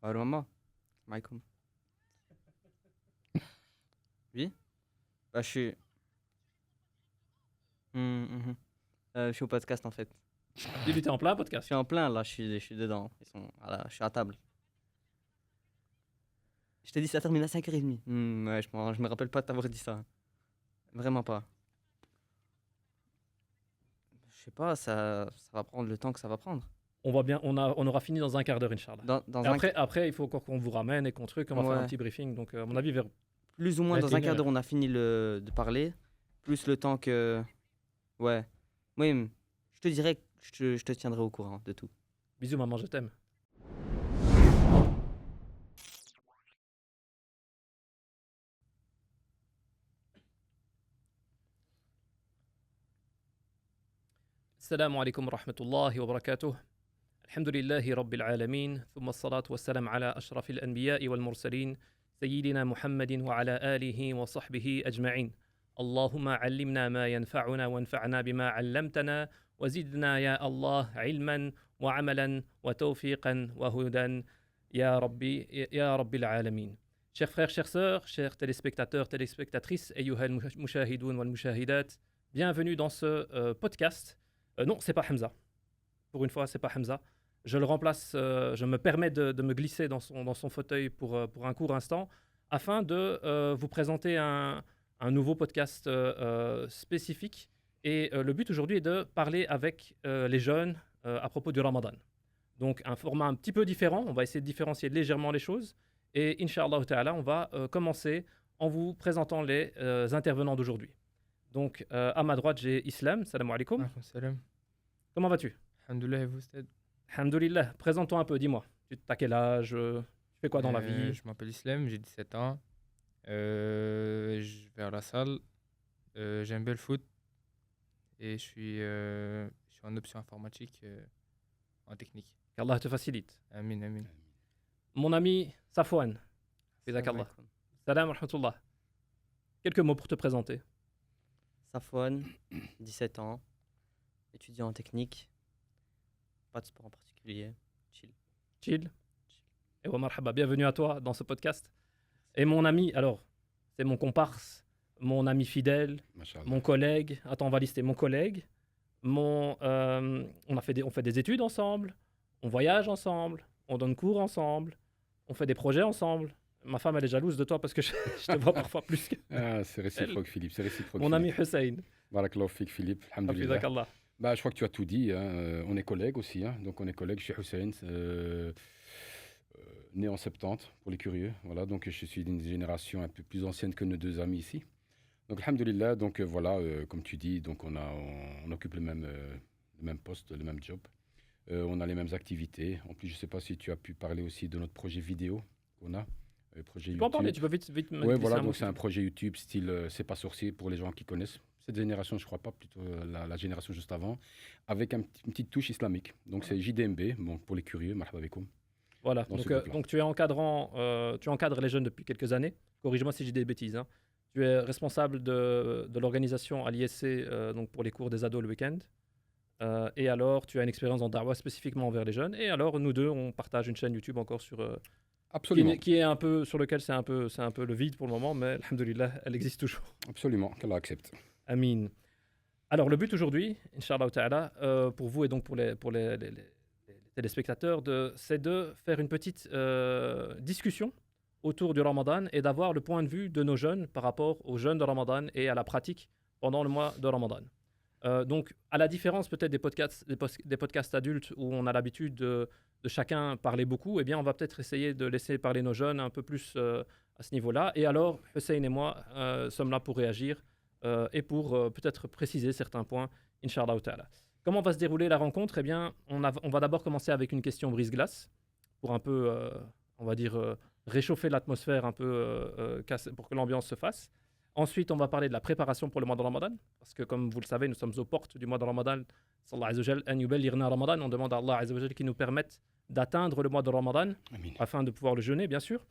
Allô maman, Maïkoum. Oui? Bah, je suis au podcast en fait. Débuté en plein Je suis podcast. en plein là, je suis dedans. Je suis à table. Je t'ai dit ça termine à 5h30. Ouais, je me rappelle pas de t'avoir dit ça. Vraiment pas. Je sais pas, ça va prendre le temps que ça va prendre. On aura fini dans un quart d'heure, Inch'Allah. Dans Et un, après, il faut encore qu'on vous ramène et qu'on truc. On va faire un ouais, petit briefing. Donc, à mon avis, vers plus ou moins dans un quart 21h. d'heure, on a fini de parler. Plus le temps que. Ouais. Oui, je te dirai, je te tiendrai au courant de tout. Bisous, maman, je t'aime. السلام عليكم ورحمة الله وبركاته. الحمد لله رب العالمين ثم الصلاة والسلام على أشرف الأنبياء والمرسلين سيدنا محمد وعلى آله وصحبه أجمعين. اللهم علمنا ما ينفعنا وانفعنا بما علمتنا وزدنا يا الله علما وعملا وتوفيقا وهدى يا رب العالمين. Chers frères, chères sœurs, chers téléspectateurs, téléspectatrices, أيها المشاهدون والمشاهدات, bienvenue dans ce podcast. Non, c'est pas Hamza. Pour une fois, c'est pas Hamza. Je le remplace, je me permets de me glisser dans son fauteuil pour un court instant afin de vous présenter un nouveau podcast spécifique. Et le but aujourd'hui est de parler avec les jeunes à propos du Ramadan. Donc un format un petit peu différent, on va essayer de différencier légèrement les choses. Et Inch'Allah Ta'ala, on va commencer en vous présentant les intervenants d'aujourd'hui. Donc à ma droite, j'ai Islam, salam alaikum. Alaykoum salam. Comment vas-tu? Alhamdoulilah, et vous, Stad? Alhamdoulilah. Présente-toi un peu, dis-moi. Tu as quel âge? Tu fais quoi dans la vie? Je m'appelle Islam, j'ai 17 ans. Je vais à la salle. J'aime bien le foot. Et je suis en option informatique en technique. Qu'Allah te facilite. Amin, amin. Mon ami Safwan. Salam Jazakallah. alaikum. Salam wa rahmatullah. Quelques mots pour te présenter. Safwan, 17 ans, étudiant en technique, pas de sport en particulier, chill. Chill. Et wa marhaba. Bienvenue à toi dans ce podcast. Et mon ami, alors, c'est mon comparse, mon ami fidèle, Machallah. mon collègue. Attends, on va lister. Mon collègue. On fait des études ensemble. On voyage ensemble. On donne cours ensemble. On fait des projets ensemble. Ma femme, elle est jalouse de toi parce que je te vois parfois plus que Ah, c'est réciproque, Philippe, c'est réciproque. mon ami Philippe. Hussein. Barakallahu fik, Philippe. Alhamdulillah. Hafizakallah. Bah, je crois que tu as tout dit. Hein. On est collègues aussi. Hein. Donc, on est collègues chez Hussein, né en 70, pour les curieux. Voilà, donc je suis d'une génération un peu plus ancienne que nos deux amis ici. Donc, alhamdulillah, donc voilà, comme tu dis, donc on occupe le même poste, le même job. On a les mêmes activités. En plus, je ne sais pas si tu as pu parler aussi de notre projet vidéo qu'on a. Projet Tu peux en parler, YouTube. tu peux vite me Ouais, glisser voilà, un mot donc si c'est tu un veux. projet YouTube style C'est pas sorcier pour les gens qui connaissent. Cette génération, je crois pas, plutôt la génération juste avant, avec une petite touche islamique. Donc c'est JDMB, bon, pour les curieux, marhaba bikoum. Voilà, Dans ce donc, groupe-là. donc tu encadres les jeunes depuis quelques années. Corrige-moi si j'ai des bêtises. Hein. Tu es responsable de l'organisation à l'ISC donc pour les cours des ados le week-end. Et alors, tu as une expérience en Dawa spécifiquement envers les jeunes. Et alors, nous deux, on partage une chaîne YouTube encore sur, Absolument, qui est un peu, sur lequel c'est un peu le vide pour le moment, mais alhamdoulilah, elle existe toujours. absolument, qu'Allah accepte. Amin. Alors, le but aujourd'hui, Inch'Allah Ta'ala, pour vous et donc pour les téléspectateurs, c'est de faire une petite discussion autour du Ramadan et d'avoir le point de vue de nos jeunes par rapport aux jeunes de Ramadan et à la pratique pendant le mois de Ramadan. Donc, à la différence peut-être des podcasts adultes où on a l'habitude de chacun parler beaucoup, eh bien, on va peut-être essayer de laisser parler nos jeunes un peu plus à ce niveau-là. Et alors, Hussein et moi sommes là pour réagir et pour peut-être préciser certains points, Inch'Allah Ta'ala. Comment va se dérouler la rencontre? Eh bien, on va d'abord commencer avec une question brise-glace pour un peu, on va dire, réchauffer l'atmosphère un peu pour que l'ambiance se fasse. Ensuite, on va parler de la préparation pour le mois de Ramadan, parce que comme vous le savez, nous sommes aux portes du mois de Ramadan. Sallallahu alayhi wa sallam, an yuballighna Ramadan. On demande à Allah azza wa jalla qu'il nous permette d'atteindre le mois de Ramadan, Amin. afin de pouvoir le jeûner, bien sûr.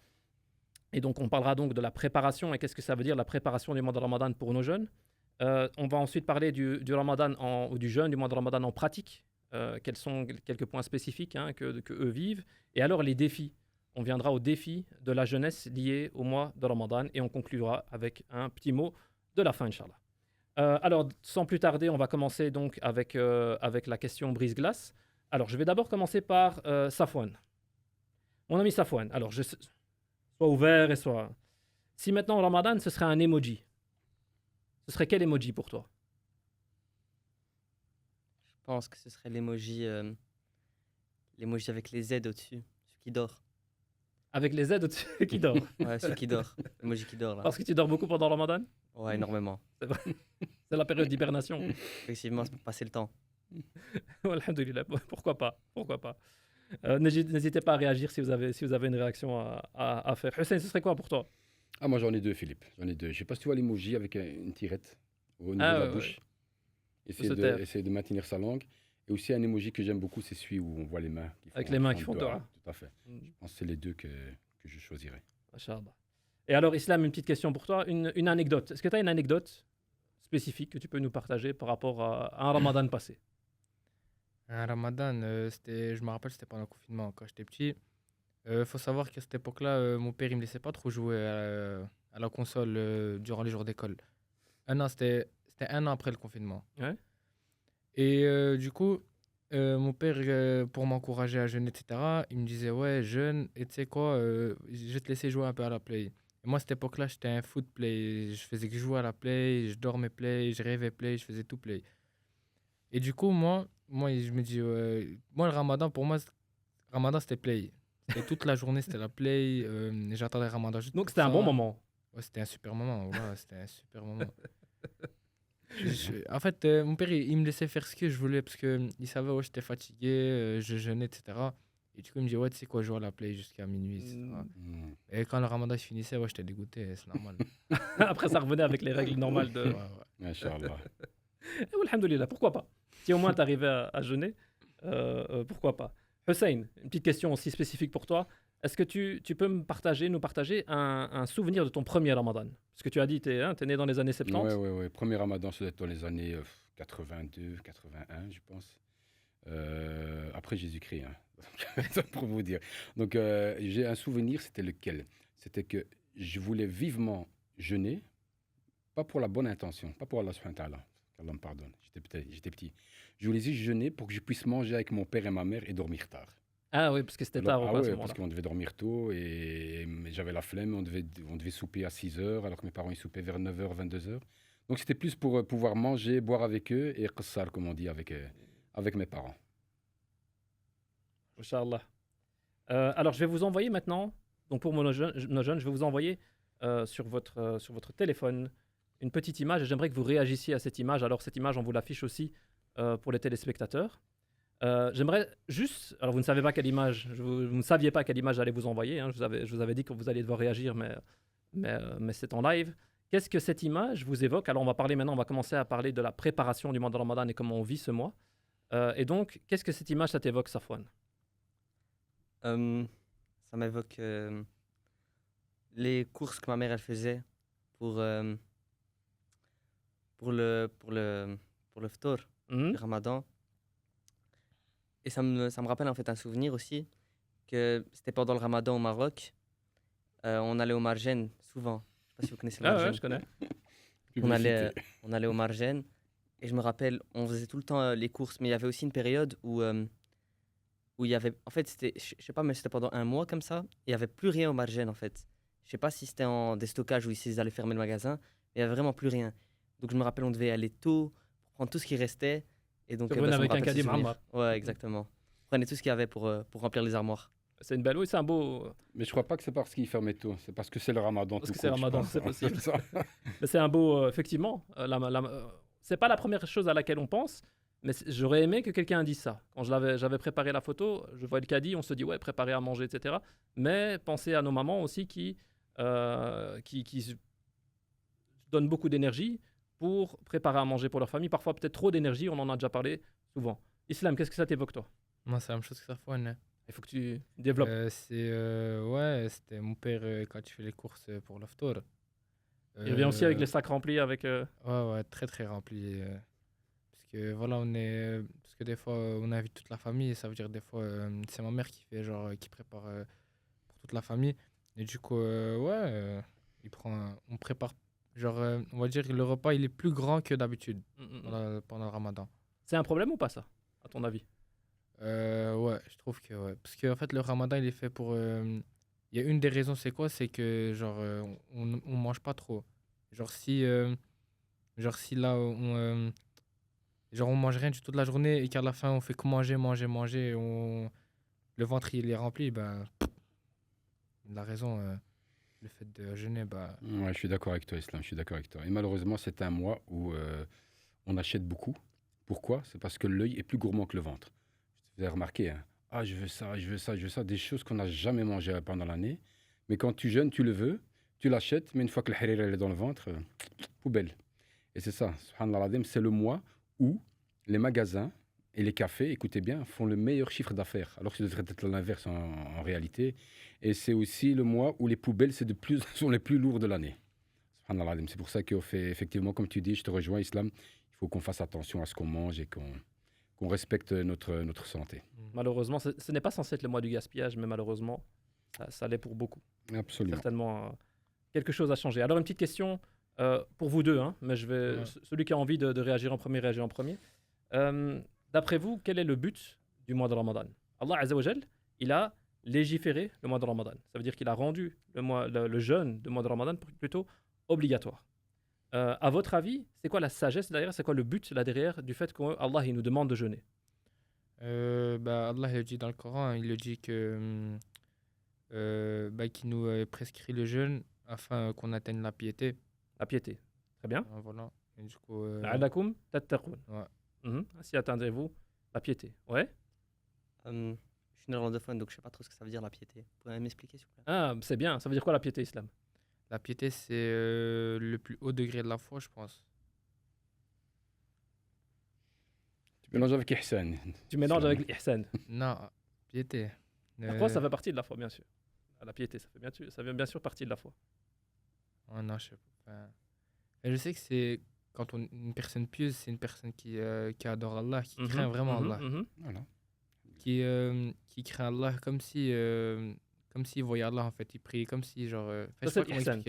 Et donc, on parlera donc de la préparation et qu'est-ce que ça veut dire la préparation du mois de Ramadan pour nos jeunes. On va ensuite parler du Ramadan ou du jeûne du mois de Ramadan en pratique. Quels sont quelques points spécifiques que eux vivent. Et alors, les défis on viendra au défi de la jeunesse lié au mois de Ramadan et on conclura avec un petit mot de la fin, Inch'Allah. Alors, sans plus tarder, on va commencer donc avec la question brise-glace. Alors, je vais d'abord commencer par Safwan. Mon ami Safwan, alors, soit ouvert et soit... Si maintenant Ramadan, ce serait un emoji, ce serait quel emoji pour toi? Je pense que ce serait l'emoji avec les Z au-dessus, celui qui dort. Avec les aides au-dessus qui dort. Ouais, celui qui dort. L'emoji qui dort là. Parce que tu dors beaucoup pendant Ramadan? Ouais, énormément. C'est la période d'hibernation. Effectivement, c'est pour passer le temps. Alhamdulillah, pourquoi pas? Pourquoi pas? N'hésitez pas à réagir si vous avez une réaction à faire. Hussein, ce serait quoi pour toi? Ah, moi j'en ai deux, Philippe. J'en ai deux. Je sais pas si tu vois l'emoji avec une tirette au niveau Ah, de la ouais, bouche. se taire. Essayer de maintenir sa langue. Et aussi un emoji que j'aime beaucoup, c'est celui où on voit les mains. Avec les mains qui font dua. Tout à fait. Je pense que c'est les deux que je choisirais. Masha'Allah. Et alors, Islam, une petite question pour toi. Une anecdote. Est-ce que tu as une anecdote spécifique que tu peux nous partager par rapport à un Ramadan passé? Un Ramadan, je me rappelle, c'était pendant le confinement quand j'étais petit. Faut savoir qu'à cette époque-là, mon père il me laissait pas trop jouer à la console durant les jours d'école. C'était un an après le confinement. Ouais. Et du coup, mon père, pour m'encourager à jeûner, etc., il me disait ouais, jeûne, et tu sais quoi, je vais te laisser jouer un peu à la play. Et moi, à cette époque-là, j'étais un foot play. Je faisais que jouer à la play, je dormais play, je rêvais play, je faisais tout play. Et du coup, moi je me dis, moi, le Ramadan, pour moi, Ramadan, c'était play. Et toute la journée, c'était la play. J'attendais Ramadan juste Donc, pour c'était un ça. bon moment. Ouais, c'était un super moment. Ouais, c'était un super moment. En fait, mon père, il me laissait faire ce que je voulais parce qu'il savait que j'étais fatigué, je jeûnais, etc. Et du coup, il me dit, ouais, tu sais quoi, je joue à la play jusqu'à minuit, etc. Et quand le Ramadan se finissait, ouais, j'étais dégoûté, c'est normal. Après, ça revenait avec les règles normales de. Ouais, ouais. Inch'Allah. Et alhamdoulilah, pourquoi pas? Si au moins tu arrivais à jeûner, pourquoi pas? Hussein, une petite question aussi spécifique pour toi. Est-ce que tu peux nous partager un souvenir de ton premier Ramadan? Parce que tu as dit que tu es né dans les années 70. Ouais. Premier Ramadan, ça doit être dans les années 82, 81, je pense. Après Jésus-Christ, hein. Pour vous dire. Donc, j'ai un souvenir, c'était lequel? C'était que je voulais vivement jeûner, pas pour la bonne intention, pas pour Allah subhanahu wa ta'ala, qu'Allah me pardonne, j'étais petit. Je voulais juste jeûner pour que je puisse manger avec mon père et ma mère et dormir tard. Ah oui, parce que c'était tard Alors, à ce ouais, moment-là. parce qu'on devait dormir tôt mais j'avais la flemme, on devait souper à 6h, alors que mes parents ils soupaient vers 9h, 22h. Donc c'était plus pour pouvoir manger, boire avec eux et qassar, comme on dit, avec mes parents. Inch'Allah. Alors, je vais vous envoyer maintenant, donc pour nos jeunes, je vais vous envoyer sur votre téléphone une petite image et j'aimerais que vous réagissiez à cette image. Alors, cette image, on vous l'affiche aussi pour les téléspectateurs. J'aimerais juste, alors vous ne savez pas quelle image, vous ne saviez pas quelle image j'allais vous envoyer, hein, je vous avais dit que vous alliez devoir réagir, mais c'est en live. Qu'est-ce que cette image vous évoque? Alors, on va commencer à parler de la préparation du mois de Ramadan et comment on vit ce mois. Et donc, qu'est-ce que cette image, ça t'évoque, Safwan? Ça m'évoque les courses que ma mère elle faisait pour le ftour, le Ramadan. Et ça me rappelle en fait un souvenir aussi que c'était pendant le Ramadan au Maroc. On allait au Marjane souvent. Je sais pas si vous connaissez le Ah Marjane. ouais, je connais. On allait au Marjane et je me rappelle, on faisait tout le temps les courses, mais il y avait aussi une période où il y avait, en fait, c'était, je sais pas, mais c'était pendant un mois comme ça. Il y avait plus rien au Marjane en fait. Je sais pas si c'était en déstockage ou ils allaient fermer le magasin, mais il y avait vraiment plus rien. Donc je me rappelle, on devait aller tôt pour prendre tout ce qui restait. Et donc, Tu revenais ça me avec un rappelle ce caddie souvenir. Muhammad. Ouais, exactement. On prenait tout ce qu'il y avait pour remplir les armoires. C'est une belle, oui, c'est un beau. Mais je crois pas que c'est parce qu'ils ferment tôt, c'est parce que c'est le Ramadan. Parce tout que c'est court, je Ramadan, pense, c'est hein. possible. Ça. Mais c'est un beau, effectivement. C'est pas la première chose à laquelle on pense, mais j'aurais aimé que quelqu'un dise ça. Quand j'avais préparé la photo, je vois le caddie, on se dit ouais, préparer à manger, etc. Mais pensez à nos mamans aussi qui se donnent beaucoup d'énergie pour préparer à manger pour leur famille. Parfois peut-être trop d'énergie, on en a déjà parlé souvent. Islam, qu'est-ce que ça t'évoque toi? Moi, c'est la même chose que Safwan, hein. Il faut que tu développes. Ouais, c'était mon père quand il fait les courses pour l'aftour. Il revient aussi avec les sacs remplis avec. Ouais, très très rempli. Parce que voilà, parce que des fois, on invite toute la famille, et ça veut dire des fois, c'est ma mère qui fait, genre, qui prépare pour toute toute la famille. Et du coup, on prépare. Genre, on va dire que le repas, il est plus grand que d'habitude pendant le ramadan. C'est un problème ou pas ça, à ton avis? Ouais, je trouve que ouais. Parce qu'en fait, le ramadan, il est fait pour. Il y a une des raisons, c'est quoi? C'est que, genre, on mange pas trop. Genre, si là, genre, on mange rien du tout de la journée et qu'à la fin, on fait que manger, manger, manger, le ventre, il est rempli, ben, la raison, le fait de jeûner, bah. Ouais, je suis d'accord avec toi, Islam, je suis d'accord avec toi. Et malheureusement, c'est un mois où on achète beaucoup. Pourquoi? C'est parce que l'œil est plus gourmand que le ventre. Vous avez remarqué, hein? Ah, je veux ça, je veux ça, je veux ça. Des choses qu'on n'a jamais mangées pendant l'année. Mais quand tu jeûnes, tu le veux, tu l'achètes, mais une fois que le harira est dans le ventre, poubelle. Et c'est ça, subhanallah al-azim, c'est le mois où les magasins et les cafés, écoutez bien, font le meilleur chiffre d'affaires. Alors que ce devrait être l'inverse en réalité. Et c'est aussi le mois où les poubelles sont les plus lourdes de l'année. Subhanallah al-azim. C'est pour ça qu'on fait, effectivement, comme tu dis, je te rejoins, Islam, il faut qu'on fasse attention à ce qu'on mange et qu'on respecte notre santé. Malheureusement, ce n'est pas censé être le mois du gaspillage, mais malheureusement, ça l'est pour beaucoup. Absolument. Certainement, quelque chose a changé. Alors, une petite question pour vous deux, hein, mais celui qui a envie de réagir en premier, réagit en premier. D'après vous, quel est le but du mois de Ramadan? Allah Azza wa Jal, il a légiféré le mois de Ramadan. Ça veut dire qu'il a rendu le jeûne du mois de Ramadan plutôt obligatoire. À votre avis, c'est quoi la sagesse derrière? C'est quoi le but là derrière du fait qu'Allah il nous demande de jeûner? Bah, Allah il le dit dans le Coran, hein, il le dit que qu'il nous prescrit le jeûne afin qu'on atteigne la piété. La piété. Très bien. Voilà. Et du coup, La'allakum tattaqun. ouais. Ainsi atteindrez-vous la piété. Ouais. Je suis néerlandophone, donc je sais pas trop ce que ça veut dire la piété. Vous pouvez m'expliquer, s'il vous plaît? Ah, c'est bien. Ça veut dire quoi la piété, Islam? La piété, c'est le plus haut degré de la foi, je pense. Tu mélanges avec Ihsan. Tu mélanges avec l'ihsan. Non, piété. La foi, ça fait partie de la foi, bien sûr. La piété, ça fait bien sûr partie de la foi. Oh, non, je sais pas. Enfin, mais je sais que c'est quand une personne pieuse, c'est une personne qui adore Allah, qui craint vraiment Allah. Voilà. Qui craint Allah comme s'il voyait Allah en fait. Il prie comme si genre. Ça, c'est l'ihsan.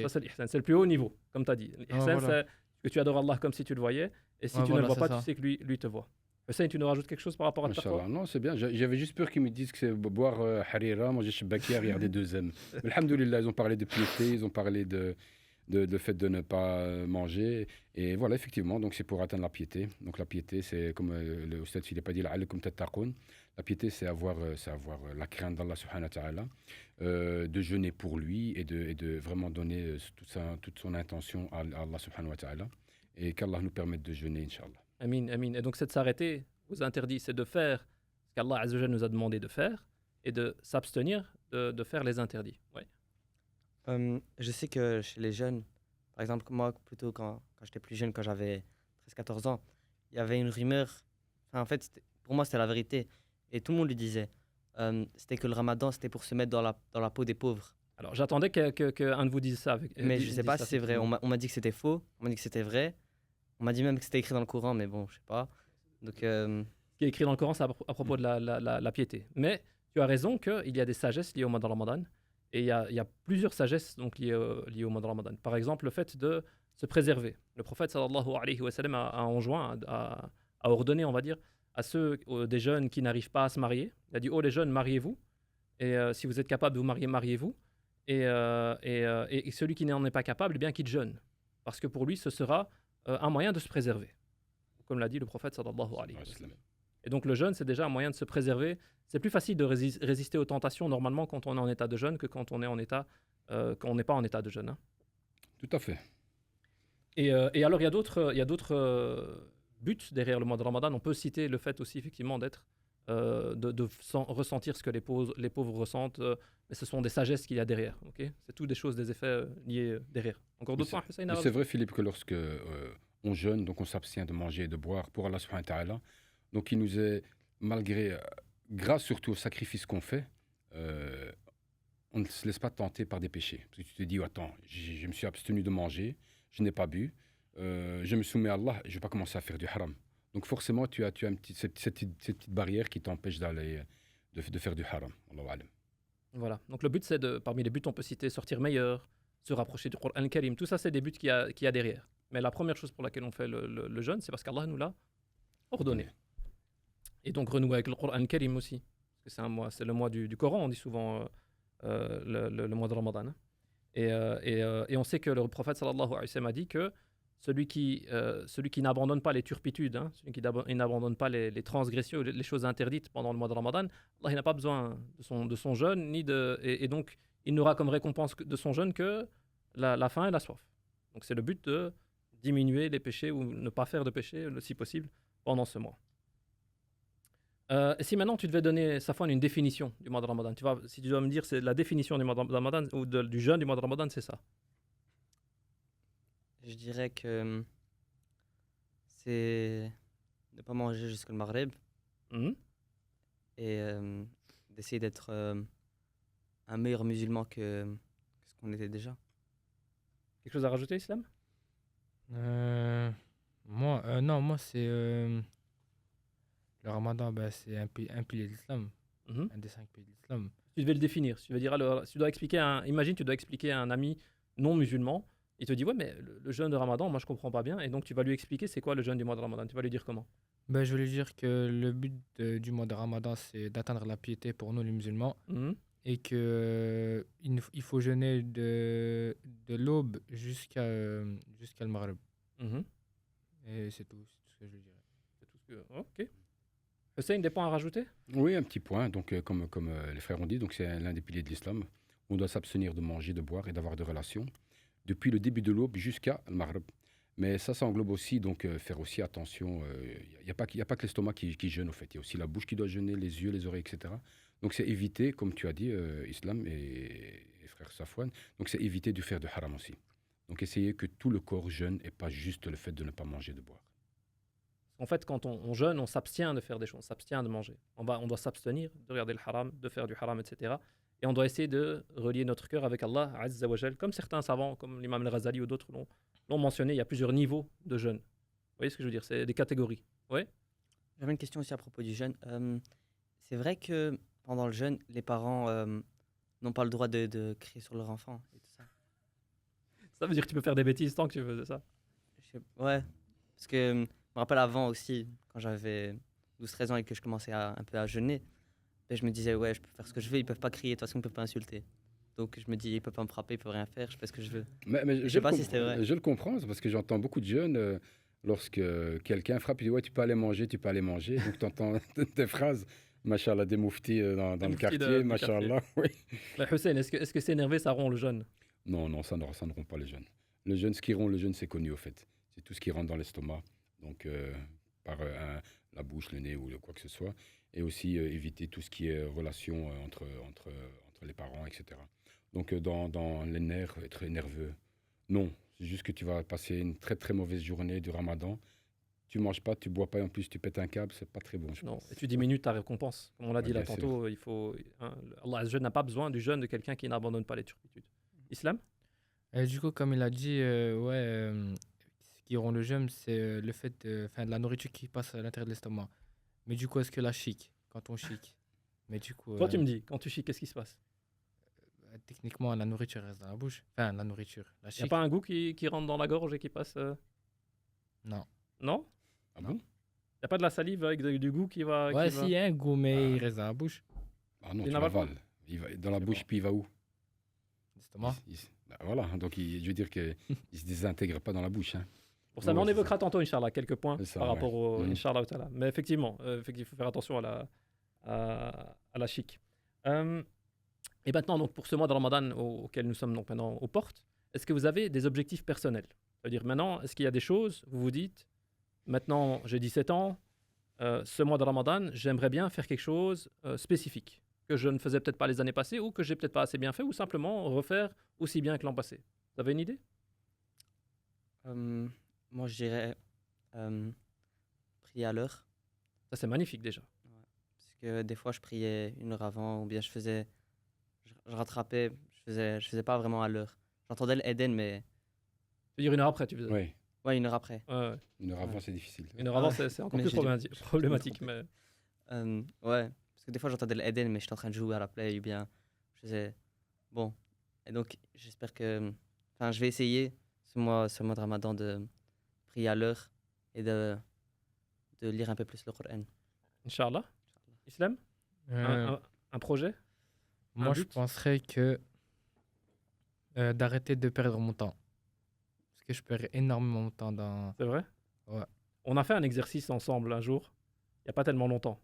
C'est le plus haut niveau, comme tu as dit. L'ihsan, voilà. c'est que tu adores Allah comme si tu le voyais. Et si tu ne le vois pas, tu sais que lui te voit. Hussein, tu nous rajoutes quelque chose par rapport à ta foi? Inch'Allah. Non, c'est bien. J'avais juste peur qu'ils me disent que c'est boire harira, manger shibakia, regarder deux M. Mais alhamdoulilah, ils ont parlé de piété, ils ont parlé de fait de ne pas manger. Et voilà, effectivement, donc c'est pour atteindre la piété. Donc la piété, c'est comme le Ustad Philippe a dit, la'allakum tattaqun. La piété, c'est avoir la crainte d'Allah subhanahu wa ta'ala, de jeûner pour lui et de vraiment donner toute son intention à Allah subhanahu wa ta'ala. Et qu'Allah nous permette de jeûner, Inch'Allah. Amin, amin. Et donc, c'est de s'arrêter aux interdits, c'est de faire ce qu'Allah Azza wa Jalla nous a demandé de faire et de s'abstenir de faire les interdits. Ouais. Je sais que chez les jeunes, par exemple, moi, plutôt quand j'étais plus jeune, quand j'avais 13-14 ans, il y avait une rumeur. Enfin, en fait, pour moi, c'était la vérité. Et tout le monde lui disait. C'était que le ramadan, c'était pour se mettre dans la peau des pauvres. Alors, j'attendais qu'un de vous dise ça. Mais je ne sais pas si c'est vrai. On m'a dit que c'était faux. On m'a dit que c'était vrai. On m'a dit même que c'était écrit dans le Coran, mais bon, je sais pas. Donc, Ce qui est écrit dans le Coran, c'est à propos de la piété. Mais tu as raison qu'il y a des sagesses liées au mois de Ramadan. Et il y a plusieurs sagesses donc, liées au mois de Ramadan. Par exemple, le fait de se préserver. Le prophète sallallahu alayhi wa sallam a enjoint, a ordonné, on va dire, à des jeunes qui n'arrivent pas à se marier. Il a dit, oh les jeunes, mariez-vous. Et si vous êtes capable de vous marier, mariez-vous. Et celui qui n'en est pas capable, eh bien qu'il jeûne. Parce que pour lui, ce sera un moyen de se préserver. Comme l'a dit le prophète sallallahu alayhi wa sallam. Et donc le jeûne, c'est déjà un moyen de se préserver. C'est plus facile de résister aux tentations normalement quand on est en état de jeûne que quand on est quand on n'est pas en état de jeûne. Hein. Tout à fait. Et alors il y a d'autres buts derrière le mois de Ramadan. On peut citer le fait aussi effectivement d'être de ressentir ce que les pauvres ressentent, mais ce sont des sagesses qu'il y a derrière. Okay, c'est tout des choses, des effets liés derrière. Encore d'autres points, Hussein? C'est vrai, Philippe, que lorsque on jeûne, donc on s'abstient de manger et de boire pour Allah subhanahu wa ta'ala, donc il nous est, grâce surtout au sacrifice qu'on fait, on ne se laisse pas tenter par des péchés. Parce que tu te dis, attends, je me suis abstenu de manger, je n'ai pas bu, je me soumets à Allah et je ne vais pas commencer à faire du haram. Donc forcément, tu as cette petite barrière qui t'empêche de faire du haram. Allahu alam. Voilà. Donc le but, c'est parmi les buts, on peut citer sortir meilleur, se rapprocher du Coran Karim. Tout ça, c'est des buts qu'il y a derrière. Mais la première chose pour laquelle on fait le jeûne, c'est parce qu'Allah nous l'a ordonné. Et donc renouer avec le Coran Karim aussi. Parce que c'est le mois du Coran, on dit souvent le mois de Ramadan. Hein. Et on sait que le prophète sallallahu alayhi wa sallam a dit que celui qui n'abandonne pas les turpitudes, hein, celui qui n'abandonne pas les transgressions, les choses interdites pendant le mois de Ramadan, Allah il n'a pas besoin de son jeûne, et donc il n'aura comme récompense de son jeûne que la faim et la soif. Donc c'est le but de diminuer les péchés ou ne pas faire de péché, si possible, pendant ce mois. Si maintenant tu devais donner, Safwan, une définition du mois de Ramadan, si tu dois me dire c'est la définition du mois de Ramadan ou du jeûne du mois de Ramadan, c'est ça. Je dirais que c'est ne pas manger jusqu'au Maghreb Mhm. et d'essayer d'être un meilleur musulman que ce qu'on était déjà. Quelque chose à rajouter, Islam? Moi, c'est le Ramadan, ben, c'est un pilier de l'islam, Mhm. un des 5 piliers de l'islam. Tu devais le définir. Si tu veux dire, alors, si tu dois expliquer imagine, tu dois expliquer à un ami non musulman. Il te dit, ouais, mais le jeûne de Ramadan, moi je comprends pas bien. Et donc tu vas lui expliquer c'est quoi le jeûne du mois de Ramadan. Tu vas lui dire comment? Ben, je voulais dire que le but du mois de Ramadan, c'est d'atteindre la piété pour nous les musulmans Mhm. et que il faut jeûner de l'aube jusqu'à le Maghreb. Mhm. Et c'est tout ce que je dirais. C'est tout ce que. Ok. Hussein, des points à rajouter? Oui, un petit point. Donc, comme les frères ont dit, donc c'est l'un des piliers de l'islam. On doit s'abstenir de manger, de boire et d'avoir des relations depuis le début de l'aube jusqu'à le Maghreb. Mais ça englobe aussi donc faire aussi attention. Il n'y a pas que l'estomac qui jeûne, au fait. Il y a aussi la bouche qui doit jeûner, les yeux, les oreilles, etc. Donc c'est éviter, comme tu as dit, Islam et frère Safwan, donc c'est éviter de faire de haram aussi. Donc essayer que tout le corps jeûne et pas juste le fait de ne pas manger, de boire. En fait, quand on jeûne, on s'abstient de faire des choses, on s'abstient de manger. On doit s'abstenir de regarder le haram, de faire du haram, etc. Et on doit essayer de relier notre cœur avec Allah, Azza wa Jal, comme certains savants, comme l'imam al-Ghazali ou d'autres l'ont mentionné. Il y a plusieurs niveaux de jeûne. Vous voyez ce que je veux dire? C'est des catégories. Ouais. J'avais une question aussi à propos du jeûne. C'est vrai que pendant le jeûne, les parents n'ont pas le droit de crier sur leur enfant et tout ça. Ça veut dire que tu peux faire des bêtises tant que tu veux, c'est ça? Ouais, parce que je me rappelle avant aussi, quand j'avais 12-13 ans et que je commençais un peu à jeûner, ben, je me disais, ouais, je peux faire ce que je veux, ils peuvent pas crier, de toute façon, ils peuvent pas insulter. Donc je me dis, ils peuvent pas me frapper, ils peuvent rien faire, je fais ce que je veux. Mais Je sais pas si c'était vrai. Je le comprends, c'est parce que j'entends beaucoup de jeunes, lorsque quelqu'un frappe, il dit ouais, tu peux aller manger, tu peux aller manger. Donc tu entends des phrases, machallah, des mouftis dans le mouftis quartier, du machallah. Oui. Mais Hussein, est-ce que s'énerver, ça rompt le jeûne? Non, ça ne rompt pas le jeûne. Le jeûne, ce qui rompt le jeûne, c'est connu au fait. C'est tout ce qui rentre dans l'estomac, donc par la bouche, le nez ou quoi que ce soit. Et aussi éviter tout ce qui est relation entre les parents, etc. Donc dans les nerfs, être nerveux, non. C'est juste que tu vas passer une très très mauvaise journée du Ramadan. Tu manges pas, tu bois pas et en plus tu pètes un câble, c'est pas très bon. Je Non, pense. et tu diminues ta récompense. Comme on l'a dit Ouais, là bien sûr. tantôt, il faut. Allah Azza wa Jalla n'a pas besoin du jeûne de quelqu'un qui n'abandonne pas les turpitudes. Islam? Et du coup, comme il a dit, ce qui rend le jeûne, c'est le fait de la nourriture qui passe à l'intérieur de l'estomac. Mais du coup, est-ce que la chic, quand on chic, mais du coup, Toi, tu me dis, quand tu chies, qu'est-ce qui se passe? techniquement, la nourriture reste dans la bouche. Enfin, la nourriture, la Il n'y a chic, pas un goût qui rentre dans la gorge et qui passe. non. Non? Ah bon? Il n'y a pas de la salive avec du goût qui va. Ouais, qui va- si, il y a un goût, mais il reste dans la bouche. Ah non, Il tu n'avale pas? l'avales. Il va dans la C'est bouche, bon. puis il va où? L'estomac. Voilà, donc je veux dire qu'il ne se désintègre pas dans la bouche. Hein. Pour ça, mais Ouais, on c'est évoquera tantôt, Inch'Allah, quelques points C'est ça, par ouais. rapport au Mhm. Inch'Allah Ta'ala. Mais effectivement, il faut faire attention à la chic. Et maintenant, donc, pour ce mois de Ramadan auquel nous sommes donc maintenant aux portes, est-ce que vous avez des objectifs personnels? C'est-à-dire maintenant, est-ce qu'il y a des choses, vous vous dites, maintenant j'ai 17 ans, ce mois de Ramadan, j'aimerais bien faire quelque chose spécifique, que je ne faisais peut-être pas les années passées, ou que j'ai peut-être pas assez bien fait, ou simplement refaire aussi bien que l'an passé. Vous avez une idée? Moi, je dirais prier à l'heure. Ça, c'est magnifique déjà. Parce que des fois, je priais une heure avant, ou bien je rattrapais, je faisais pas vraiment à l'heure. J'entendais l'Eden, mais Tu veux dire une heure après, tu faisais? Oui, ouais, une heure après. Ouais. une heure avant, Ouais. c'est difficile. Une heure avant, Ah ouais. c'est encore Mais plus j'ai dû- problématique. je me Mais... Ouais, parce que des fois, j'entendais l'Eden, mais j'étais en train de jouer à la play, ou bien je faisais bon. Et donc, j'espère que. Enfin, je vais essayer ce mois de Ramadan de prier à l'heure et de lire un peu plus le Coran. Inch'Allah. Islam, Euh, un projet, un Moi, je but. penserais que d'arrêter de perdre mon temps. Parce que je perds énormément de temps dans. C'est vrai? Ouais. On a fait un exercice ensemble un jour, il n'y a pas tellement longtemps.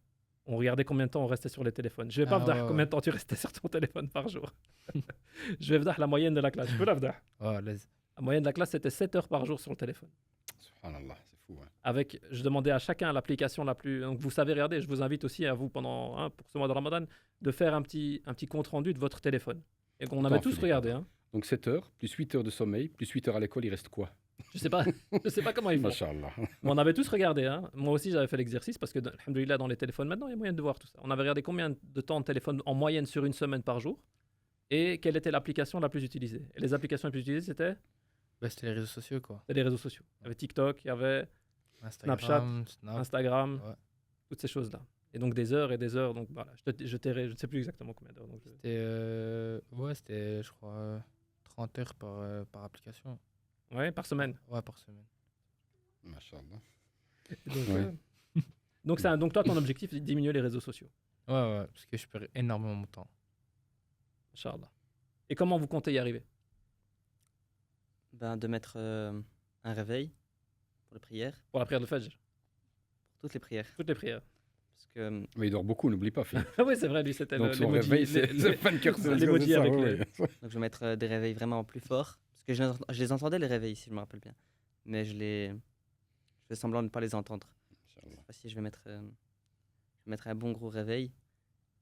On regardait combien de temps on restait sur les téléphones. Je vais pas Ah, v'dar ouais, combien de temps tu restais sur ton téléphone par jour. Je vais v'dar la moyenne de la classe. Je peux la v'dar. Ouais, laisse. La moyenne de la classe, c'était 7 heures par jour sur le téléphone. Subhanallah, c'est fou. Hein. Avec, je demandais à chacun l'application la plus. Donc vous savez, regardez, je vous invite aussi à vous, pour ce mois de Ramadan, de faire un petit compte rendu de votre téléphone. Et qu'on avait Attends, tous Philippe, regardé. attends. Hein. Donc 7 heures, plus 8 heures de sommeil, plus 8 heures à l'école, il reste quoi? Je sais pas, je sais pas comment ils font. Masha'Allah. Mais on avait tous regardé. Hein. Moi aussi, j'avais fait l'exercice parce que, alhamdoulilah, dans les téléphones maintenant, il y a moyen de voir tout ça. On avait regardé combien de temps de téléphone en moyenne sur une semaine par jour et quelle était l'application la plus utilisée. Et les applications les plus utilisées, c'était Bah, c'était les réseaux sociaux, quoi. les réseaux sociaux. Il y avait TikTok, il y avait Instagram, Snap. Instagram, Ouais. toutes ces choses-là. Et donc des heures et des heures. Donc voilà, je ne sais plus exactement combien d'heures. Donc, C'était, je crois, 30 heures par application. ouais, par semaine. Ouais, par semaine. Masha'Allah. Donc, Ouais. donc toi, ton objectif, c'est de diminuer les réseaux sociaux. Ouais, parce que je perds énormément mon temps. Inch'Allah. Et comment vous comptez y arriver? Ben, de mettre un réveil pour les prières, Pour la prière de Fajr? pour toutes les prières. Toutes les prières. Parce que Mais il dort beaucoup, n'oublie pas, Philippe. Ah oui, c'est vrai, lui, c'était Donc son l'emoji- réveil, c'est les- Funker. l'emoji avec les... donc je vais mettre des réveils vraiment plus forts. Parce que je les entendais les réveils, si je me rappelle bien. Mais je fais semblant de ne pas les entendre. Inch'Allah. Cette fois-ci, je vais mettre un bon gros réveil.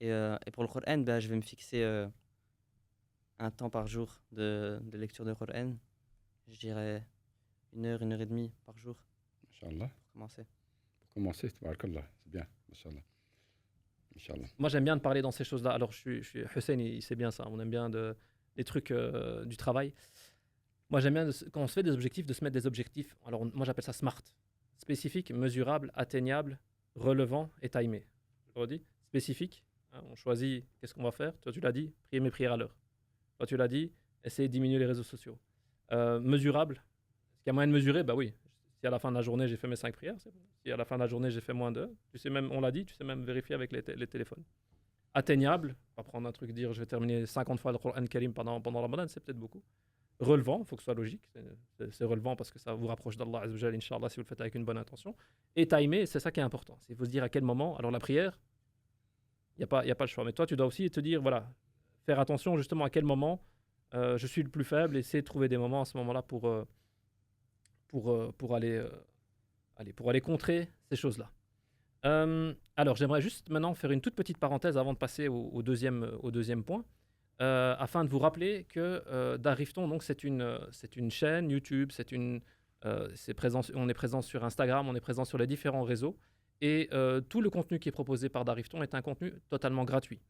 Et pour le Coran, ben, je vais me fixer un temps par jour de lecture de Coran. Je dirais 1 heure et demie par jour Inch'Allah. pour commencer. Pour commencer, tabarakallah, c'est bien. Inch'Allah. Inch'Allah. Moi, j'aime bien de parler dans ces choses-là. Alors, Hussein, il sait bien ça. On aime bien les trucs du travail. Moi, j'aime bien, quand on se fait des objectifs, de se mettre des objectifs. Alors, moi, j'appelle ça SMART. Spécifique, mesurable, atteignable, relevant et timé. Je redis, spécifique. Hein, on choisit qu'est-ce qu'on va faire. Toi, tu l'as dit, prier mes prières à l'heure. Toi, tu l'as dit, essayer de diminuer les réseaux sociaux. Mesurable. Est-ce qu'il y a moyen de mesurer? Bah oui. Si à la fin de la journée, j'ai fait mes 5 prières, c'est bon. Si à la fin de la journée, j'ai fait moins de, tu sais même, on l'a dit, tu sais même vérifier avec les téléphones. Atteignable, pas prendre un truc, dire je vais terminer 50 fois le Coran Karim pendant Ramadan, c'est peut-être beaucoup. Relevant, il faut que ce soit logique. C'est relevant parce que ça vous rapproche d'Allah Azza wa Jalla, Inch'Allah, si vous le faites avec une bonne intention. Et timer, c'est ça qui est important. Il faut se dire à quel moment. Alors la prière, il n'y a pas le choix. Mais toi, tu dois aussi te dire, voilà, faire attention justement à quel moment je suis le plus faible et essayer de trouver des moments à ce moment-là pour aller contrer ces choses-là. Alors, j'aimerais juste maintenant faire une toute petite parenthèse avant de passer au deuxième point, afin de vous rappeler que Darifton, donc, c'est une chaîne YouTube, on est présent sur Instagram, on est présent sur les différents réseaux, et tout le contenu qui est proposé par Darifton est un contenu totalement gratuit.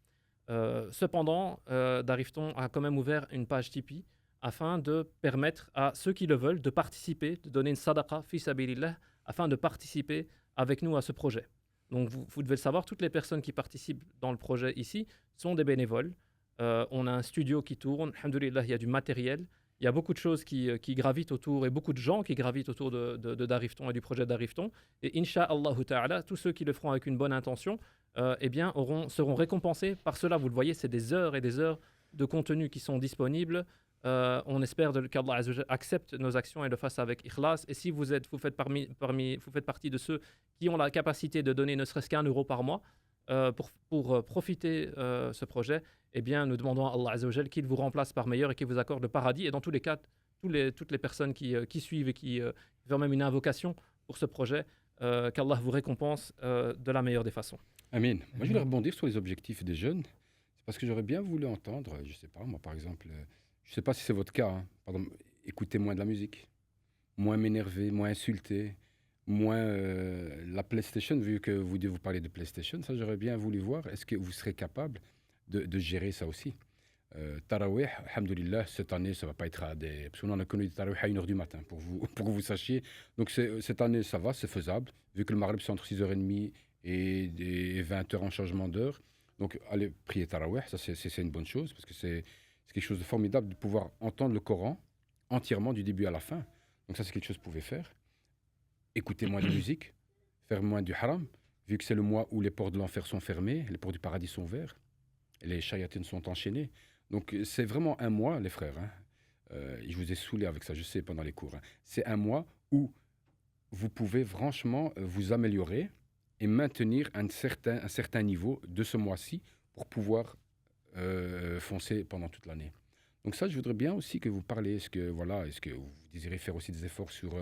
Cependant, Darifton a quand même ouvert une page Tipeee afin de permettre à ceux qui le veulent de participer, de donner une sadaqa fi sabilillah, afin de participer avec nous à ce projet. Donc vous devez le savoir, toutes les personnes qui participent dans le projet ici sont des bénévoles. On a un studio qui tourne, alhamdoulilah, il y a du matériel, il y a beaucoup de choses qui gravitent autour et beaucoup de gens qui gravitent autour de Darifton et du projet Darifton. Et Inch'Allah ta'ala, tous ceux qui le feront avec une bonne intention, seront récompensés par cela. Vous le voyez, c'est des heures et des heures de contenu qui sont disponibles. On espère qu'Allah Azza wa Jalla accepte nos actions et le fasse avec ikhlas. Et si vous faites partie de ceux qui ont la capacité de donner ne serait-ce qu'1 euro par mois pour profiter de ce projet, eh bien, nous demandons à Allah Azza wa Jalla qu'il vous remplace par meilleur et qu'il vous accorde le paradis. Et dans tous les cas, toutes les personnes qui suivent et qui font même une invocation pour ce projet, qu'Allah vous récompense de la meilleure des façons. Amin. Moi, je voulais rebondir sur les objectifs des jeunes. C'est parce que j'aurais bien voulu entendre, je ne sais pas, moi, par exemple, je ne sais pas si c'est votre cas, hein, pardon, écouter moins de la musique, moins m'énerver, moins insulter, moins la PlayStation, vu que vous parlez de PlayStation, ça, j'aurais bien voulu voir. Est-ce que vous serez capable de gérer ça aussi? Tarawih, alhamdoulilah, cette année, ça ne va pas être parce qu'on en a connu des Tarawih à 1h du matin, pour que vous sachiez. Donc, cette année, ça va, c'est faisable, vu que le Maghreb, c'est entre 6h30 et 20h en changement d'heure. Donc, aller prier Tarawih, ça c'est une bonne chose, parce que c'est quelque chose de formidable de pouvoir entendre le Coran entièrement du début à la fin. Donc ça, c'est quelque chose que vous pouvez faire. Écouter moins de musique, faire moins du haram, vu que c'est le mois où les portes de l'enfer sont fermées, les portes du paradis sont ouvertes, et les shayatines sont enchaînées. Donc c'est vraiment un mois, les frères. Hein. Je vous ai saoulé avec ça, je sais, pendant les cours. Hein. C'est un mois où vous pouvez franchement vous améliorer et maintenir un certain niveau de ce mois-ci pour pouvoir foncer pendant toute l'année. Donc ça, je voudrais bien aussi que vous parliez, est-ce que vous désirez faire aussi des efforts sur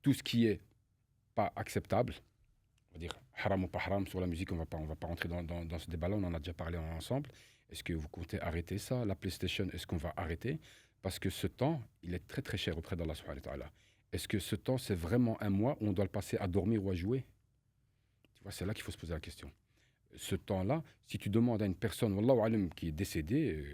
tout ce qui est pas acceptable, on va dire haram ou pas haram sur la musique, on va pas rentrer dans ce débat-là, on en a déjà parlé ensemble. Est-ce que vous comptez arrêter ça? La PlayStation, est-ce qu'on va arrêter? Parce que ce temps, il est très très cher auprès d'Allah subhanahu wa ta'ala. Est-ce que ce temps, c'est vraiment un mois où on doit le passer à dormir ou à jouer? Tu vois, c'est là qu'il faut se poser la question. Ce temps-là, si tu demandes à une personne, wallahu alam, qui est décédée,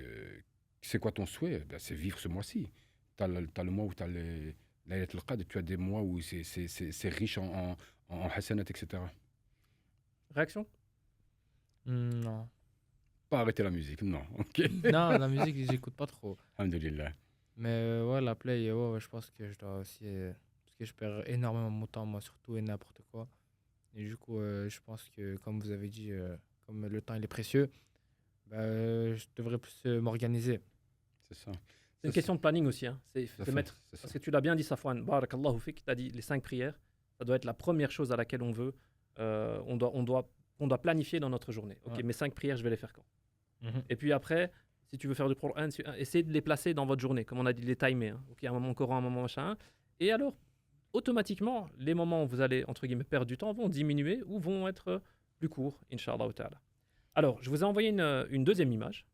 c'est quoi ton souhait? Ben, c'est vivre ce mois-ci. Tu as le mois où tu as l'Ayat al-Qadr, tu as des mois où c'est riche en hasanat, etc. Réaction? Non. Pas arrêter la musique, non. Ok. Non, la musique, j'écoute pas trop. Alhamdulillah. Mais ouais, la play, ouais, je pense que je dois aussi. Parce que je perds énormément mon temps, moi, surtout et n'importe quoi. Et du coup, je pense que, comme vous avez dit, comme le temps il est précieux, bah, je devrais plus m'organiser. C'est ça. C'est une question de planning aussi. Hein. Ça C'est fait- mettre. c'est ça. Parce que tu l'as bien dit, Safwan, barakallahu fik, tu as dit les 5 prières, ça doit être la première chose à laquelle on veut. On doit planifier dans notre journée. Ok, Ouais. mes 5 prières, je vais les faire quand? Mhm. Et puis après, si tu veux faire du Coran, essayez de les placer dans votre journée, comme on a dit, les timer. Hein. Ok, un moment Coran, un moment machin. Et alors, automatiquement, les moments où vous allez, entre guillemets, perdre du temps vont diminuer ou vont être plus courts, Inch'Allah ta'ala. Alors, je vous ai envoyé une deuxième image.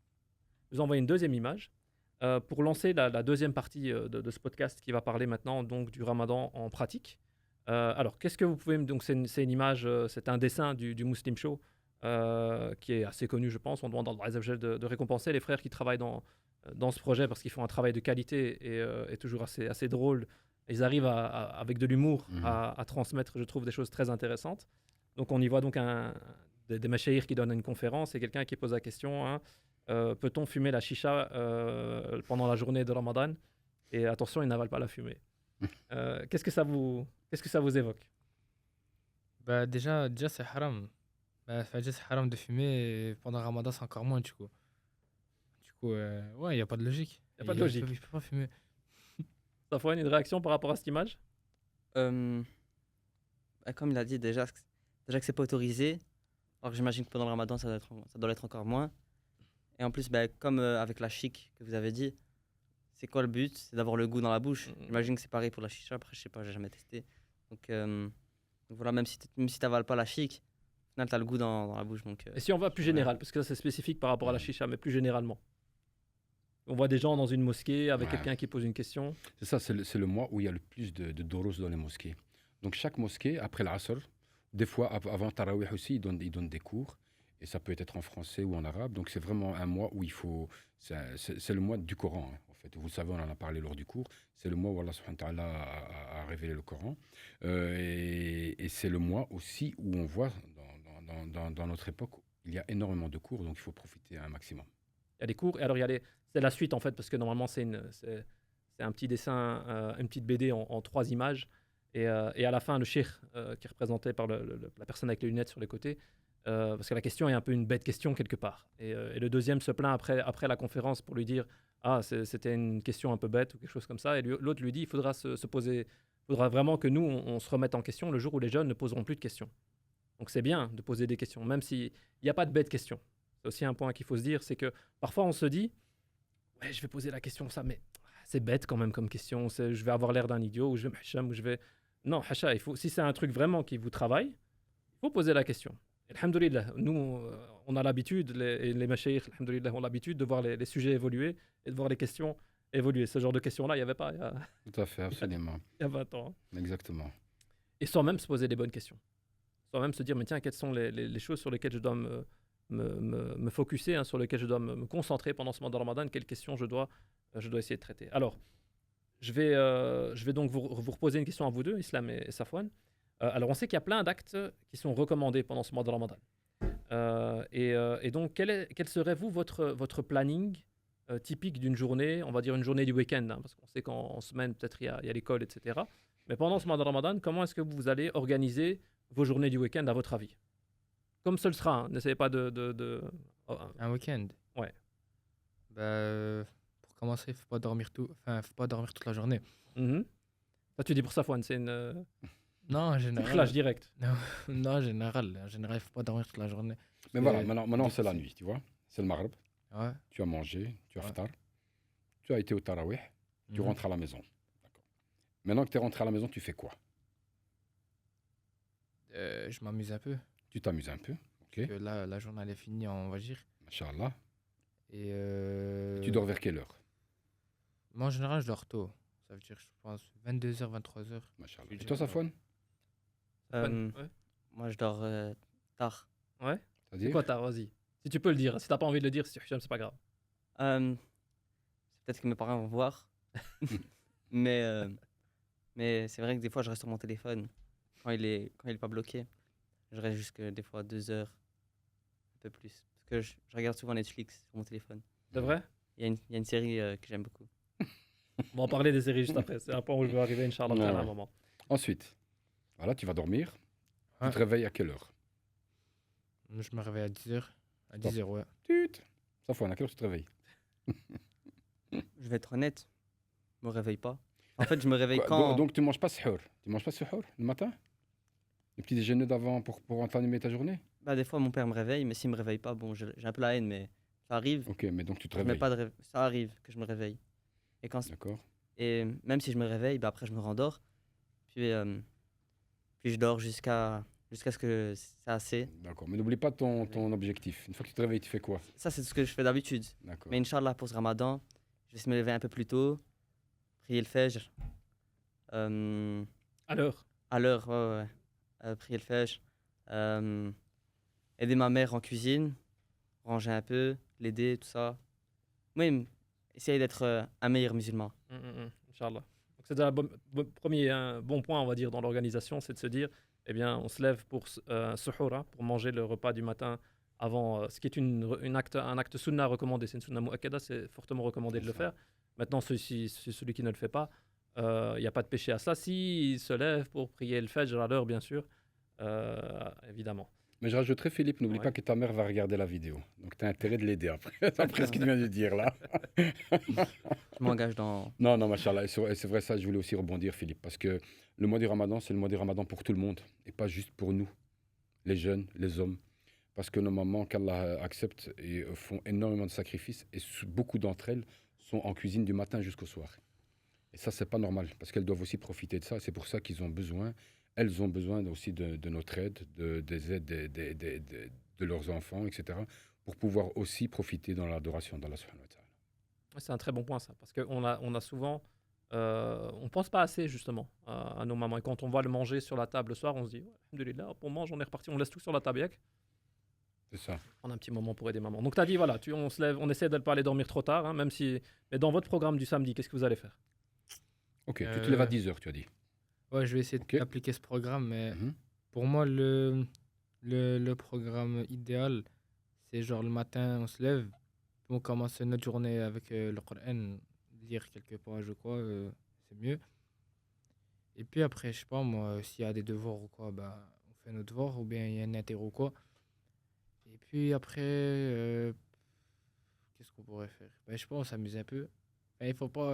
Je vous ai envoyé une deuxième image pour lancer la deuxième partie de ce podcast qui va parler maintenant donc du Ramadan en pratique. Alors, qu'est-ce que vous pouvez me... Donc, c'est une image, c'est un dessin du Muslim Show qui est assez connu, je pense. On demande à Allah Azza wa Jal de récompenser les frères qui travaillent dans ce projet parce qu'ils font un travail de qualité et toujours assez drôle. Ils arrivent avec de l'humour à transmettre, je trouve, des choses très intéressantes. Donc, on y voit donc des machaïrs qui donnent une conférence et quelqu'un qui pose la question, hein, peut-on fumer la chicha pendant la journée de Ramadan? Et attention, ils n'avalent pas la fumée. Qu'est-ce que ça vous évoque? Bah, déjà c'est haram. Bah, déjà, c'est haram de fumer et pendant Ramadan, c'est encore moins, du coup. Du coup, ouais, il n'y a pas de logique. Y a pas de logique. Il peut pas fumer. Safwan, une réaction par rapport à cette image? Comme il a dit déjà que c'est pas autorisé. Alors que j'imagine que pendant le Ramadan, ça doit l'être encore moins. Et en plus, comme avec la chic que vous avez dit, c'est quoi le but? C'est d'avoir le goût dans la bouche. J'imagine que c'est pareil pour la chicha. Après, je sais pas, j'ai jamais testé. Donc voilà, même si t'avales pas la chic, au final, t'as le goût dans la bouche. Donc, Et si on va plus général, parce que ça c'est spécifique par rapport à la chicha, mais plus généralement. On voit des gens dans une mosquée avec Ouais. quelqu'un qui pose une question. C'est ça, c'est le mois où il y a le plus de doros dans les mosquées. Donc chaque mosquée, après l'Asr, des fois avant Tarawih aussi, ils donnent des cours. Et ça peut être en français ou en arabe. Donc c'est vraiment un mois où il faut... C'est le mois du Coran, hein, en fait. Vous le savez, on en a parlé lors du cours. C'est le mois où Allah subhanahu wa ta'ala a révélé le Coran. Et c'est le mois aussi où on voit, dans notre époque, il y a énormément de cours. Donc il faut profiter un maximum. Il y a des cours, et alors c'est la suite en fait, parce que normalement c'est un petit dessin, une petite BD en 3 images, et à la fin le cheikh qui est représenté par la personne avec les lunettes sur les côtés, parce que la question est un peu une bête question quelque part, et le deuxième se plaint après la conférence pour lui dire c'était une question un peu bête ou quelque chose comme ça, et l'autre lui dit il faudra se poser, il faudra vraiment que nous on se remette en question le jour où les jeunes ne poseront plus de questions. Donc c'est bien de poser des questions, même s'il n'y a pas de bête question. C'est aussi un point qu'il faut se dire, c'est que parfois on se dit ouais, je vais poser la question ça, mais c'est bête quand même comme question, je vais avoir l'air d'un idiot, ou je vais m'hacham, ou je vais... Non, hacha, si c'est un truc vraiment qui vous travaille, il faut poser la question. Et alhamdoulilah, nous, on a l'habitude, les machaïrs, alhamdoulilah, ont l'habitude de voir les sujets évoluer et de voir les questions évoluer. Ce genre de questions-là, il n'y avait pas Tout à fait, absolument. il y a 20 ans. Hein. Exactement. Et sans même se poser des bonnes questions. Sans même se dire, mais tiens, quelles sont les choses sur lesquelles je dois me focuser, hein, sur lesquelles je dois me concentrer pendant ce mois de Ramadan, quelles questions je dois essayer de traiter. Alors, je vais donc vous reposer une question à vous deux, Islam et Safwan. Alors, on sait qu'il y a plein d'actes qui sont recommandés pendant ce mois de Ramadan. Et donc, quel serait, vous, votre planning typique d'une journée, on va dire une journée du week-end, hein, parce qu'on sait qu'en semaine, peut-être, il y a l'école, etc. Mais pendant ce mois de Ramadan, comment est-ce que vous allez organiser vos journées du week-end, à votre avis? Comme ce le sera, hein, n'essayez pas oh, Un week-end. ouais. Bah, pour commencer, faut pas dormir toute la journée. Mhm. Ça, tu dis pour Safwan, c'est Non, en c'est général. clash direct. Non, en général, il faut pas dormir toute la journée. Mais Et- voilà, maintenant du c'est coup, la nuit, tu vois. C'est le maghreb. Ouais. Tu as mangé, tu as Ouais. iftar, tu as été au tarawih, tu Mhm. rentres à la maison. D'accord. Maintenant que tu es rentré à la maison, tu fais quoi? Je m'amuse un peu. Tu t'amuses un peu, ok, Que là, la journée elle est finie, on va dire. Inch'Allah. Et Tu dors vers quelle heure? moi, en général, je dors tôt. Ça veut dire, je pense, 22h, 23h. Machallah. Je Et dis toi, déjà, Safwan? Euh, Ouais. Moi, je dors tard. Ouais. C'est C'est-à-dire? quoi ta, vas-y. Si tu peux le dire, si t'as pas envie de le dire, si Hicham, c'est pas grave. Euh, Peut-être que mes parents vont voir. mais mais c'est vrai que des fois, je reste sur mon téléphone quand il est pas bloqué. Je reste jusque des fois 2 heures, un peu plus. Parce que je regarde souvent Netflix sur mon téléphone. C'est vrai? Il y a une série que j'aime beaucoup. On va en parler des séries juste après. C'est un point où je veux arriver, Inch'Allah, Ouais, à un ouais. moment. Ensuite, voilà, tu vas dormir. Ouais. Tu te réveilles à quelle heure? Je me réveille à 10h. À 10h, ouais. Tut. Safwan, à quelle heure tu te réveilles? Je vais être honnête, je me réveille pas. En fait, je me réveille Quoi, quand. donc tu manges pas suhour? Tu manges pas suhour le matin? Le petit déjeuner d'avant pour entamer ta journée? Bah, des fois, mon père me réveille, mais s'il me réveille pas, bon, j'ai un peu la haine, mais ça arrive. Ok, mais donc tu te Je mets réveilles. pas de ça arrive que je me réveille. Et, D'accord. et même si je me réveille, bah, après, je me rendors. Puis je dors jusqu'à ce que c'est assez. D'accord. Mais n'oublie pas ton objectif. Une fois que tu te réveilles, tu fais quoi? Ça, c'est ce que je fais d'habitude. D'accord. Mais Inch'Allah, pour ce ramadan, je vais essayer de me lever un peu plus tôt, prier le Fajr. Alors, À l'heure, ouais, ouais, ouais. Prier le Fajr. Aider ma mère en cuisine, ranger un peu, l'aider, tout ça. Oui, essayer d'être un meilleur musulman. Inch'Allah. Donc, c'est déjà premier bon point, on va dire, dans l'organisation, c'est de se dire, eh bien, on se lève pour suhour, hein, pour manger le repas du matin avant, ce qui est un acte sunna recommandé. C'est une sunna mu'akkada, c'est fortement recommandé de le C'est ça. faire. Maintenant, celui qui ne le fait pas, il n'y a pas de péché à ça. S'il se lève pour prier le Fajr à l'heure, bien sûr, évidemment. Mais je rajouterais, Philippe, n'oublie Ouais. pas que ta mère va regarder la vidéo. Donc tu as intérêt de l'aider après. Après ce qu'il vient de dire là. Je m'engage dans. Non, non, machallah. Et c'est vrai, ça, je voulais aussi rebondir, Philippe. Parce que le mois du Ramadan, c'est le mois du Ramadan pour tout le monde. Et pas juste pour nous, les jeunes, les hommes. Parce que nos mamans, qu'Allah accepte, et font énormément de sacrifices. Et beaucoup d'entre elles sont en cuisine du matin jusqu'au soir. Et ça, c'est pas normal. Parce qu'elles doivent aussi profiter de ça. C'est pour ça qu'ils ont besoin. Elles ont besoin aussi de notre aide, des aides de leurs enfants, etc. Pour pouvoir aussi profiter dans l'adoration d'Allah subhanahu wa ta'ala. Ouais, c'est un très bon point, ça, parce qu'on a souvent, on pense pas assez justement à nos mamans. Et quand on voit le manger sur la table le soir, on se dit, ouais, alhamdoulilah, hop, on mange, on est reparti, on laisse tout sur la table, yak. C'est ça. On a un petit moment pour aider maman. Donc tu as dit, voilà, on se lève, on essaie de ne pas aller dormir trop tard, hein, même si. Mais dans votre programme du samedi, qu'est-ce que vous allez faire? Ok, tu te lèves à 10h, tu as dit. Ouais, je vais essayer Ok. d'appliquer ce programme, mais Mhm. pour moi, le programme idéal, c'est genre le matin, on se lève, on commence notre journée avec le Coran, lire quelques pages ou quoi, c'est mieux. Et puis après, je sais pas, moi, s'il y a des devoirs ou quoi, bah, on fait nos devoirs, ou bien il y a un interro ou quoi. Et puis après, qu'est-ce qu'on pourrait faire? Bah, je sais pas, on s'amuse un peu. Enfin, il faut pas.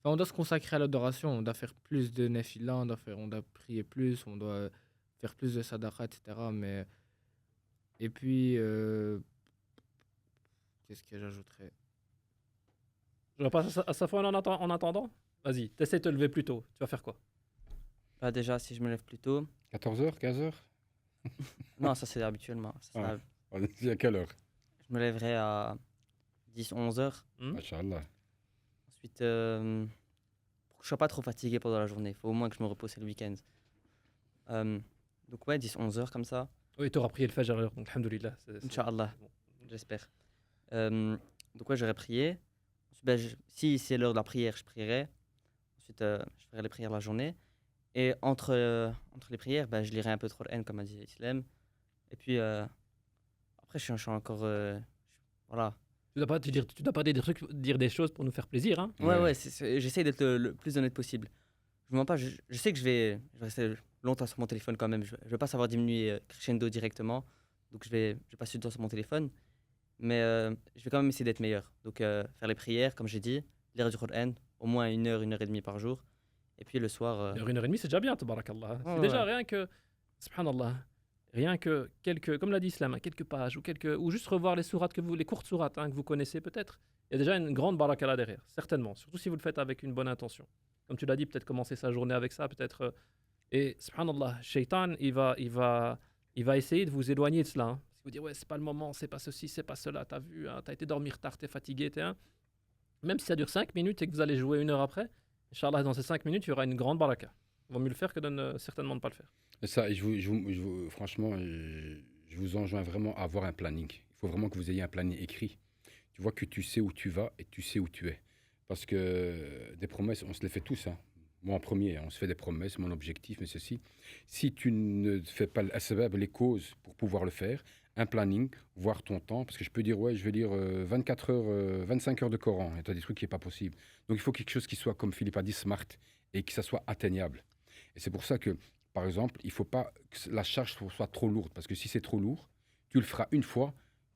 Enfin, on doit se consacrer à l'adoration, on doit faire plus de nafila, on doit prier plus, on doit faire plus de sadaqa, etc. Mais... Et puis, qu'est-ce que j'ajouterais? Je repasse à Safwan en attendant. Vas-y, t'essaies de te lever plus tôt. Tu vas faire quoi? Bah, déjà, si je me lève plus tôt. 14h, 15h? Non, ça c'est habituellement. Ah. On dit à quelle heure? Je me lèverai à 10, 11 heures. Machallah. Ensuite, pour que je sois pas trop fatigué pendant la journée, il faut au moins que je me repose le week-end. Donc ouais, 10, 11 heures comme ça. Oui, tu auras prié le Fajr à l'heure, donc alhamdoulilah. Inch'Allah, bon. j'espère. Donc ouais, j'aurai prié. Ensuite, ben, si c'est l'heure de la prière, je prierai. Ensuite, je ferai les prières la journée. Et entre les prières, ben, je lirai un peu de Coran, comme a dit Islam. Et puis, Après, je suis encore. Voilà. Tu dois pas dire des choses pour nous faire plaisir. Hein. Ouais, Ouais. j'essaie d'être le plus honnête possible. Je mens pas, je sais que je vais rester longtemps sur mon téléphone quand même. Je vais pas savoir diminuer crescendo directement. Donc je vais passer du temps sur mon téléphone. Mais je vais quand même essayer d'être meilleur. Donc faire les prières, comme j'ai dit, lire du Coran, au moins 1 heure et demie par jour. Et puis le soir. 1 heure et demie, c'est déjà bien, tabarakallah. Ouais, C'est déjà ouais. rien que, subhanallah, rien que quelques, comme l'a dit Islam, hein, quelques pages ou juste revoir les courtes sourates que vous connaissez peut-être. Il y a déjà une grande barakallah derrière, certainement. Surtout si vous le faites avec une bonne intention. Comme tu l'as dit, peut-être commencer sa journée avec ça, peut-être. Et subhanallah, Shaitan, il va essayer de vous éloigner de cela. Hein. Si vous dites, ouais, c'est pas le moment, c'est pas ceci, c'est pas cela, t'as vu, hein, t'as été dormir tard, t'es fatigué, même si ça dure 5 minutes et que vous allez jouer 1 heure après, Inch'Allah, dans ces 5 minutes, il y aura une grande baraka. Il vaut mieux le faire que certainement ne pas le faire. Et ça, franchement, je vous enjoins vraiment à avoir un planning. Il faut vraiment que vous ayez un planning écrit. Tu vois que tu sais où tu vas et tu sais où tu es. Parce que des promesses, on se les fait tous. Hein. Moi en premier, on se fait des promesses, mon objectif, mais ceci. Si tu ne fais pas les causes pour pouvoir le faire, un planning, voir ton temps, parce que je peux dire, ouais, je vais lire 24 heures, 25 heures de Coran, et tu as des trucs qui n'est pas possible. Donc il faut quelque chose qui soit, comme Philippe a dit, smart, et que ça soit atteignable. Et c'est pour ça que, par exemple, il ne faut pas que la charge soit trop lourde, parce que si c'est trop lourd, tu le feras une fois,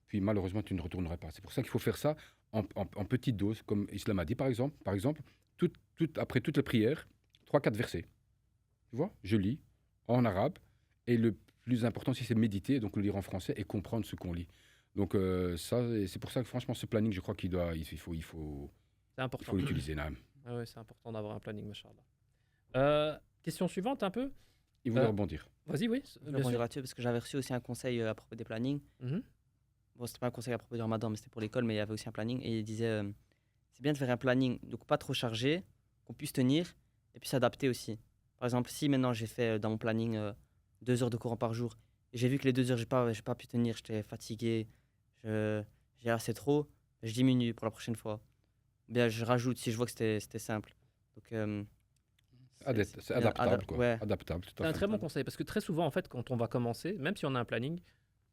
puis malheureusement, tu ne retourneras pas. C'est pour ça qu'il faut faire ça en petites doses, comme Islam a dit, par exemple. Par exemple, après toutes les prières, 3-4 versets. Tu vois, je lis en arabe, et le plus important, si c'est méditer, donc le lire en français et comprendre ce qu'on lit. Donc ça, c'est pour ça que franchement, ce planning, je crois qu'il faut C'est important. l'utiliser. Naam. Ah ouais, c'est important d'avoir un planning, machallah. Question suivante, un peu. Il voulait Euh, rebondir. Vas-y, oui, Je vais bien rebondir sûr. là-dessus parce que j'avais reçu aussi un conseil à propos des plannings. Mhm. Bon, c'était pas un conseil à propos du ramadan, mais c'était pour l'école, mais il y avait aussi un planning. Et il disait c'est bien de faire un planning, donc pas trop chargé, qu'on puisse tenir, et puis s'adapter aussi. Par exemple, si maintenant j'ai fait dans mon planning 2 heures de courant par jour, et j'ai vu que les 2 heures, j'ai pas pu tenir, j'étais fatigué, j'ai assez trop, je diminue pour la prochaine fois. Ou bien je rajoute si je vois que c'était simple. Donc, C'est adaptable, quoi. Ouais. Adaptable, tout C'est à un fait. très bon conseil parce que très souvent, en fait, quand on va commencer, même si on a un planning,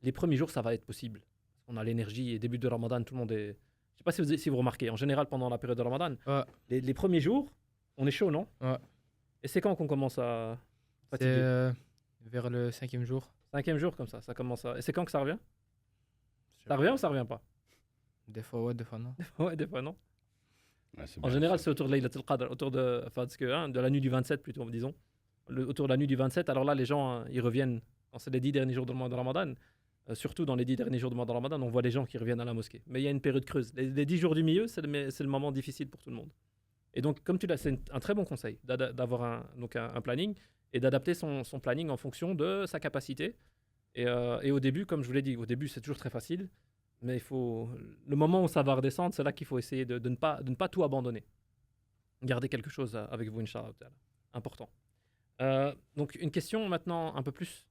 les premiers jours, ça va être possible. On a l'énergie et début de Ramadan, tout le monde est. Je sais pas si vous remarquez, en général, pendant la période de Ramadan, Ouais. les premiers jours, on est chaud, non? Ouais. Et c'est quand qu'on commence à C'est fatiguer? vers le 5e jour. 5e jour, comme ça commence à. Et c'est quand que ça revient? Je sais Ça pas. revient ou ça revient pas? Des fois, ouais, des fois, non. Ouais, des fois, non. Ouais, c'est En bien, général, ça. c'est autour de Laylat al-Qadr, autour de, enfin, de la nuit du 27, plutôt, disons. Autour de la nuit du 27, alors là, les gens, ils reviennent, quand c'est les 10 derniers jours du mois de Ramadan, surtout dans les 10 derniers jours du mois de Ramadan, on voit les gens qui reviennent à la mosquée. Mais il y a une période creuse. Les 10 jours du milieu, c'est le moment difficile pour tout le monde. Et donc, comme tu l'as, c'est un très bon conseil d'avoir un planning et d'adapter son planning en fonction de sa capacité. Et au début, comme je vous l'ai dit, au début, c'est toujours très facile. Mais le moment où ça va redescendre, c'est là qu'il faut essayer de ne pas tout abandonner. Gardez quelque chose avec vous, Inch'Allah. Important. Donc, une question maintenant un peu plus,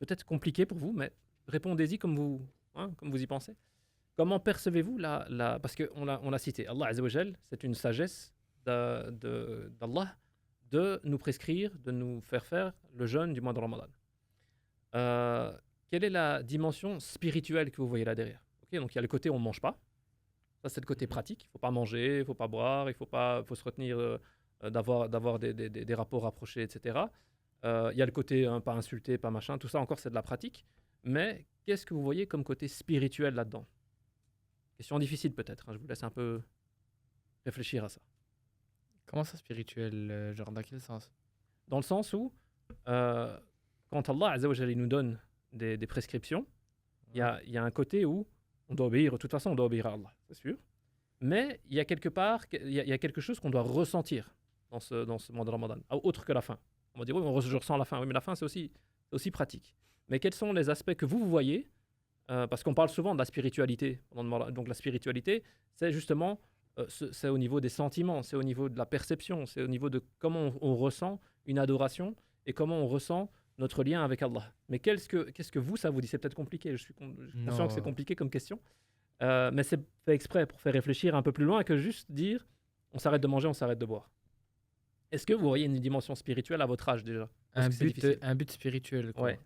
peut-être compliquée pour vous, mais répondez-y comme vous y pensez. Comment percevez-vous parce qu'on l'a cité, Allah Azza wa Jal, c'est une sagesse d'Allah de nous prescrire, de nous faire le jeûne du mois de Ramadan. Quelle est la dimension spirituelle que vous voyez là derrière? Ok, donc il y a le côté on ne mange pas. Ça, c'est le côté pratique. Il ne faut pas manger, il ne faut pas boire, faut se retenir d'avoir des rapports rapprochés, etc. Il y a le côté pas insulter, pas machin. Tout ça, encore, c'est de la pratique. Mais qu'est-ce que vous voyez comme côté spirituel là-dedans? Question difficile peut-être. Je vous laisse un peu réfléchir à ça. Comment ça, spirituel? Genre, dans quel sens? Dans le sens où, quand Allah Azza wa Jalla, il nous donne des prescriptions, il y a un côté où on doit obéir. De toute façon, on doit obéir à Allah, c'est sûr. Mais il y a quelque part, il y a quelque chose qu'on doit ressentir dans ce mois de Ramadan, autre que la faim. On va dire, oui, je ressens la faim. Oui, mais la faim, c'est aussi pratique. Mais quels sont les aspects que vous voyez parce qu'on parle souvent de la spiritualité. Donc la spiritualité, c'est justement, c'est au niveau des sentiments, c'est au niveau de la perception, c'est au niveau de comment on ressent une adoration et comment on ressent notre lien avec Allah. Mais qu'est-ce que vous, ça vous dit? C'est peut-être compliqué, je suis conscient Non. que c'est compliqué comme question. Mais c'est fait exprès pour faire réfléchir un peu plus loin que juste dire on s'arrête de manger, on s'arrête de boire. Est-ce que vous voyez une dimension spirituelle à votre âge déjà? Parce que c'est difficile. Un but spirituel, quoi. Ouais.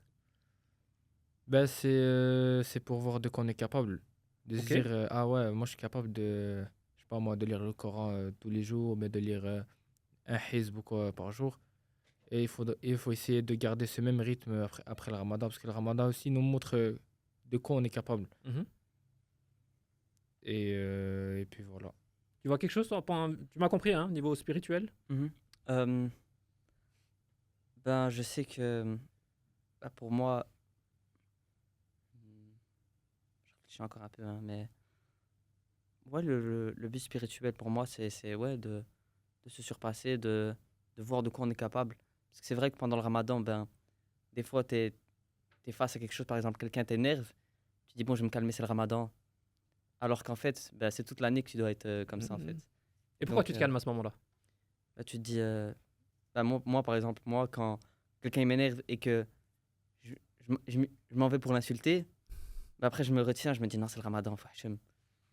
Ben, c'est pour voir de quoi on est capable. De se Ok. dire, ah ouais, moi je suis capable de, je sais pas moi, de lire le Coran tous les jours, mais de lire un hizb ou quoi par jour. Et il faut essayer de garder ce même rythme après le Ramadan, parce que le Ramadan aussi nous montre de quoi on est capable. Mhm. Et puis voilà. Tu vois quelque chose, toi, tu m'as compris, hein, niveau spirituel? Mhm. Euh, Ben, je sais que bah, pour moi, je réfléchis encore un peu, hein, mais ouais, le but spirituel pour moi, c'est ouais, de se surpasser, de voir de quoi on est capable. Parce que c'est vrai que pendant le ramadan, ben, des fois, tu es face à quelque chose, par exemple, quelqu'un t'énerve, tu dis, bon, je vais me calmer, c'est le ramadan. Alors qu'en fait, ben, c'est toute l'année que tu dois être comme ça, en fait. Mhm. Et Et pourquoi donc, tu te calmes à ce moment-là? bah, tu te dis, ben, moi, par exemple, moi, quand quelqu'un il m'énerve et que je m'en vais pour l'insulter, ben, après, je me retiens, je me dis, non, c'est le ramadan. Enfin,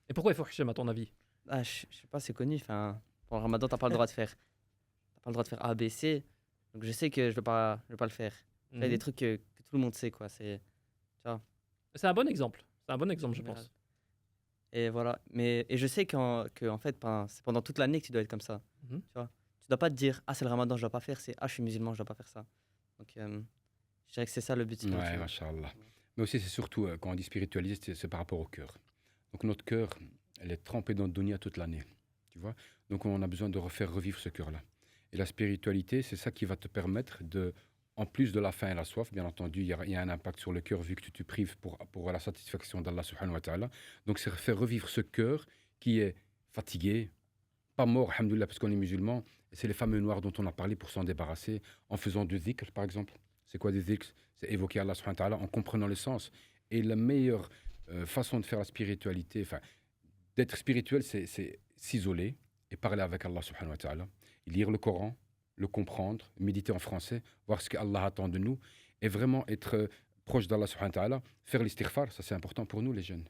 Et pourquoi il faut Hichem, à ton avis? je sais pas, c'est connu. Enfin, pour le ramadan, t'as pas le droit de faire. T'as pas le droit de faire A, B, C. Donc, je sais que je vais pas le faire. Il y a des Mhm. trucs que tout le monde sait, quoi. Tu vois, C'est un bon exemple. C'est un bon en exemple, je général. pense. Et voilà. Et je sais en fait, c'est pendant toute l'année que tu dois être comme ça. Mhm. Tu vois. Tu dois pas te dire, ah, c'est le ramadan, je dois pas faire. C'est, ah, je suis musulman, je dois pas faire ça. Donc, je dirais que c'est ça le but Ouais, spirituel. machallah. Mais aussi, c'est surtout, quand on dit spiritualiser, c'est par rapport au cœur. Donc notre cœur, elle est trempée dans le dunya toute l'année. Tu vois. Donc on a besoin de refaire revivre ce cœur-là. Et la spiritualité, c'est ça qui va te permettre de, en plus de la faim et la soif, bien entendu, il y a un impact sur le cœur vu que tu te prives pour la satisfaction d'Allah subhanahu wa ta'ala. Donc c'est faire revivre ce cœur qui est fatigué, pas mort, alhamdoulilah, parce qu'on est musulman. Et c'est les fameux noirs dont on a parlé pour s'en débarrasser en faisant du dhikr, par exemple. C'est quoi des dhikrs? C'est évoquer Allah subhanahu wa ta'ala en comprenant le sens. Et la meilleure façon de faire la spiritualité, enfin, d'être spirituel, c'est s'isoler et parler avec Allah subhanahu wa ta'ala. Lire le Coran, le comprendre, méditer en français, voir ce qu'Allah attend de nous et vraiment être proche d'Allah subhanahu wa ta'ala. Faire l'istighfar, ça c'est important pour nous les jeunes.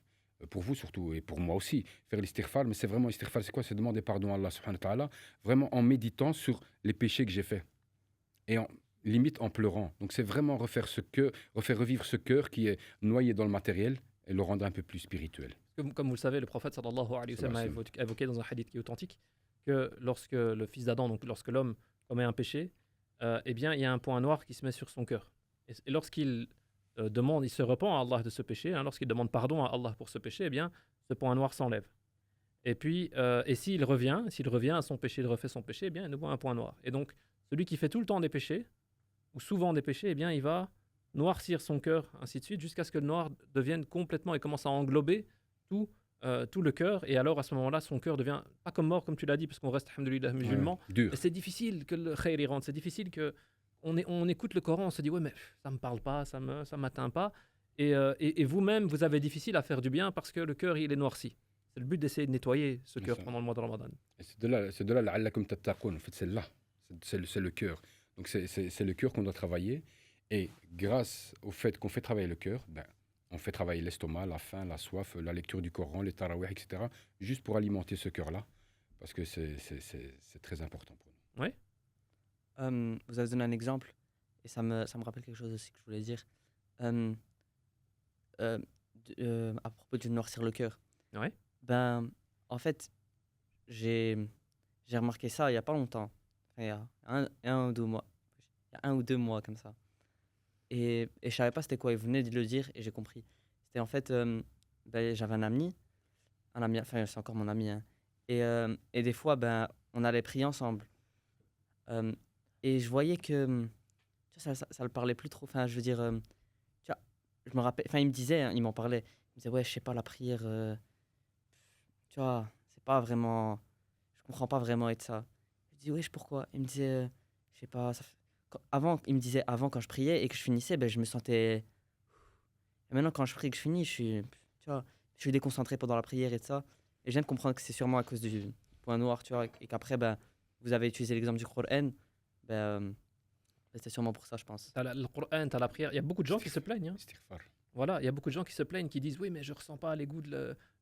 Pour vous surtout et pour moi aussi. Faire l'istighfar, mais c'est vraiment l'istighfar, c'est quoi? C'est demander pardon à Allah subhanahu wa ta'ala, vraiment en méditant sur les péchés que j'ai faits. Et limite en pleurant. Donc c'est vraiment refaire revivre ce cœur qui est noyé dans le matériel et le rendre un peu plus spirituel. Comme vous le savez, le prophète sallallahu alayhi wa sallam a Sallallahu alayhi évoqué dans un hadith qui est authentique que lorsque le fils d'Adam, donc lorsque l'homme commet un péché, eh bien, il y a un point noir qui se met sur son cœur. Et lorsqu'il demande, il se repent à Allah de ce péché, hein, lorsqu'il demande pardon à Allah pour ce péché, eh bien, ce point noir s'enlève. Et puis, et s'il revient à son péché, il refait son péché, eh bien, il nous voit un point noir. Et donc, celui qui fait tout le temps des péchés, ou souvent des péchés, eh bien, il va noircir son cœur, ainsi de suite, jusqu'à ce que le noir devienne complètement et commence à englober tout le cœur. Et alors, à ce moment-là, son cœur devient pas comme mort, comme tu l'as dit, parce qu'on reste, alhamdoulilah, musulman. Ouais, dur. Et c'est difficile que le khayr y rentre. C'est difficile que on écoute le Coran, on se dit, ouais, mais ça me parle pas, ça m'atteint pas. Et vous-même, vous avez difficile à faire du bien parce que le cœur, il est noirci. C'est le but d'essayer de nettoyer ce C'est cœur ça. pendant le mois de Ramadan. Et c'est de là, la'allakum tattaqun. En fait, c'est là. C'est le cœur. Donc, c'est le cœur qu'on doit travailler. Et grâce au fait qu'on fait travailler le cœur, ben, on fait travailler l'estomac, la faim, la soif, la lecture du Coran, les tarawih, etc. Juste pour alimenter ce cœur-là. Parce que c'est très important pour nous. Ouais. Vous avez donné un exemple et ça me rappelle quelque chose aussi que je voulais dire. Euh, à propos du noircir le cœur. Ouais. Ben, en fait, j'ai j'ai remarqué ça il y a pas longtemps. Enfin, il y a un ou 2 mois. Il y a 1 ou 2 mois comme ça. Et je savais pas c'était quoi. Il venait de le dire et j'ai compris. C'était en fait, ben, j'avais un ami, enfin c'est encore mon ami, hein. Et des fois, ben, on allait prier ensemble. Euh, et je voyais que tu vois, ça le parlait plus trop. Enfin, je veux dire, tu vois, je me rappelle, enfin, il me disait, hein, il m'en parlait. Il me disait, ouais, je sais pas, la prière, tu vois, c'est pas vraiment, je comprends pas vraiment et de ça. Je dis, wesh, pourquoi? Il me disait, je sais pas, avant, il me disait, avant, quand je priais et que je finissais, ben, je me sentais. Et maintenant, quand je prie et que je finis, tu vois, je suis déconcentré pendant la prière et de ça. Et je viens de comprendre que c'est sûrement à cause du point noir, tu vois, et qu'après, ben, vous avez utilisé l'exemple du Coran. Ben, c'est sûrement pour ça, je pense. T'as le Coran, t'as la prière. Il y a beaucoup de gens qui se plaignent, hein. Istighfar. Voilà, il y a beaucoup de gens qui se plaignent, qui disent oui, mais je ressens pas les goûts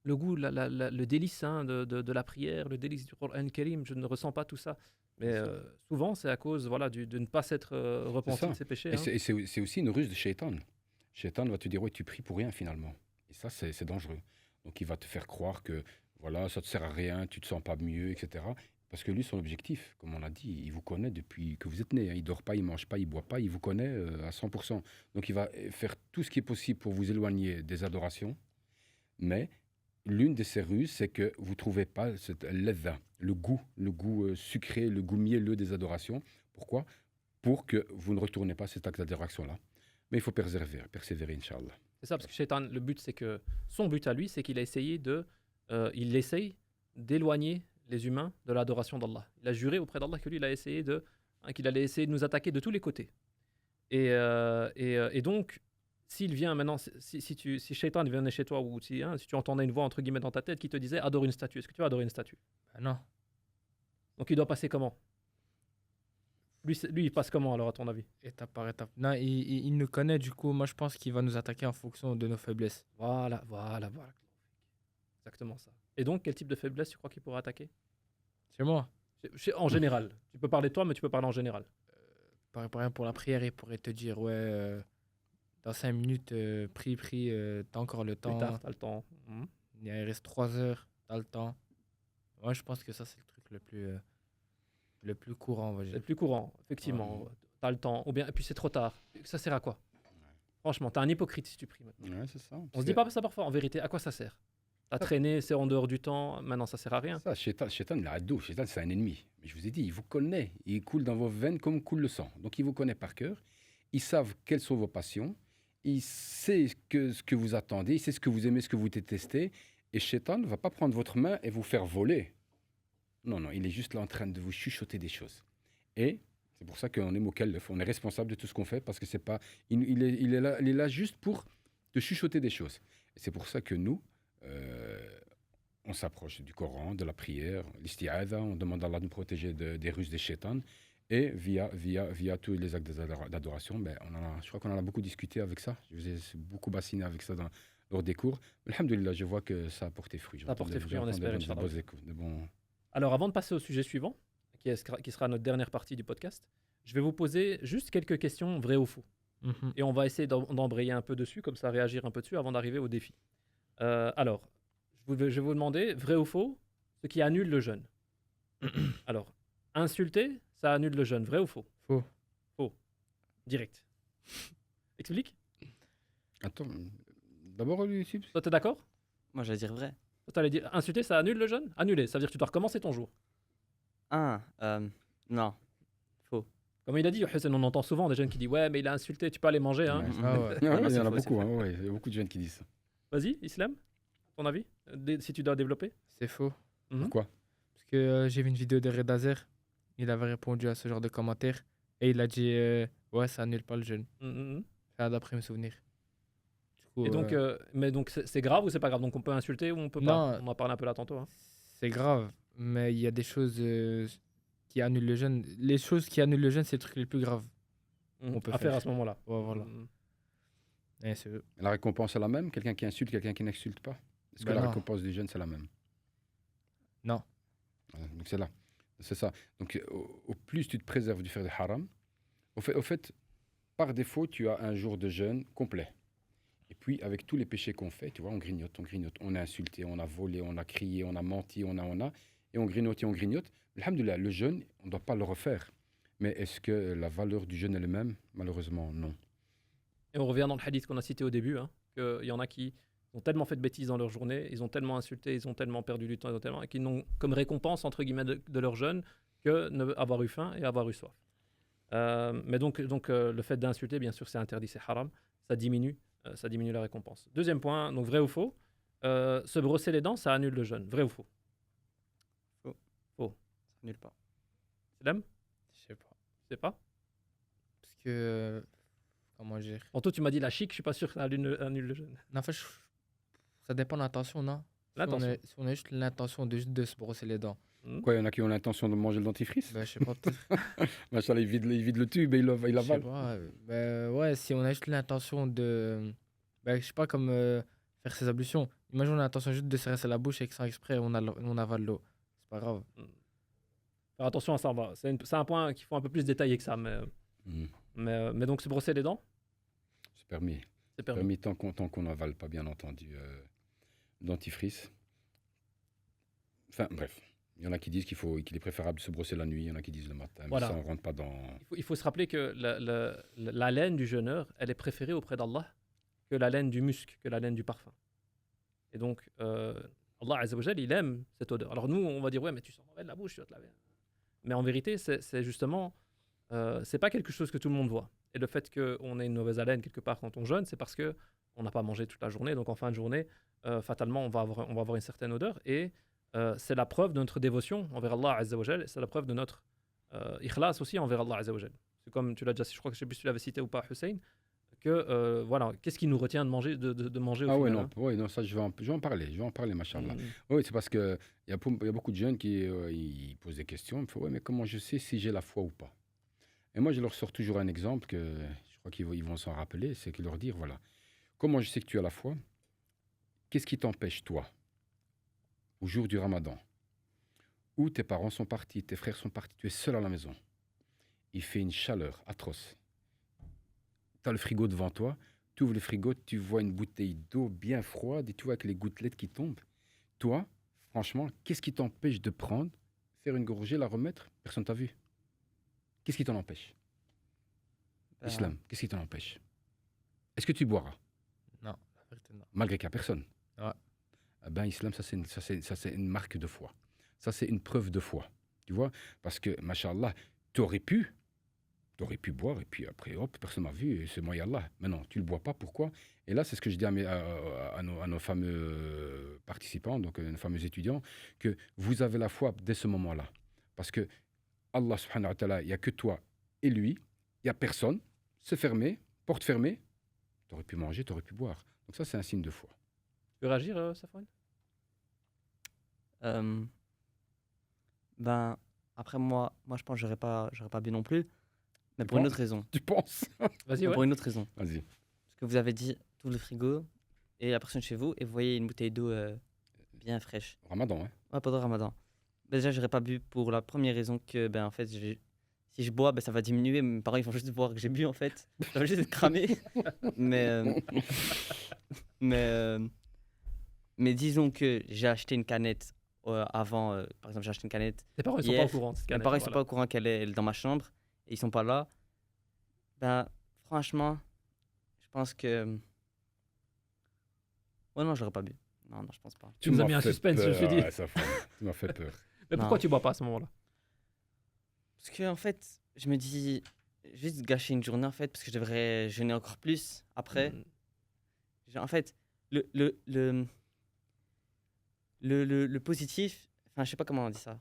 le goût, le délice, hein, de la prière, le délice du Coran Karim, je ne ressens pas tout ça. Mais C'est ça. souvent, c'est à cause voilà, de ne pas s'être repenti ça. de ses péchés. Et Hein. c'est aussi une ruse de shaitan. Shaitan va te dire, ouais, tu pries pour rien finalement. Et ça, c'est dangereux. Donc il va te faire croire que voilà, ça ne te sert à rien, tu ne te sens pas mieux, etc. Parce que lui, son objectif, comme on a dit, il vous connaît depuis que vous êtes né. Hein. Il ne dort pas, il ne mange pas, il ne boit pas, il vous connaît à 100%. Donc il va faire tout ce qui est possible pour vous éloigner des adorations. Mais l'une de ces ruses, c'est que vous ne trouvez pas cette ledha, le goût sucré, le goût mielleux des adorations. Pourquoi? Pour que vous ne retournez pas à cet acte d'adoration-là. Mais il faut persévérer, Inch'Allah. C'est ça, parce que Shaitan, le but, c'est que son but à lui, c'est qu'il a essayé il essaye d'éloigner les humains de l'adoration d'Allah. Il a juré auprès d'Allah que lui, qu'il allait essayer de nous attaquer de tous les côtés. Et donc, s'il vient maintenant, si Shaitan venait chez toi, ou si tu entendais une voix entre guillemets dans ta tête qui te disait adore une statue, est-ce que tu vas adorer une statue? Bah non. Donc il doit passer comment? Lui, il passe comment alors, à ton avis? Étape par étape. Non, il nous connaît, du coup, moi je pense qu'il va nous attaquer en fonction de nos faiblesses. Voilà. Exactement ça. Et donc, quel type de faiblesse tu crois qu'il pourrait attaquer? C'est moi. En général. Tu peux parler de toi, mais tu peux parler en général. Par exemple, pour la prière, il pourrait te dire, ouais, dans 5 minutes, prie, t'as encore le Plus temps. tard, t'as le temps. Il reste 3 heures, t'as le temps. Moi, je pense que ça, c'est le truc le plus courant, on va C'est dire. le plus courant, effectivement. T'as le temps. Ou bien, et puis c'est trop tard. Ça sert à quoi? Franchement, t'es un hypocrite si tu pries maintenant. Ouais, c'est ça. On se dit pas ça parfois. En vérité, à quoi ça sert? T'as traîné, c'est en dehors du temps. Maintenant, ça sert à rien. Ça, Shaitan, il a ado. Shaitan, c'est un ennemi. Mais je vous ai dit, il vous connaît. Il coule dans vos veines comme coule le sang. Donc, il vous connaît par cœur. Ils savent quelles sont vos passions. Il sait ce que vous attendez. Il sait ce que vous aimez, ce que vous détestez. Et Shaitan ne va pas prendre votre main et vous faire voler. Non, il est juste là en train de vous chuchoter des choses. Et c'est pour ça qu'on est mukallaf. On est responsable de tout ce qu'on fait parce que c'est pas. Il est là juste pour te chuchoter des choses. Et c'est pour ça que nous, on s'approche du Coran, de la prière, l'isti'adha, on demande à Allah de nous protéger des ruses des Shaitan. Et via tous les actes d'adoration, je crois qu'on en a beaucoup discuté avec ça. Je vous ai beaucoup bassiné avec ça lors des cours. Mais alhamdoulilah, je vois que ça a porté fruit. Ça a porté fruit, on espère, Inch'Allah. Bon. Alors, avant de passer au sujet suivant, qui sera notre dernière partie du podcast, je vais vous poser juste quelques questions vraies ou faux. Mhm. Et on va essayer d'embrayer un peu dessus, comme ça réagir un peu dessus avant d'arriver au défi. Alors, je vais vous demander, vrai ou faux, ce qui annule le jeûne. Alors, insulter, ça annule le jeûne, vrai ou faux? Faux. Faux. Direct. Explique. Attends, d'abord, Yusuf. Toi, t'es d'accord? Moi, j'allais dire vrai. Toi, t'allais dire insulter, ça annule le jeûne? Annuler, ça veut dire que tu dois recommencer ton jour. Non. Faux. Comme il a dit, Hussein, on entend souvent des jeunes qui disent ouais, mais il a insulté, tu peux aller manger. Hein. Ouais. Ah ouais. Il y en c'est a faux, c'est beaucoup. faux. Il y a beaucoup de jeunes qui disent ça. Vas-y, Islam, ton avis? Si tu dois développer. C'est faux. Mhm. Pourquoi? Parce que j'ai vu une vidéo de Redazer. Il avait répondu à ce genre de commentaires. Et il a dit, ouais, ça annule pas le jeûne. Mhm. Ça, d'après mes souvenirs. Du coup, Et donc, mais donc c'est grave ou c'est pas grave? Donc on peut insulter ou on peut pas? Non. On en parlé un peu là tantôt. Hein. c'est grave. Mais il y a des choses qui annulent le jeûne. Les choses qui annulent le jeûne, c'est le truc le plus grave. On peut à faire faire. à ce moment-là. Ouais, voilà. Mhm. Et c'est eux. La récompense est la même? Quelqu'un qui insulte, quelqu'un qui n'insulte pas? Est-ce que Ben la non. récompense du jeune, c'est la même? Non. Voilà, donc c'est là. C'est ça. Donc au plus tu te préserves du faire de haram, au fait, par défaut, tu as un jour de jeûne complet. Et puis, avec tous les péchés qu'on fait, tu vois, on grignote. On a insulté, on a volé, on a crié, on a menti, et on grignote. Alhamdoulilah, le jeûne, on ne doit pas le refaire. Mais est-ce que la valeur du jeûne est la même? Malheureusement, non. Et on revient dans le hadith qu'on a cité au début, hein, qu'il y en a qui ont tellement fait de bêtises dans leur journée, ils ont tellement insulté, ils ont tellement perdu du temps, qu'ils n'ont comme récompense, entre guillemets, de leur jeûne que avoir eu faim et avoir eu soif. Mais donc le fait d'insulter, bien sûr, c'est interdit, c'est haram, ça diminue la récompense. Deuxième point, donc vrai ou faux, se brosser les dents, ça annule le jeûne. Vrai ou faux? Ça annule pas. Salam? Je sais pas. Je sais pas. Parce que. Comment dire? Tantôt, tu m'as dit la chic, je suis pas sûr que ça annule le jeûne. Non, en fait, ça dépend de l'intention, non? L'intention. Si on a juste l'intention de se brosser les dents. Quoi, il y en a qui ont l'intention de manger le dentifrice? Ben, je sais pas, peut-être. Machallah, il vide le tube et il Je sais avale. pas. Ben, ouais, si on a juste l'intention de. Ben, je sais pas, comme faire ses ablutions. Imagine, on a l'intention juste de se rincer la bouche et que sans exprès, on avale l'eau. C'est pas grave. Faire attention à ça. C'est un point qu'il faut un peu plus détailler que ça. Mais donc, se brosser les dents? C'est permis. C'est permis. Permis tant qu'on n'avale pas, bien entendu, dentifrice. Enfin, bref. Il y en a qui disent qu'il est préférable de se brosser la nuit, il y en a qui disent le matin. Voilà. Mais ça, on ne rentre pas dans... Il faut se rappeler que la laine du jeûneur, elle est préférée auprès d'Allah que la laine du musc, que la laine du parfum. Et donc, Allah Azza wa Jal, il aime cette odeur. Alors nous, on va dire, ouais, mais tu sens mauvais de la bouche, tu vas te laver. Mais en vérité, c'est justement, c'est pas quelque chose que tout le monde voit. Et le fait qu'on ait une mauvaise haleine quelque part quand on jeûne, c'est parce que on n'a pas mangé toute la journée. Donc en fin de journée, fatalement, on va avoir une certaine odeur. Et c'est la preuve de notre dévotion envers Allah Azza wa Jal. C'est la preuve de notre ikhlas aussi envers Allah Azza wa Jal. C'est comme tu l'as déjà, je crois que je sais plus si tu l'avais cité ou pas, Hussein, que voilà, qu'est-ce qui nous retient de manger, de manger au Ah final, ouais, non, ça, je vais en parler, machallah. Mm. Oui, c'est parce qu'il y a beaucoup de jeunes qui ils posent des questions. Ils me font, ouais, mais comment je sais si j'ai la foi ou pas? Et moi, je leur sors toujours un exemple que je crois qu'ils vont s'en rappeler, c'est que leur dire, voilà, comment je sais que tu as la foi? Qu'est-ce qui t'empêche, toi, au jour du Ramadan, où tes parents sont partis, tes frères sont partis, tu es seul à la maison, il fait une chaleur atroce, tu as le frigo devant toi, tu ouvres le frigo, tu vois une bouteille d'eau bien froide et tu vois avec les gouttelettes qui tombent. Toi, franchement, qu'est-ce qui t'empêche de prendre, faire une gorgée, la remettre? Personne t'a vu. Qu'est-ce qui t'en empêche? Ben, Islam, qu'est-ce qui t'en empêche? Est-ce que tu boiras? Non, la vérité, non. Malgré qu'il n'y a personne. Ouais. Eh ben, Islam, ça c'est une marque de foi. Ça, c'est une preuve de foi. Tu vois? Parce que, machallah, tu aurais pu boire et puis après, hop, personne m'a vu et c'est moi et Allah. Mais non, tu ne le bois pas. Pourquoi? Et là, c'est ce que je dis à nos fameux participants, donc nos fameux étudiants, que vous avez la foi dès ce moment-là. Parce que Allah, subhanahu wa ta'ala, il n'y a que toi et lui. Il n'y a personne. C'est fermé, porte fermée. Tu aurais pu manger, tu aurais pu boire. Donc ça, c'est un signe de foi. Tu veux réagir, Safwan? Ben, après, moi, je pense que j'aurais pas bu non plus. Mais Tu pour une penses autre raison. Tu penses? Vas-y, Mais ouais. pour une autre raison. Vas-y. Parce que vous avez dit tout le frigo et la personne chez vous et vous voyez une bouteille d'eau bien fraîche. Ramadan, hein? Ouais, pendant le Ramadan. Ben, déjà, j'aurais pas bu pour la première raison que, ben, en fait, si je bois, ben, ça va diminuer. Mes parents, ils vont juste voir que j'ai bu, en fait. Ça va juste être cramé. mais, mais disons que j'ai acheté une canette avant. Par exemple, j'ai acheté une canette. Tes parents, ils sont pas Hier, au courant de cette Mes canette, parents, ils sont voilà. pas au courant qu'elle est dans ma chambre et ils sont pas là. Ben, franchement, je pense que. Ouais, non, j'aurais pas bu. Non, je pense pas. Tu nous as m'as mis un fait suspense, je me suis peur, dit. ouais, Safwan. Tu m'as fait peur. Mais Non. pourquoi tu bois pas à ce moment-là? Parce que, en fait, je me dis, juste gâcher une journée, en fait, parce que je devrais jeûner encore plus après. Mm. En fait, le positif, enfin, je sais pas comment on dit ça.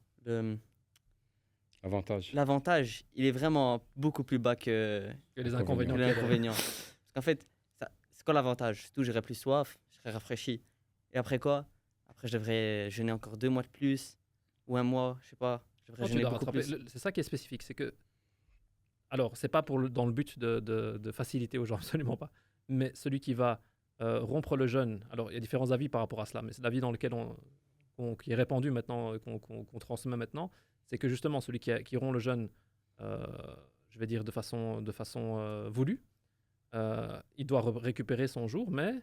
Avantage. L'avantage, il est vraiment beaucoup plus bas que Que les Inconvénient. inconvénients. que qu'il y a derrière. l'inconvénient. Parce qu'en fait, c'est quoi l'avantage? Surtout, j'aurais plus soif, je serais rafraîchi. Et après quoi? Après, je devrais jeûner encore 2 mois de plus, ou 1 mois, je sais pas. Je devrais Non, tu jeûner dois beaucoup rattraper. plus. C'est ça qui est spécifique, c'est que. Alors, c'est pas dans le but de faciliter aux gens, absolument pas. Mais celui qui va rompre le jeûne, alors il y a différents avis par rapport à cela, mais c'est l'avis dans lequel qui est répandu maintenant, qu'on transmet maintenant, c'est que justement celui qui rompt le jeûne, je vais dire de façon voulue, il doit récupérer son jour, mais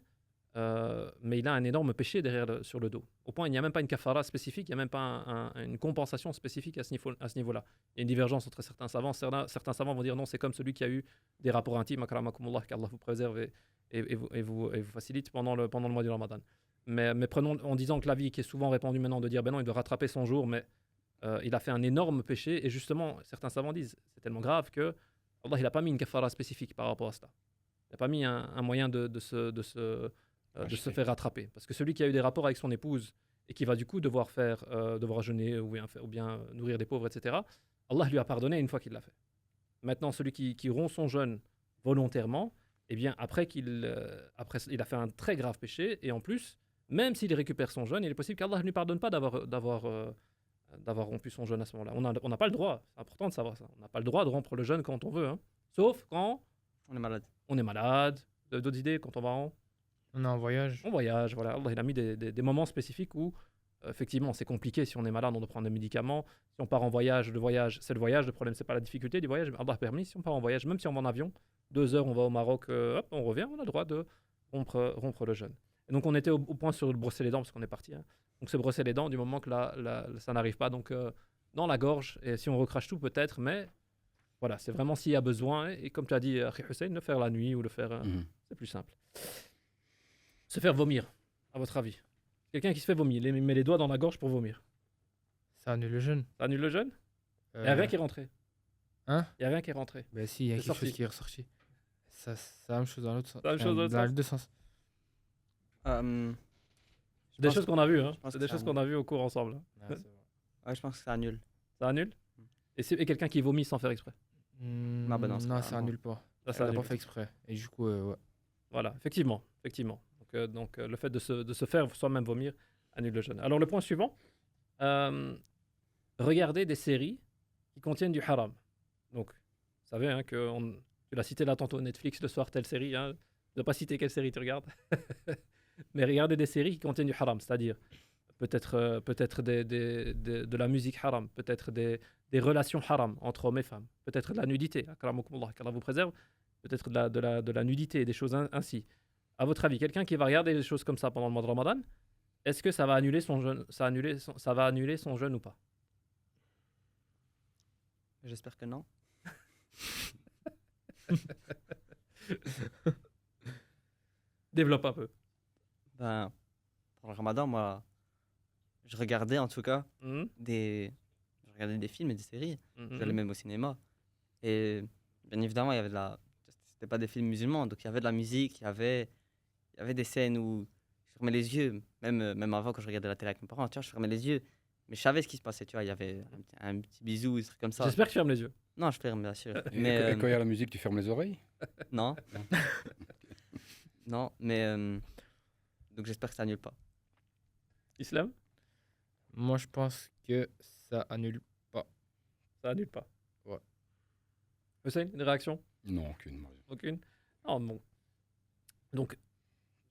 il a un énorme péché derrière sur le dos. Au point, il n'y a même pas une kafara spécifique, il n'y a même pas une compensation spécifique à ce niveau-là. Il y a une divergence entre certains savants. Certains savants vont dire non, c'est comme celui qui a eu des rapports intimes, akramakumullah, qu'Allah vous préserve et vous facilite pendant le mois du Ramadan. Mais prenons en disant que l'avis qui est souvent répandu maintenant de dire ben non, il doit rattraper son jour, mais il a fait un énorme péché. Et justement, certains savants disent c'est tellement grave que Allah il n'a pas mis une kafara spécifique par rapport à cela. Il n'a pas mis un moyen de se faire rattraper. Parce que celui qui a eu des rapports avec son épouse et qui va du coup devoir jeûner ou bien nourrir des pauvres, etc., Allah lui a pardonné une fois qu'il l'a fait. Maintenant, celui qui rompt son jeûne volontairement, eh bien, après il a fait un très grave péché, et en plus, même s'il récupère son jeûne, il est possible qu'Allah ne lui pardonne pas d'avoir rompu son jeûne à ce moment-là. On n'a pas le droit, c'est important de savoir ça, on n'a pas le droit de rompre le jeûne quand on veut, hein. Sauf quand On est malade. on est malade. D'autres idées, quand on va On est en voyage. on voyage, voilà. Allah il a mis des moments spécifiques où, effectivement, c'est compliqué. Si on est malade, on doit prendre des médicaments. Si on part en voyage, le voyage, c'est le voyage. Le problème, c'est pas la difficulté du voyage. Mais Allah a permis, si on part en voyage, même si on va en avion, 2 heures, on va au Maroc, hop, on revient, on a le droit de rompre le jeûne. Et donc on était au point sur le brosser les dents parce qu'on est parti. Hein. Donc c'est brosser les dents du moment que ça n'arrive pas donc dans la gorge. Et si on recrache tout peut-être, mais voilà, c'est vraiment s'il y a besoin. Et comme tu as dit, Akhi Hussein, le faire la nuit ou le faire, c'est plus simple. Se faire vomir, à votre avis. Quelqu'un qui se fait vomir, il met les doigts dans la gorge pour vomir. Ça annule le jeûne. Ça annule le jeûne? Il n'y a rien qui est rentré. Hein? Il n'y a rien qui est rentré. Ben si, il y a C'est quelque chose sorti. qui est ressorti. Ça, c'est la même chose dans l'autre sens. La même chose dans l'autre Dans sens. les deux sens. C'est des pense choses qu'on a vues, hein. je pense C'est que des ça choses qu'on a vues au cours ensemble. Hein. Ouais, c'est vrai. Ouais, je pense que ça annule. Ça annule? Et quelqu'un qui vomit sans faire exprès. Ah bah non, c'est non, pas ça vraiment. annule pas. Ça, ça Elle n'a annule. pas fait exprès. Et du coup, ouais. Voilà, effectivement. Donc, le fait de se faire soi-même vomir annule le jeûne. Alors le point suivant, regardez des séries qui contiennent du haram. Donc, vous savez hein, tu l'as cité là tantôt, Netflix le soir, telle série. Hein. Je ne dois pas citer quelle série tu regardes. Mais regardez des séries qui contiennent du haram, c'est-à-dire peut-être de la musique haram, peut-être des relations haram entre hommes et femmes, peut-être de la nudité, akramakumullah, qu'Allah vous préserve, peut-être de la nudité, des choses ainsi. À votre avis, quelqu'un qui va regarder des choses comme ça pendant le mois de Ramadan, est-ce que ça va annuler son jeûne, ça va annuler son jeûne ou pas? J'espère que non. Développe un peu. Ben, pour le ramadan, moi, je regardais en tout cas Mhm, je regardais des films et des séries. mhm. J'allais même au cinéma. Et bien évidemment, il y avait c'était pas des films musulmans, donc il y avait de la musique, il y avait des scènes où je fermais les yeux, même avant quand je regardais la télé avec mes parents, tu vois, je fermais les yeux. Mais je savais ce qui se passait, tu vois, il y avait un petit bisou, des trucs comme ça. J'espère que tu fermes les yeux. Non, je ferme, bien sûr. Et Mais quand il y a la musique, tu fermes les oreilles? non. Non, mais donc j'espère que ça annule pas. Islam, Moi, je pense que ça annule pas. ça annule pas. Ouais. Hussein, une réaction? Non, aucune. Aucune? Non, bon. Donc,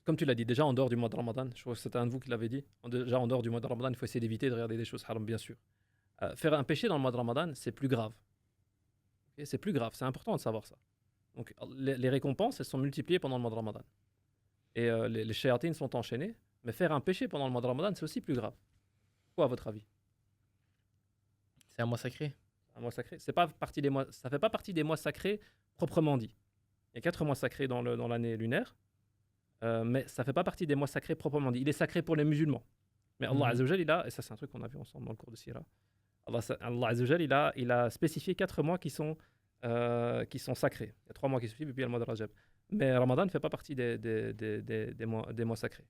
comme tu l'as dit, déjà en dehors du mois de Ramadan, je crois que c'était un de vous qui l'avait dit, déjà en dehors du mois de Ramadan, il faut essayer d'éviter de regarder des choses haram, bien sûr. Faire un péché dans le mois de Ramadan, c'est plus grave. Ok, c'est plus grave, c'est important de savoir ça. Donc, les récompenses, elles sont multipliées pendant le mois de Ramadan. Et les shayatines sont enchaînés, mais faire un péché pendant le mois de Ramadan, c'est aussi plus grave. Quoi, à votre avis? C'est un mois sacré. Un mois sacré, c'est pas partie des mois, ça fait pas partie des mois sacrés proprement dit. Il y a 4 mois sacrés dans l'année lunaire, mais ça fait pas partie des mois sacrés proprement dit. Il est sacré pour les musulmans. Mais Allah Mhm. Azza wa Jal, et ça c'est un truc qu'on a vu ensemble dans le cours de Sira, Allah Azza wa Jal, il a spécifié 4 mois qui sont sacrés. Il y a 3 mois qui suivent et puis il y a le mois de Rajab. Mais Ramadan ne fait pas partie des mois sacrés.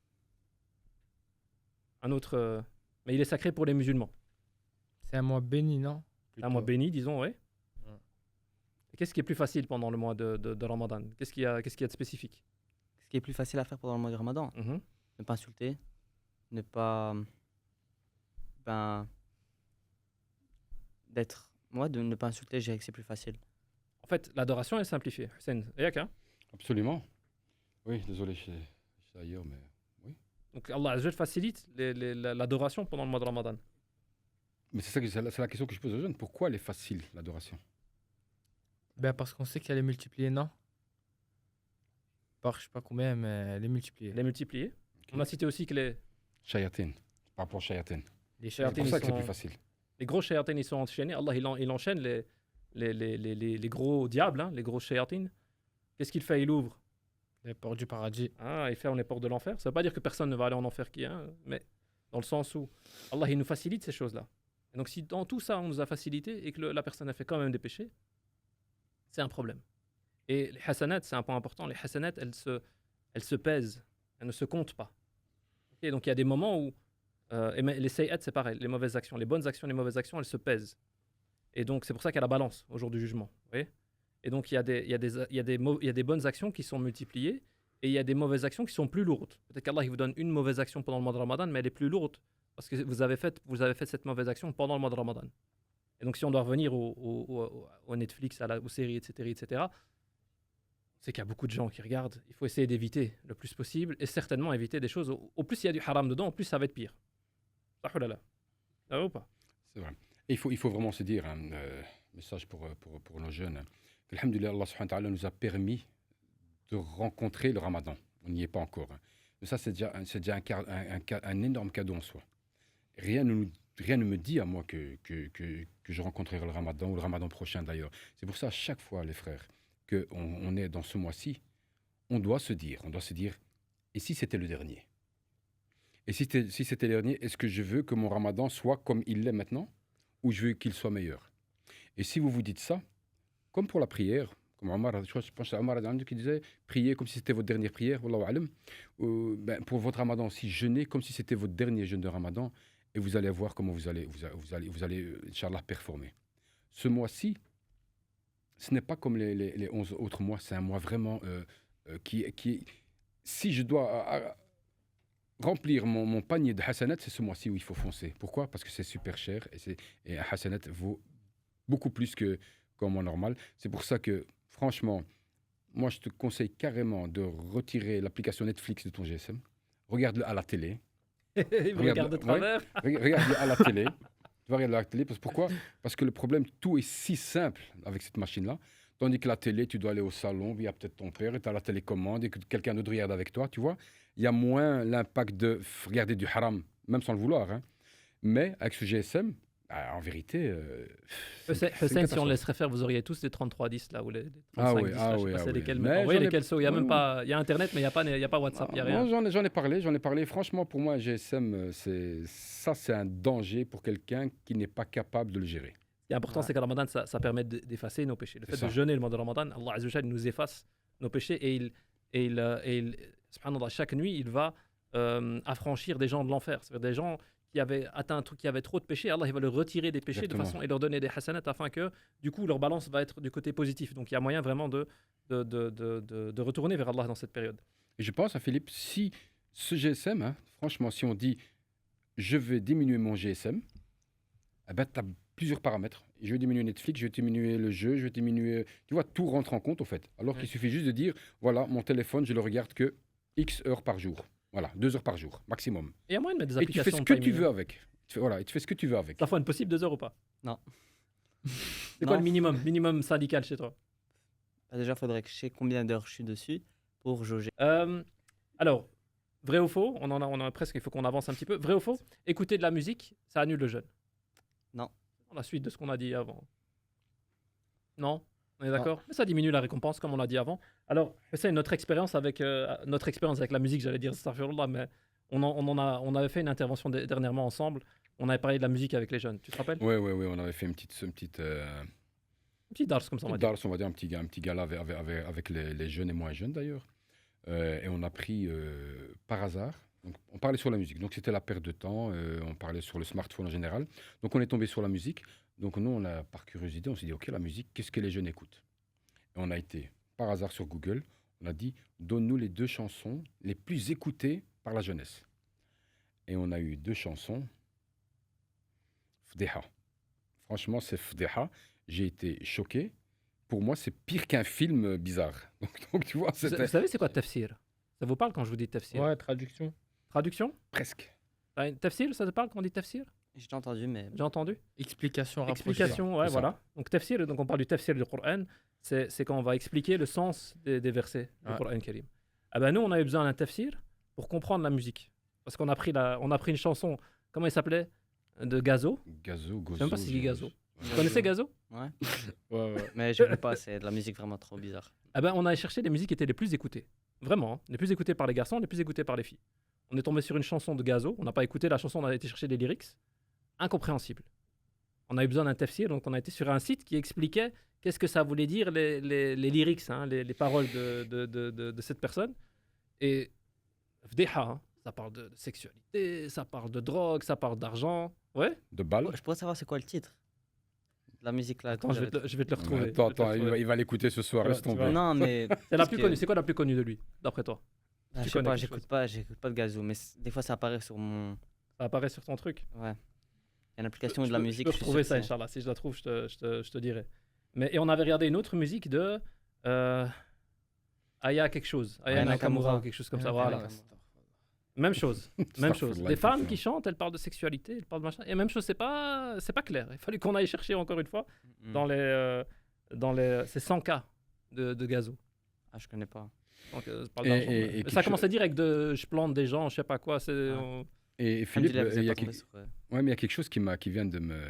Un autre, mais il est sacré pour les musulmans. C'est un mois béni, non? C'est un mois Plutôt. béni, disons, oui. Ouais. Et qu'est-ce qui est plus facile pendant le mois de Ramadan? Qu'est-ce qu'il y a de spécifique? Ce qui est plus facile à faire pendant le mois de ramadan, Mhm. ne pas insulter, ne pas. Ben. De ne pas insulter, je dirais que c'est plus facile. En fait, l'adoration est simplifiée. Hussein, yak, hein? Absolument. Oui, désolé, je suis ailleurs, mais oui. Donc Allah Azza wa Jal facilite l'adoration pendant le mois de Ramadan. Mais c'est la question que je pose aux jeunes. Pourquoi elle est facile, l'adoration? Ben, parce qu'on sait qu'elle est multipliée, non? Par je sais pas combien, mais elle est multipliée. Elle est multipliée. On a cité aussi que les Shayatin. Par rapport à Shayatin. Les Shayatin, C'est pour ils ça que c'est sont- plus facile. gros shayatins, ils sont enchaînés. Allah, il enchaîne les gros diables, hein, les gros shayatins. Qu'est-ce qu'il fait? Il ouvre. Les portes du paradis. Ah, il ferme les portes de l'enfer. Ça veut pas dire que personne ne va aller en enfer mais dans le sens où Allah, il nous facilite ces choses-là. Et donc, si dans tout ça, on nous a facilité et que la personne a fait quand même des péchés, c'est un problème. Et les hasanats, c'est un point important. Les hasanats, elles se pèsent. Elles ne se comptent pas. Ok, donc, il y a des moments où les sayyat, c'est pareil. Les mauvaises actions, les bonnes actions, les mauvaises actions, elles se pèsent. Et donc, c'est pour ça qu'il y a la balance au jour du jugement. Vous voyez? Et donc, il y a des bonnes actions qui sont multipliées et il y a des mauvaises actions qui sont plus lourdes. Peut-être qu'Allah il vous donne une mauvaise action pendant le mois de Ramadan, mais elle est plus lourde parce que vous avez fait cette mauvaise action pendant le mois de Ramadan. Et donc, si on doit revenir au Netflix, aux séries, etc., c'est qu'il y a beaucoup de gens qui regardent. Il faut essayer d'éviter le plus possible et certainement éviter des choses. Au plus il y a du haram dedans, au plus ça va être pire. Sahulala. Ça va ou pas? C'est vrai. Et il faut vraiment se dire, un message pour nos jeunes, Alhamdulillah, Allah subhanahu wa ta'ala nous a permis de rencontrer le Ramadan. On n'y est pas encore. Hein. Mais ça, c'est déjà un énorme cadeau en soi. Rien ne me dit à moi que je rencontrerai le Ramadan ou le Ramadan prochain d'ailleurs. C'est pour ça, à chaque fois, les frères, qu'on est dans ce mois-ci, on doit se dire, et si c'était le dernier? Et si c'était le dernier, est-ce que je veux que mon Ramadan soit comme il l'est maintenant ou je veux qu'il soit meilleur? Et si vous vous dites ça, comme pour la prière, comme Omar, je pense à Omar qui disait, priez comme si c'était votre dernière prière, wallahu alam. Pour votre Ramadan aussi, jeûnez comme si c'était votre dernier jeûne de Ramadan, et vous allez voir comment vous allez Inch'Allah, performer. Ce mois-ci, ce n'est pas comme les 11 autres mois, c'est un mois vraiment qui si je dois remplir mon panier de hasanat, c'est ce mois-ci où il faut foncer. Pourquoi? Parce que c'est super cher, et un hasanat vaut beaucoup plus qu'en mois normal. C'est pour ça que, franchement, moi, je te conseille carrément de retirer l'application Netflix de ton GSM. Regarde-le à la télé. Il me regarde de travers. Regarde-le à la télé. Tu vas regarder à la télé. Pourquoi? Parce que le problème, tout est si simple avec cette machine-là. Tandis que la télé, tu dois aller au salon, il y a peut-être ton père, et tu as la télécommande, et que quelqu'un d'autre regarde avec toi, tu vois. Il y a moins l'impact de regarder du haram, même sans le vouloir. Hein. Mais avec ce GSM, en vérité... Hussein, si on laisserait faire, vous auriez tous des 3310 là, ou les 3510, je sais pas lesquels. Mais oui, lesquels sont. Il y a même pas... Il y a Internet, mais il n'y a pas WhatsApp, il n'y a rien. J'en ai parlé. Franchement, pour moi, un GSM, c'est un danger pour quelqu'un qui n'est pas capable de le gérer. Ce qui est important, c'est que Ramadan, ça permet d'effacer nos péchés. Le fait de jeûner le mois de Ramadan, Allah Azza wa Jalla nous efface nos péchés, et il subhanallah, chaque nuit, il va affranchir des gens de l'enfer. C'est-à-dire des gens qui avaient atteint un truc, qui avaient trop de péchés, Allah il va leur retirer des péchés de façon et leur donner des hasanats afin que, du coup, leur balance va être du côté positif. Donc il y a moyen vraiment de retourner vers Allah dans cette période. Et je pense à Philippe, si ce GSM, hein, franchement, si on dit je vais diminuer mon GSM, eh ben, tu as plusieurs paramètres. Je vais diminuer Netflix, je vais diminuer le jeu, je vais diminuer... Tu vois, tout rentre en compte, au fait. Alors qu'il suffit juste de dire, voilà, mon téléphone, je le regarde que X heures par jour. Voilà, 2 heures par jour, maximum. Et il y a moyen de mettre des applications. Et tu fais ce que tu veux avec. Tu fais ce que tu veux avec. Ça fait possible 2 heures ou pas? Non. C'est quoi le minimum syndical chez toi? Déjà, il faudrait que je sais combien d'heures je suis dessus pour jauger. Alors, vrai ou faux? On a presque, il faut qu'on avance un petit peu. Vrai ou faux? Écouter de la musique, ça annule le jeûne? Non. La suite de ce qu'on a dit avant. Non? On est d'accord? Mais ça diminue la récompense, comme on l'a dit avant. Alors, c'est notre expérience avec la musique, j'allais dire, astaghfirullah, mais on avait fait une intervention dernièrement ensemble. On avait parlé de la musique avec les jeunes. Tu te rappelles? Oui, on avait fait une petite dars, comme ça, on va dire. On va dire un petit gala avec les jeunes et moins jeunes, d'ailleurs. Et on a pris, par hasard, donc, on parlait sur la musique. Donc, c'était la perte de temps. On parlait sur le smartphone en général. Donc, on est tombé sur la musique. Donc, nous, par curiosité, on s'est dit, OK, la musique, qu'est-ce que les jeunes écoutent? Et on a été, par hasard, sur Google. On a dit, donne-nous les 2 chansons les plus écoutées par la jeunesse. Et on a eu 2 chansons. Fdeha. Franchement, c'est Fdeha. J'ai été choqué. Pour moi, c'est pire qu'un film bizarre. Donc tu vois, vous savez, c'est quoi tafsir? Ça vous parle quand je vous dis tafsir? Ouais, traduction. Traduction? Presque. Tafsir, ça te parle quand on dit tafsir? J'ai entendu, mais... J'ai entendu. Explication rapprochée. Explication, ouais, voilà. Donc tafsir, donc on parle du tafsir du Coran. C'est quand on va expliquer le sens des versets du Coran Karim. Ah ben nous, on avait besoin d'un tafsir pour comprendre la musique. Parce qu'on a pris une chanson, comment il s'appelait? De Gazo. Gazo, Gozo. Je sais même pas si c'est Gazo. Vous connaissez Gazo? Ouais. Mais je ne pas, c'est de la musique vraiment trop bizarre. Ah ben on a cherché les musiques qui étaient les plus écoutées. Vraiment, hein. Les plus écoutées par les garçons, les plus écoutées par les filles. On est tombé sur une chanson de Gazo. On n'a pas écouté la chanson, on a été chercher des lyrics. Incompréhensible. On a eu besoin d'un tafsir, donc on a été sur un site qui expliquait qu'est-ce que ça voulait dire les lyrics, hein, les paroles de cette personne. Et Fdeha, hein, ça parle de sexualité, ça parle de drogue, ça parle d'argent. Ouais. De balles. Je pourrais savoir c'est quoi le titre? La musique là. Attends, je vais te le retrouver. Attends, il va l'écouter ce soir, laisse tomber. Non, mais... C'est la plus connue. C'est quoi la plus connue de lui, d'après toi? Je sais pas, j'écoute pas de Gazou, mais des fois ça apparaît sur mon... Ça apparaît sur ton truc? Ouais. Il y a une application de la musique. Je peux retrouver ça, Inch'Allah. Si je la trouve, je te dirai. Et on avait regardé une autre musique de Aya quelque chose. Aya Nakamura ou quelque chose comme ça. Voilà. Même chose. Même chose. Les femmes qui chantent, elles parlent de sexualité, elles parlent de machin. Et même chose, c'est pas clair. Il fallait qu'on aille chercher encore une fois dans C'est 100 cas de gazo. Ah, je connais pas. Donc, ça parle Et- d'argent, et- mais- et mais quelque ça commence chose- à dire avec je plante des gens, je sais pas quoi. Et Philippe, Alhamdoulilah, vous il y êtes a pas tombé quelque... sur, ouais, mais il y a quelque chose qui vient de me...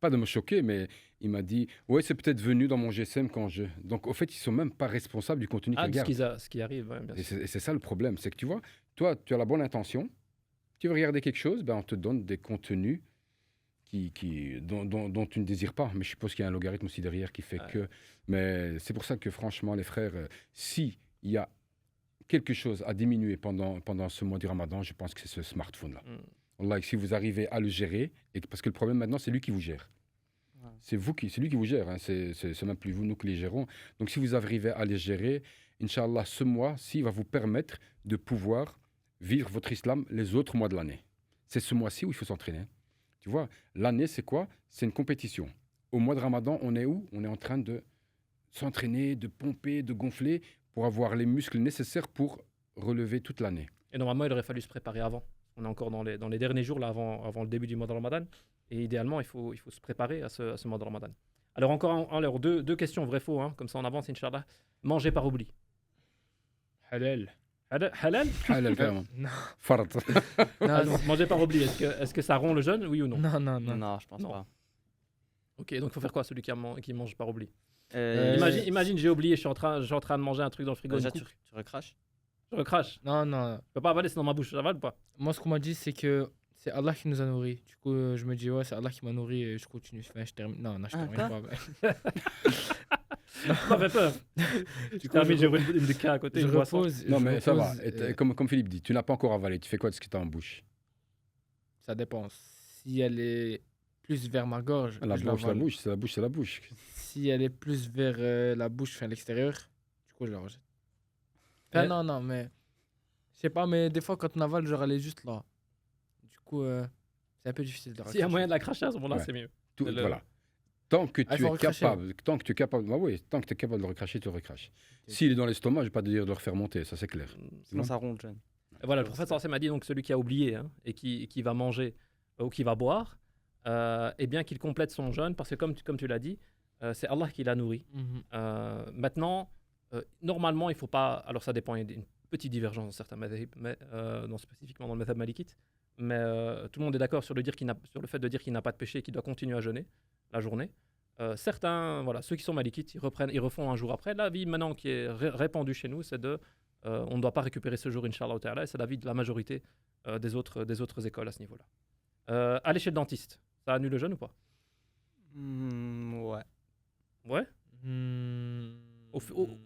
Pas de me choquer, mais il m'a dit, ouais, c'est peut-être venu dans mon GSM quand je... Donc, au fait, ils sont même pas responsables du contenu qu'ils regardent. Ce qui arrive, ouais, bien Et sûr. c'est ça le problème, c'est que tu vois, toi, tu as la bonne intention, tu veux regarder quelque chose, ben, on te donne des contenus dont tu ne désires pas. Mais je suppose qu'il y a un logarithme aussi derrière qui fait Ouais. que... Mais c'est pour ça que franchement, les frères, si il y a quelque chose à diminuer pendant ce mois du Ramadan, je pense que c'est ce smartphone-là. Wallah, si vous arrivez à le gérer, parce que le problème maintenant, c'est lui qui vous gère. Ouais. C'est lui qui vous gère, hein. C'est même plus vous, nous qui les gérons. Donc si vous arrivez à les gérer, Inch'Allah, ce mois-ci va vous permettre de pouvoir vivre votre islam les autres mois de l'année. C'est ce mois-ci où il faut s'entraîner. Tu vois, l'année, c'est quoi? C'est une compétition. Au mois de Ramadan, on est où? On est en train de s'entraîner, de pomper, de gonfler pour avoir les muscles nécessaires pour relever toute l'année. Et normalement, il aurait fallu se préparer avant. On est encore dans les derniers jours, là, avant le début du mois de Ramadan. Et idéalement, il faut se préparer à ce mois de Ramadan. Alors, alors deux questions, vrai-faux, hein, comme ça on avance, Inch'Allah. Manger par oubli. Halal. Halal? Halal, carrément. Non, Fard. Ah, non, donc, manger par oubli, est-ce que ça rompt le jeûne, oui ou non? non, non, non. Non, je pense Non. pas. Ok, donc il faut faire quoi, celui qui mange par oubli? Euh, Imagine, j'ai oublié, je suis en train de manger un truc dans le frigo. déjà, une tu, coupe. tu recraches. Je recrache. Non, non. Je peux pas avaler, c'est dans ma bouche. J'avale ou pas? Moi, ce qu'on m'a dit, c'est que c'est Allah qui nous a nourris. Du coup, je me dis, ouais, c'est Allah qui m'a nourri et je continue. Enfin, je termine. Non, non, je Ah, termine quoi pas. Ça fait peur. Tu termines, j'ai une de cas à côté. Je une boisson. repose. Non, je mais ça va. repose, Comme Philippe dit, tu n'as pas encore avalé. Tu fais quoi de ce que tu as en bouche? ça dépend. Si elle est plus vers ma gorge, La je bouche, la l'avale. bouche, c'est la bouche, c'est la bouche. Si elle est plus vers la bouche, enfin l'extérieur, du coup, je la rejette. Enfin, Ouais. non, non, mais. Je sais pas, mais des fois, quand on avale, genre, elle est juste là. Du coup, c'est un peu difficile de S'il y a raccrocher. moyen de la cracher à ce moment-là, Ouais. c'est mieux. Tout- Le- Voilà. Tant que Ah, il tu faut es recracher. capable, tant que tu es capable, bah oui, tant que tu es capable de le recracher, tu le recraches. S'il est dans l'estomac, je vais pas te dire de le refaire monter, ça c'est clair. Sinon, Non. ça ronde, jeune. Et voilà, le prophète sallallahu alayhi wa sallam m'a dit donc celui qui a oublié hein, et qui va manger ou qui va boire, eh bien qu'il complète son jeûne parce que comme tu l'as dit, c'est Allah qui l'a nourri. Mhm. Maintenant, normalement, il faut pas. Alors ça dépend, il y a une petite divergence dans certains madhhab, mais spécifiquement dans le madhhab malikite. Mais tout le monde est d'accord sur le fait de dire qu'il n'a pas de péché et qu'il doit continuer à jeûner la journée. Certains, voilà, ceux qui sont malikites, ils refont un jour après. L'avis maintenant qui est répandu chez nous, c'est on ne doit pas récupérer ce jour, Inch'Allah ta'ala, et c'est l'avis de la majorité des autres écoles à ce niveau-là. Aller chez le dentiste, ça annule le jeûne ou pas? Ouais. Ouais. Hmm.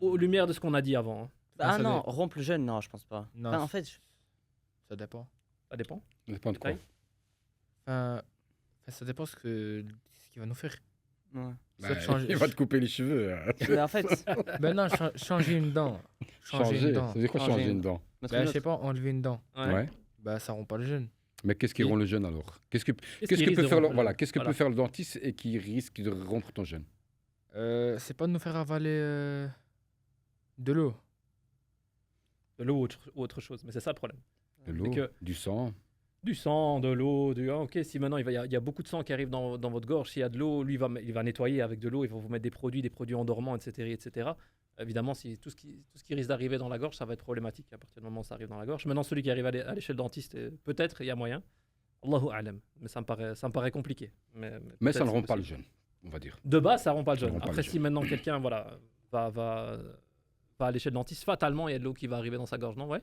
Aux lumières de ce qu'on a dit avant, hein. Ah, Ah ça non, dé- rompre le jeûne, non, je pense pas. Non, Enfin, en fait, Ça dépend. Ça dépend. Ça dépend de quoi. Détail. Ça dépend ce qu'il va nous faire. ouais. Soit de changer- Il va te couper les cheveux. Mais en fait, Ben non, changer une dent. Changer une dent. Ça veut dire quoi Changer changer une- une dent? mettre Ben, une je sais autre. pas, enlever une dent. Ouais. Bah, ça rompt pas le jeûne. Mais qu'est-ce qui Et- rompt le jeûne alors? Qu'est-ce que Qu'est-ce qu'est-ce qui que risque peut de faire rompre le voilà, jeûne? qu'est-ce que Voilà. peut faire le dentiste et qui risque de rompre ton jeûne? C'est pas de nous faire avaler de l'eau. De l'eau ou autre chose, mais c'est ça le problème. De l'eau, que- du sang. Du sang, de l'eau, ok, si maintenant il y a beaucoup de sang qui arrive dans votre gorge, s'il y a de l'eau, lui il va nettoyer avec de l'eau, il va vous mettre des produits endormants, etc. etc. Évidemment, si tout ce qui risque d'arriver dans la gorge, ça va être problématique à partir du moment où ça arrive dans la gorge. Maintenant, celui qui arrive à aller chez le dentiste, peut-être il y a moyen. Allahu a'lam, mais ça me paraît compliqué. Mais Mais peut-être ça ne c'est rompt pas le possible. jeûne, on va dire. De base, ça rend pas le Ça jeûne. rompt pas Après, le si jeûne. maintenant quelqu'un va aller chez le dentiste, fatalement, il y a de l'eau qui va arriver dans sa gorge, non? Ouais.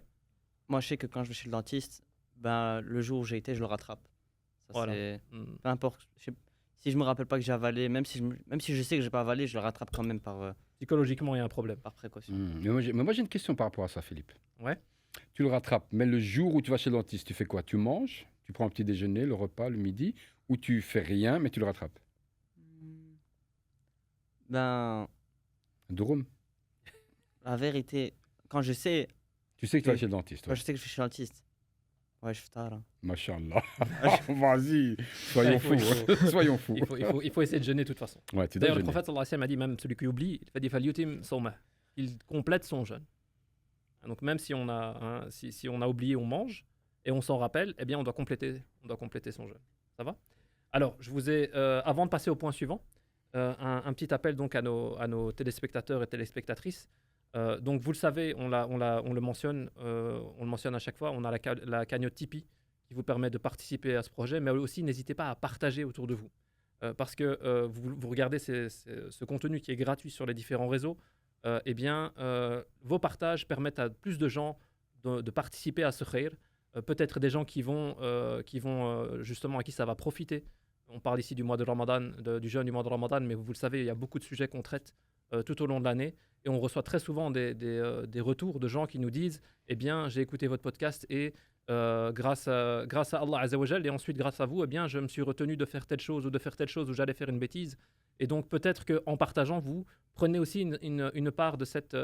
moi, je sais que quand je vais chez le dentiste, ben, le jour où j'ai été, je le rattrape. Ça, Voilà. c'est... Hmm. Peu importe. Si je me rappelle pas que j'ai avalé, même si je sais que j'ai pas avalé, je le rattrape quand même Psychologiquement, il y a un problème. par précaution. Mais moi j'ai une question par rapport à ça, Philippe. Ouais. Tu le rattrapes, mais le jour où tu vas chez le dentiste, tu fais quoi? Tu manges, tu prends un petit déjeuner, le repas, le midi, ou tu fais rien, mais tu le rattrapes? Ben, Un durum. la vérité, quand je sais, Tu sais que tu vas Oui. chez le dentiste. quand Ouais. je sais que je suis chez le dentiste, ouais, je fais tard. Hein. Machallah. Vas-y, soyons Il faut- fous. Soyons fous. Il faut essayer de jeûner de toute façon. Ouais, tu dois D'ailleurs, le jeûner. prophète sallallahu alayhi wa sallam a dit, même celui qui oublie, il dit falyutim sawmah. Il complète son jeûne. Donc même si on a oublié, on mange et on s'en rappelle, eh bien on doit compléter son jeûne. Ça va? Alors, je vous ai avant de passer au point suivant, un petit appel donc à nos téléspectateurs et téléspectatrices. Donc vous le savez, on le mentionne à chaque fois, on a la cagnotte Tipeee qui vous permet de participer à ce projet, mais aussi n'hésitez pas à partager autour de vous. Parce que vous regardez ce contenu qui est gratuit sur les différents réseaux, eh bien, vos partages permettent à plus de gens de participer à ce khair. Peut-être des gens qui vont justement à qui ça va profiter. On parle ici du mois de Ramadan, du jeûne du mois de Ramadan, mais vous le savez, il y a beaucoup de sujets qu'on traite tout au long de l'année. Et on reçoit très souvent des retours de gens qui nous disent eh bien, j'ai écouté votre podcast et grâce à Allah Azza wa Jal, et ensuite grâce à vous, eh bien, je me suis retenu de faire telle chose ou de faire telle chose ou j'allais faire une bêtise. Et donc peut-être qu'en partageant, vous prenez aussi une part de cette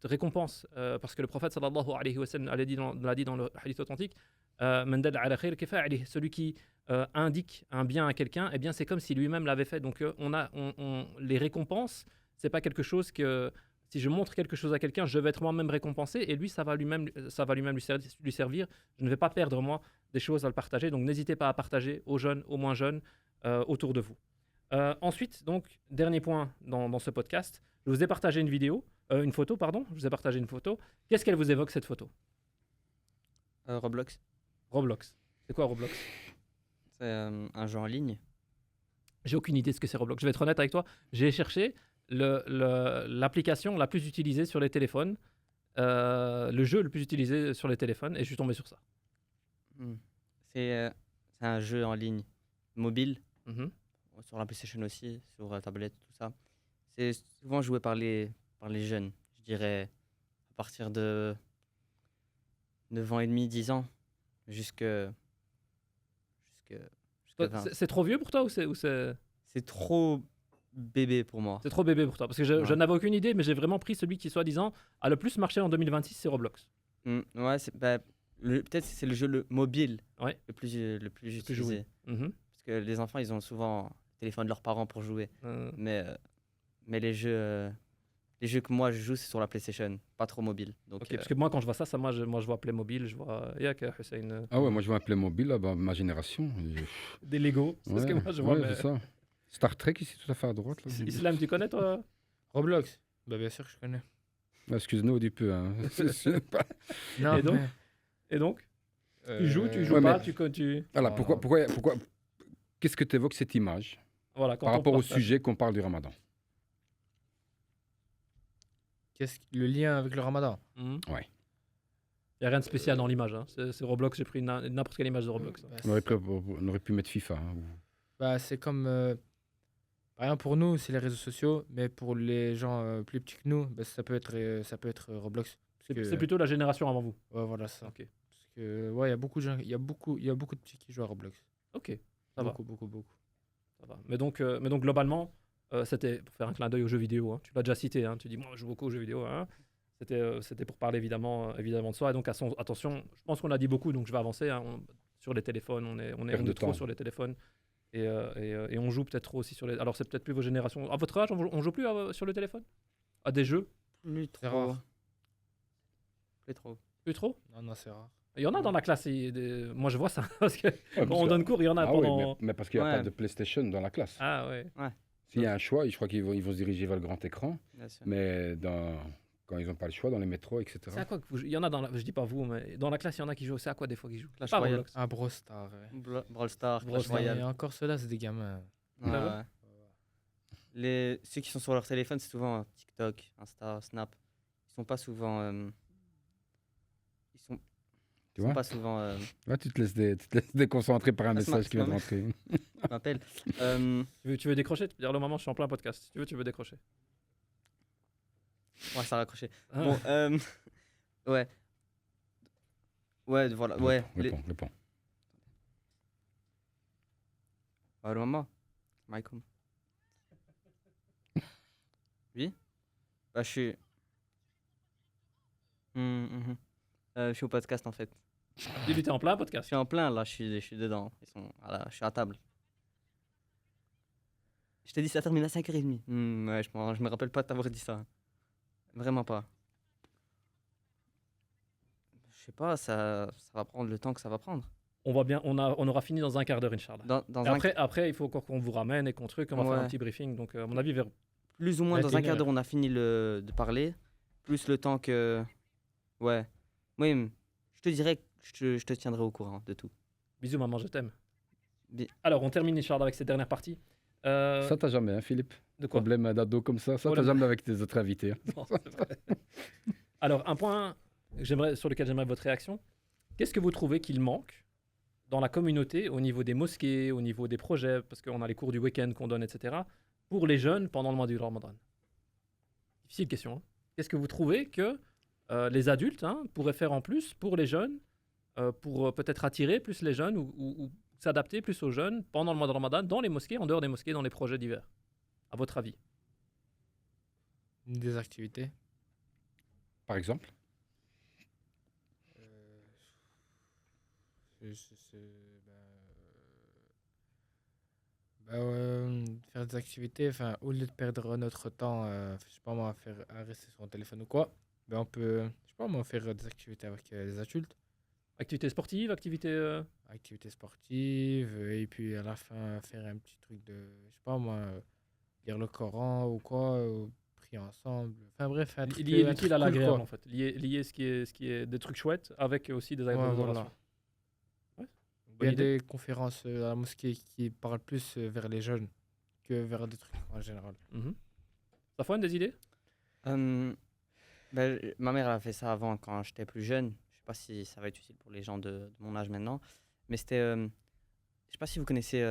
récompense. Parce que le prophète sallallahu alayhi wa sallam l'a dit dans le hadith authentique, Man dalla ala khayr kifa'ilihi, celui qui indique un bien à quelqu'un, eh bien c'est comme si lui-même l'avait fait. Donc les récompenses, c'est pas quelque chose que si je montre quelque chose à quelqu'un, je vais être moi-même récompensé et lui, ça va lui-même lui servir. Je ne vais pas perdre, moi, des choses à le partager. Donc, n'hésitez pas à partager aux jeunes, aux moins jeunes, autour de vous. Ensuite, donc, dernier point dans ce podcast, je vous ai partagé une photo, pardon. Je vous ai partagé une photo. Qu'est-ce qu'elle vous évoque, cette photo? Roblox, Roblox. C'est quoi Roblox? c'est un jeu en ligne. J'ai aucune idée de ce que c'est Roblox. Je vais être honnête avec toi. J'ai cherché l'application la plus utilisée sur les téléphones, le jeu le plus utilisé sur les téléphones, et je suis tombé sur ça. Hmm. C'est un jeu en ligne mobile, Mhm. sur la PlayStation aussi, sur tablette, tout ça. C'est souvent joué par les jeunes, je dirais, à partir de 9 ans et demi, 10 ans, jusque Toi, 20. c'est trop vieux pour toi ou c'est C'est trop bébé pour moi. trop bébé pour toi? Parce que je Ouais. n'avais aucune idée, mais j'ai vraiment pris celui qui, soi-disant, a le plus marché en 2026, c'est Roblox. Ouais, peut-être que c'est le jeu mobile Ouais. le plus plus utilisé. joué. Mhm. Parce que les enfants, ils ont souvent le téléphone de leurs parents pour jouer. Mais les jeux que moi je joue, c'est sur la PlayStation, pas trop mobile. Donc, Ok, parce que moi, quand je vois ça, moi, je vois Playmobil, je vois Yak, Hussein, Ah ouais, moi je vois un Playmobil, là, bah, ma génération. des Lego. C'est ce que Ouais, moi, je vois. ouais, mais- c'est ça. Star Trek ici, tout à fait à droite. Là. Islam, tu connais, toi? Roblox. Bah, bien sûr que je connais. Excuse-nous du peu. Hein. C'est pas- Non, Et donc mais, Et donc, euh, tu joues ouais, pas, mais- tu... Voilà, Non. pourquoi qu'est-ce que tu évoques cette image Voilà, quand par on rapport au partage. sujet qu'on parle du Ramadan? Le lien avec le ramadan? Mhm. Ouais. Il n'y a rien de spécial dans l'image. Hein. C'est Roblox, j'ai pris n'importe quelle image de Roblox. Bah, On aurait pu mettre FIFA. Hein, Bah, c'est comme. Par exemple, pour nous, c'est les réseaux sociaux, mais pour les gens plus petits que nous, bah, ça peut être Roblox. Parce que- C'est plutôt la génération avant vous. Ouais, voilà ça. Ok. Parce que, ouais, il y a beaucoup de gens, il y a beaucoup de petits qui jouent à Roblox. Ok, ça va. Beaucoup. Ça va. Mais donc globalement, c'était pour faire un clin d'œil aux jeux vidéo. Hein. Tu l'as déjà cité. Hein. Tu dis, moi, je joue beaucoup aux jeux vidéo. Hein. C'était pour parler évidemment de soi. Et donc, attention, je pense qu'on a dit beaucoup, donc je vais avancer. Hein. Sur les téléphones, on est Perte de trop temps. sur les téléphones. Et on joue peut-être trop aussi sur les. Alors, c'est peut-être plus vos générations. À votre âge, on joue plus sur le téléphone? À des jeux? plus C'est trop. rare. Plus trop. Plus trop? Non, c'est rare. Il y en a dans la classe. Moi, je vois ça. Parce que quand on que- donne cours, il y en a Ah oui, pendant. mais parce qu'il n'y a Ouais. pas de PlayStation dans la classe. Ah ouais. S'il y a un choix, je crois qu'ils vont se diriger vers le grand écran, Bien sûr. mais quand ils n'ont pas le choix, dans les métros, etc. C'est à quoi que il y en a je dis pas vous, mais dans la classe, il y en a qui jouent. C'est à quoi des fois qu'ils jouent? Clash Pas Royale. Roblox. Ah, Brawl Stars, ouais. Brawl Stars, Brawl Clash Stars. Et Royale. encore ceux-là, c'est des gamins. Ouais, Ah ouais. Ceux qui sont sur leur téléphone, c'est souvent TikTok, Insta, Snap. Ils sont pas souvent. Ils sont Tu vois pas souvent. Là, tu te laisses déconcentrer par un Ah, c'est message qui vient de ma- rentrer. je m'appelle. Tu veux décrocher? Tu peux dire le moment, je suis en plein podcast. Si tu veux décrocher. Ouais, ça a raccroché. Ah. Bon, ouais. Ouais, voilà. Ouais. Le pont. Le maman. Michael. Oui? Bah, je suis. Je suis au podcast en fait. Dis-lui, t'es en plein Je podcast. suis en plein là, je suis dedans. Voilà, je suis à table. Je t'ai dit ça termine à 5h30. Ouais, je me rappelle pas de t'avoir dit ça. Vraiment pas. Je sais pas, ça va prendre le temps que ça va prendre. On aura fini dans un quart d'heure, Inch'Allah. Dans Et après, il faut encore qu'on vous ramène et qu'on truc, on va faire un Ouais. petit briefing. Donc, à mon avis, vers plus ou moins dans un 21 quart heures. d'heure, on a fini de parler. Plus le temps que. Ouais. Oui, je te dirais que je te tiendrai au courant de tout. bisous, maman, je t'aime. Bi- Alors, on termine, Inch'Allah, avec cette dernière partie. Ça, t'as jamais, hein, Philippe? De quoi? Problème d'ado comme ça, t'as Problème- jamais avec tes autres invités. Hein. Non, c'est vrai. Alors, un point sur lequel j'aimerais votre réaction. Qu'est-ce que vous trouvez qu'il manque dans la communauté, au niveau des mosquées, au niveau des projets, parce qu'on a les cours du week-end qu'on donne, etc., pour les jeunes pendant le mois du Ramadan? Difficile question. Hein. Qu'est-ce que vous trouvez que les adultes pourraient faire en plus pour les jeunes, pour peut-être attirer plus les jeunes ou s'adapter plus aux jeunes pendant le mois de Ramadan, dans les mosquées, en dehors des mosquées, dans les projets divers? À votre avis? Des activités. Par exemple? Faire des activités, enfin, au lieu de perdre notre temps, je sais pas moi, à rester sur un téléphone ou quoi, on peut, je sais pas moi, faire des activités avec les adultes, Activités sportives, activités... activités sportives, et puis à la fin, faire un petit truc de, je sais pas moi, lire le Coran ou quoi, prier ensemble, enfin bref, un truc, lier un l'utile truc à cool, l'agréable, quoi. en fait. Lier ce qui est des trucs chouettes avec aussi des Ouais, agréables voilà. relations. Ouais, Il y bonne a idée. des conférences à la mosquée qui parlent plus vers les jeunes que vers des trucs en général. Mhm. Safwan, des idées? Ma mère elle a fait ça avant quand j'étais plus jeune. Je sais pas si ça va être utile pour les gens de mon âge maintenant. Mais c'était. Je sais pas si vous connaissez.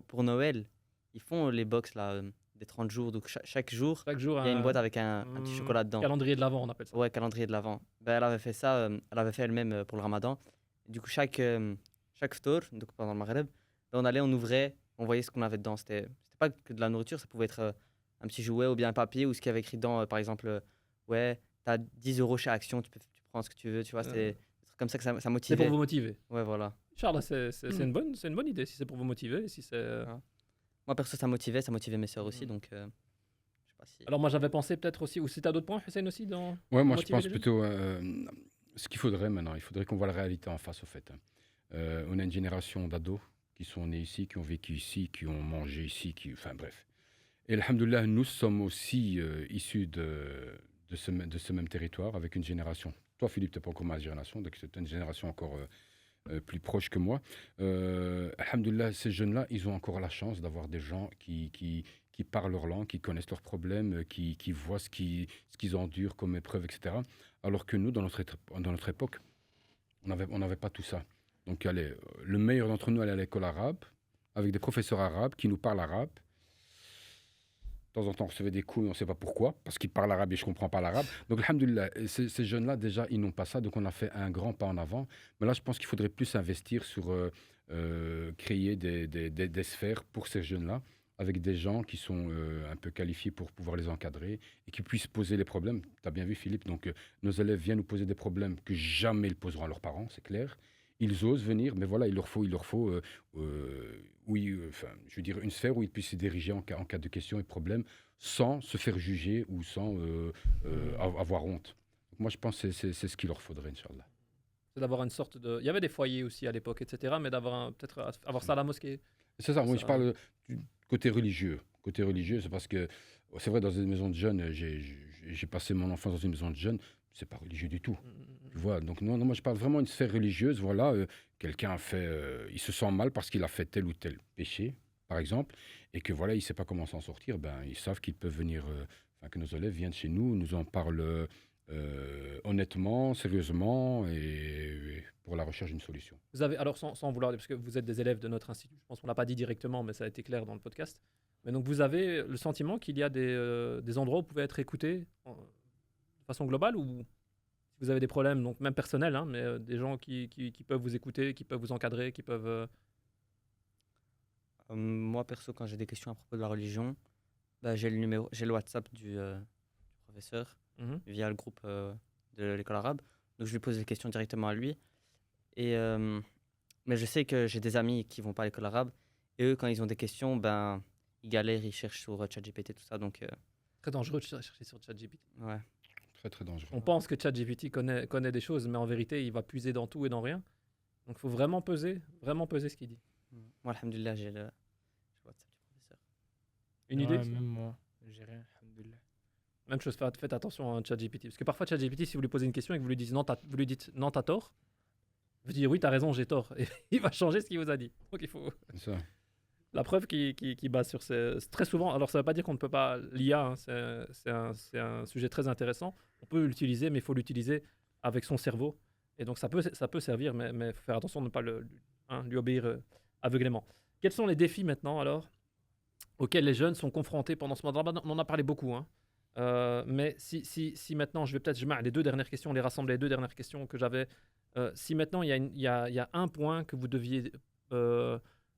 Pour Noël, ils font les box là, des 30 jours. Donc chaque jour, Chaque jour, il y a une boîte avec un petit chocolat dedans. calendrier de l'avant, on appelle ça. Ouais, calendrier de l'Avent. Elle avait fait ça, elle avait fait elle-même pour le Ramadan. Et du coup, chaque ftour, donc pendant le Maghreb, on allait, on ouvrait, on voyait ce qu'on avait dedans. C'était pas que de la nourriture, ça pouvait être un petit jouet ou bien un papier ou ce qu'il y avait écrit dedans, par exemple, ouais, t'as 10 euros chez Action, tu prends ce que tu veux, tu vois, c'était des trucs comme ça que ça C'est motivait. pour vous motiver. Ouais, voilà. Charles, c'est une bonne idée si c'est pour vous motiver. Si c'est... Moi, perso, ça motivait mes sœurs aussi, donc je sais pas si. Alors moi j'avais pensé peut-être aussi, ou si tu as d'autres points, Hussein, aussi dans... Ouais, moi je motiver pense les jeunes? plutôt ce qu'il faudrait maintenant. Il faudrait qu'on voit la réalité en face, au fait. On a une génération d'ados qui sont nés ici, qui ont vécu ici, qui ont mangé ici, enfin bref. Et alhamdoulilah, nous sommes aussi issus de ce même territoire avec une génération. Toi, Philippe, tu n'es pas encore ma génération, donc c'est une génération encore plus proche que moi. Alhamdoulilah, ces jeunes-là, ils ont encore la chance d'avoir des gens qui parlent leur langue, qui connaissent leurs problèmes, qui voient ce qu'ils endurent comme épreuve, etc. Alors que nous, dans notre époque, on n'avait pas tout ça. Donc, allez, le meilleur d'entre nous allait à l'école arabe, avec des professeurs arabes qui nous parlent arabe. De temps en temps, on recevait des coups, mais on ne sait pas pourquoi, parce qu'ils parlent arabe et je ne comprends pas l'arabe. Donc, alhamdoulilah, ces jeunes-là, déjà, ils n'ont pas ça. Donc, on a fait un grand pas en avant. Mais là, je pense qu'il faudrait plus investir sur créer des sphères pour ces jeunes-là, avec des gens qui sont un peu qualifiés pour pouvoir les encadrer et qui puissent poser les problèmes. Tu as bien vu, Philippe, donc nos élèves viennent nous poser des problèmes que jamais ils poseront à leurs parents, c'est clair. Ils osent venir, mais voilà, il leur faut je veux dire, une sphère où ils puissent se diriger en cas de questions et de problèmes sans se faire juger ou sans avoir honte. Donc moi, je pense que c'est ce qu'il leur faudrait, Inch'Allah. C'est d'avoir une sorte de... Il y avait des foyers aussi à l'époque, etc. Mais d'avoir peut-être avoir ça à la mosquée. C'est ça, moi Ça- je parle du côté religieux. Côté religieux, c'est parce que, c'est vrai, dans une maison de jeunes, j'ai passé mon enfance dans une maison de jeunes, c'est pas religieux du tout. Tu vois, donc non, moi je parle vraiment d'une sphère religieuse. Voilà, quelqu'un a fait, il se sent mal parce qu'il a fait tel ou tel péché, par exemple, et que voilà, il sait pas comment s'en sortir. Ben, ils savent qu'ils peuvent venir, que nos élèves viennent chez nous, nous en parlent honnêtement, sérieusement, et pour la recherche d'une solution. Vous avez, alors sans vouloir, parce que vous êtes des élèves de notre institut, je pense qu'on ne l'a pas dit directement, mais ça a été clair dans le podcast. Mais donc vous avez le sentiment qu'il y a des endroits où vous pouvez être écouté de façon globale, ou si vous avez des problèmes, donc même personnels, mais des gens qui peuvent vous écouter, qui peuvent vous encadrer, qui peuvent... Moi, perso, quand j'ai des questions à propos de la religion, bah, j'ai le WhatsApp du professeur Mhm. via le groupe de l'école arabe. Donc, je lui pose les questions directement à lui. Et, mais je sais que j'ai des amis qui vont pas à l'école arabe. Et eux, quand ils ont des questions, ben, ils galèrent, ils cherchent sur ChatGPT, tout ça. Donc, Très dangereux de chercher sur ChatGPT. ouais. Très, très dangereux. On pense que ChatGPT connaît des choses, mais en vérité, il va puiser dans tout et dans rien. Donc il faut vraiment peser ce qu'il dit. Moi, alhamdoulilah, j'ai le WhatsApp du professeur. Une Ouais, idée même moi, j'ai rien, alhamdoulilah. Même chose, faites attention à ChatGPT. Parce que parfois, ChatGPT, si vous lui posez une question et que vous lui dites non, t'as tort, vous dites oui, t'as raison, j'ai tort. Et il va changer ce qu'il vous a dit. Donc il faut. C'est ça. La preuve qui base sur ces. Très souvent, alors ça ne veut pas dire qu'on ne peut pas. L'IA, hein, c'est un sujet très intéressant. On peut l'utiliser, mais il faut l'utiliser avec son cerveau. Et donc ça peut servir, mais il faut faire attention de ne pas lui obéir aveuglément. Quels sont les défis maintenant, alors, auxquels les jeunes sont confrontés pendant ce mois de Ramadan? On en a parlé beaucoup, hein. Mais si maintenant, je vais peut-être les deux dernières questions, les rassembler les deux dernières questions que j'avais. Si maintenant, il y a un point que vous deviez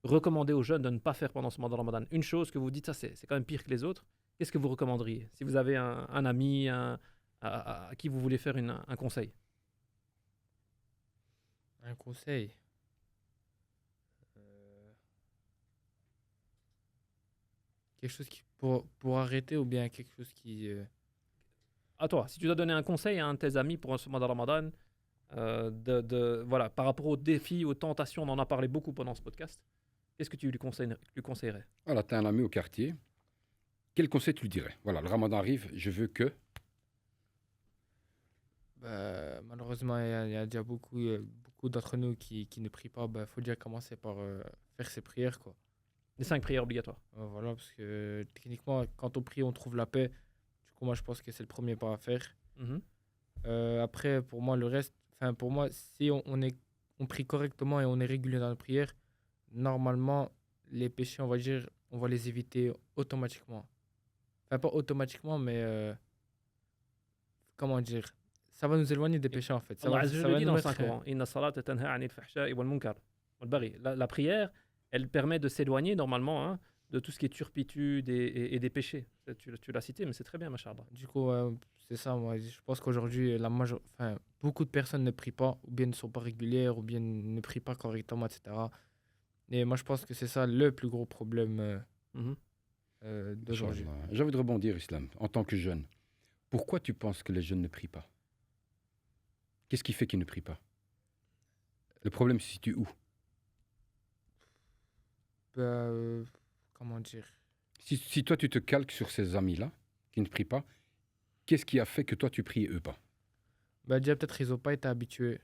recommander aux jeunes de ne pas faire pendant ce mois de Ramadan, une chose que vous dites, ça c'est quand même pire que les autres, qu'est-ce que vous recommanderiez? Si vous avez un ami à qui vous voulez faire un conseil. Un conseil. Quelque chose qui pour arrêter ou bien quelque chose qui À toi, si tu dois donner un conseil à un de tes amis pour ce mois de Ramadan, voilà, par rapport aux défis, aux tentations, on en a parlé beaucoup pendant ce podcast, qu'est-ce que tu lui conseillerais? Voilà, tu as un ami au quartier. Quel conseil tu lui dirais? Voilà, le Ramadan arrive, je veux que. malheureusement il y a déjà beaucoup d'entre nous qui ne prient pas. Faut déjà commencer par faire ses prières quoi. Les 5 prières obligatoires. Voilà, parce que techniquement quand on prie on trouve la paix. Du coup moi je pense que c'est le premier pas à faire. Mhm. Après pour moi le reste, enfin pour moi si on prie correctement et on est régulier dans la prière, normalement les péchés on va les éviter automatiquement. Enfin pas automatiquement mais comment dire, ça va nous éloigner des péchés en fait. Ça Allah va, Azza wa ça Jalla va dit nous dans le mettre. Saint-Coran, Inna salata tanha anil fahsha'i wal munkar wal baghi. La prière, elle permet de s'éloigner normalement, hein, de tout ce qui est turpitude et des péchés. Tu l'as cité, mais c'est très bien, machallah. Du coup, c'est ça, moi. Je pense qu'aujourd'hui, beaucoup de personnes ne prient pas, ou bien ne sont pas régulières, ou bien ne prient pas correctement, etc. Et moi, je pense que c'est ça le plus gros problème Mhm. d'aujourd'hui. Inch'Allah. J'ai envie de rebondir, Islam, en tant que jeune. Pourquoi tu penses que les jeunes ne prient pas? Qu'est-ce qui fait qu'ils ne prient pas? Le problème se situe où? Comment dire? Si toi, tu te calques sur ces amis-là, qui ne prient pas, qu'est-ce qui a fait que toi, tu pries et eux pas? Déjà, peut-être ils n'ont pas été habitués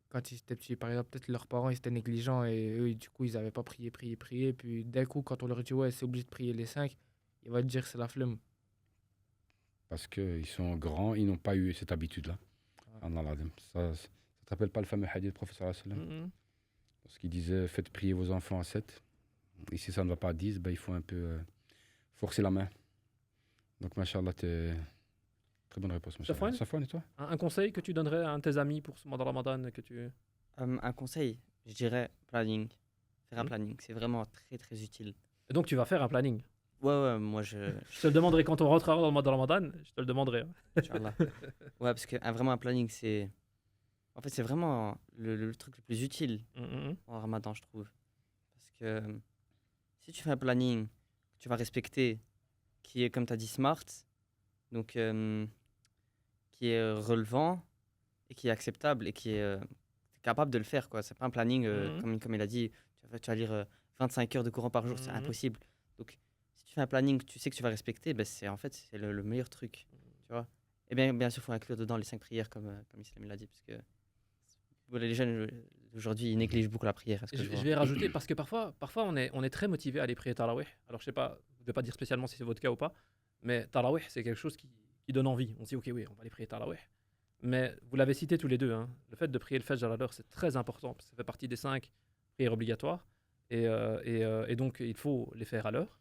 quand ils étaient petits. Par exemple, peut-être leurs parents ils étaient négligents et eux, du coup, ils n'avaient pas prié. Puis d'un coup, quand on leur dit, ouais, c'est obligé de prier les 5, ils vont te dire que c'est la flemme. Parce qu'ils sont grands, ils n'ont pas eu cette habitude-là. Allah l'adem. Ça te rappelle pas le fameux hadith du professeur sallam, Mhm. parce qu'il disait, faites prier vos enfants à 7. Et si ça ne va pas à 10, il faut un peu forcer la main. Donc, machallah, très bonne réponse. Safwan? Safwan, et toi? Un conseil que tu donnerais à un de tes amis pour ce mois de Ramadan que tu... Un conseil, je dirais planning. Faire un Mhm. planning, c'est vraiment très très utile. Et donc tu vas faire un planning. Ouais, moi je. Je te le demanderai quand on rentrera dans le mois de Ramadan, je te le demanderai, hein. Inch'Allah. Ouais, parce que vraiment un planning, c'est. En fait, c'est vraiment le truc le plus utile Mhm. en Ramadan, je trouve. Parce que si tu fais un planning que tu vas respecter, qui est, comme tu as dit, smart, donc qui est relevant et qui est acceptable et qui est t'es capable de le faire, quoi. C'est pas un planning, comme il a dit, tu vas lire 25 heures de Coran par jour, c'est Mhm. impossible. Donc, si tu fais un planning que tu sais que tu vas respecter, ben, c'est le meilleur truc, tu vois. Et bien sûr, il faut inclure dedans les 5 prières, comme Islam l'a dit, parce que les jeunes aujourd'hui, ils négligent beaucoup la prière. à ce que Je vois. vais rajouter, parce que parfois on est très motivé à aller prier Tarawih. Alors je sais pas, je ne vais pas dire spécialement si c'est votre cas ou pas, mais Tarawih, c'est quelque chose qui donne envie. On se dit, ok, oui, on va aller prier Tarawih. Mais vous l'avez cité tous les deux, hein, le fait de prier le Fajr à l'heure, c'est très important, parce que ça fait partie des 5 prières obligatoires. Et donc, il faut les faire à l'heure.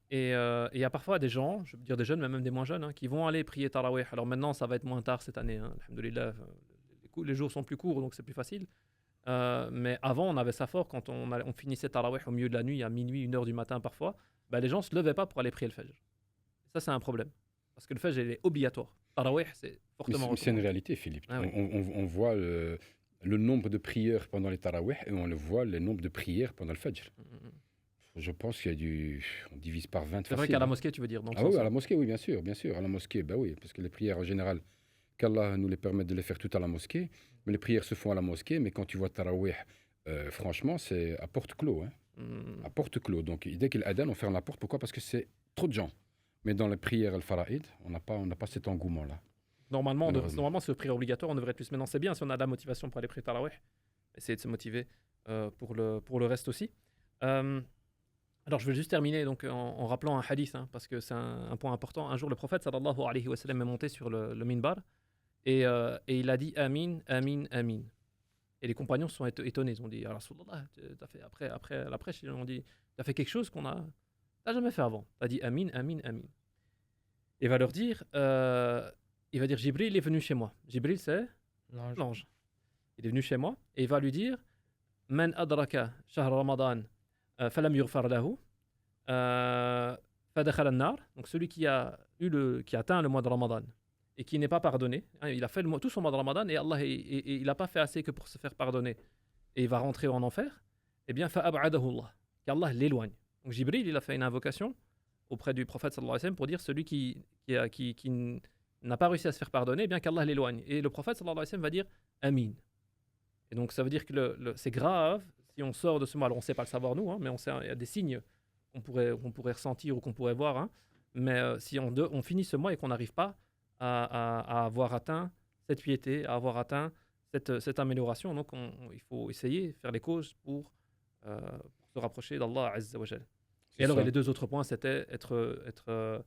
Et il y a parfois des gens, je veux dire des jeunes, mais même des moins jeunes, hein, qui vont aller prier Tarawih. Alors maintenant, ça va être moins tard cette année, hein, alhamdoulilah, les jours sont plus courts, donc c'est plus facile. Mais avant, on avait ça fort quand on finissait Tarawih au milieu de la nuit, à minuit, 1h du matin parfois. Bah, les gens ne se levaient pas pour aller prier le Fajr. Ça, c'est un problème. Parce que le Fajr, il est obligatoire. Tarawih, c'est fortement Mais c'est une recommandé. réalité, Philippe. Ah oui. On voit le nombre de prières pendant les tarawih et on le voit le nombre de prières pendant le Fajr. Mhm. Je pense on divise par 20 C'est vrai facile, qu'à la hein. mosquée, tu veux dire. Dans le Ah sens oui, où- à la mosquée, oui, bien sûr. À la mosquée, bah oui, parce que les prières en général, qu'Allah nous les permette de les faire toutes à la mosquée. Mais les prières se font à la mosquée, mais quand tu vois Tarawih, franchement, c'est à porte clos. Hein. À porte clos. Donc, dès qu'il adhan, on ferme la porte. Pourquoi? Parce que c'est trop de gens. Mais dans les prières al-Fara'id, on n'a pas cet engouement-là. Normalement, Malheureusement. normalement, c'est prière obligatoire, on devrait être plus. Maintenant, c'est bien si on a de la motivation pour aller prier Tarawih. Essayer de se motiver pour le reste aussi. Euh, alors, je vais juste terminer donc, en rappelant un hadith, hein, parce que c'est un point important. Un jour, le prophète, sallallahu alayhi wa sallam, est monté sur le minbar et il a dit Amin, Amin, Amin. Et les compagnons se sont étonnés. Ils ont dit, Rasulallah, t'as fait, après la prêche, ils ont dit, t'as fait quelque chose t'as jamais fait avant. T'as dit Amin, Amin, Amin. Et il va leur dire, il va dire, Jibril est venu chez moi. Jibril, c'est l'ange. Il est venu chez moi et il va lui dire, Man adraka shahr Ramadan falam yughfar lahu fadakhala an-nar. Donc celui qui a atteint le mois de Ramadan et qui n'est pas pardonné, hein, il a fait tout son mois de Ramadan et Allah et il n'a pas fait assez que pour se faire pardonner et il va rentrer en enfer, eh bien fa'ab'adahu Allah, qu'Allah l'éloigne. Donc Jibril, il a fait une invocation auprès du prophète sallallahu alayhi wa sallam pour dire celui qui n'a pas réussi à se faire pardonner, eh bien qu'Allah l'éloigne. Et le prophète sallallahu alayhi wa sallam va dire Amin. Et donc ça veut dire que c'est grave si on sort de ce mois. Alors on ne sait pas le savoir nous, hein, mais il y a des signes qu'on pourrait ressentir ou qu'on pourrait voir. Hein. Mais si on finit ce mois et qu'on n'arrive pas à avoir atteint cette piété, à avoir atteint cette amélioration, donc il faut essayer, faire les causes pour se rapprocher d'Allah Azza wa Jal. Et alors les deux autres points, c'était être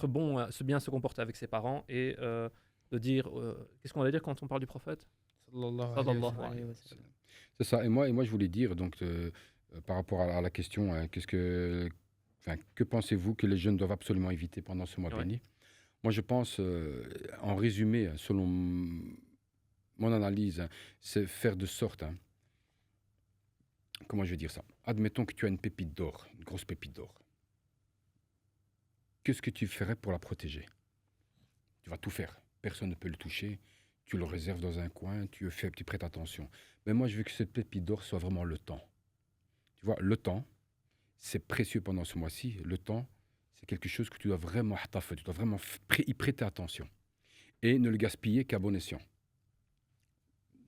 bon, bien se comporter avec ses parents et de dire, qu'est-ce qu'on va dire quand on parle du prophète? Sallallahu alayhi wa sallam. C'est ça. Et moi, je voulais dire, donc, par rapport à la question, hein, que pensez-vous que les jeunes doivent absolument éviter pendant ce mois béni? Moi, je pense, en résumé, selon mon analyse, hein, c'est faire de sorte, hein, comment je vais dire ça? Admettons que tu as une pépite d'or, une grosse pépite d'or. Qu'est-ce que tu ferais pour la protéger? Tu vas tout faire. Personne ne peut le toucher. Tu le réserves dans un coin, tu prêtes attention. Mais moi, je veux que cette pépite d'or soit vraiment le temps. Tu vois, le temps, c'est précieux pendant ce mois-ci. Le temps, c'est quelque chose que tu dois vraiment y prêter attention. Et ne le gaspiller qu'à bon escient.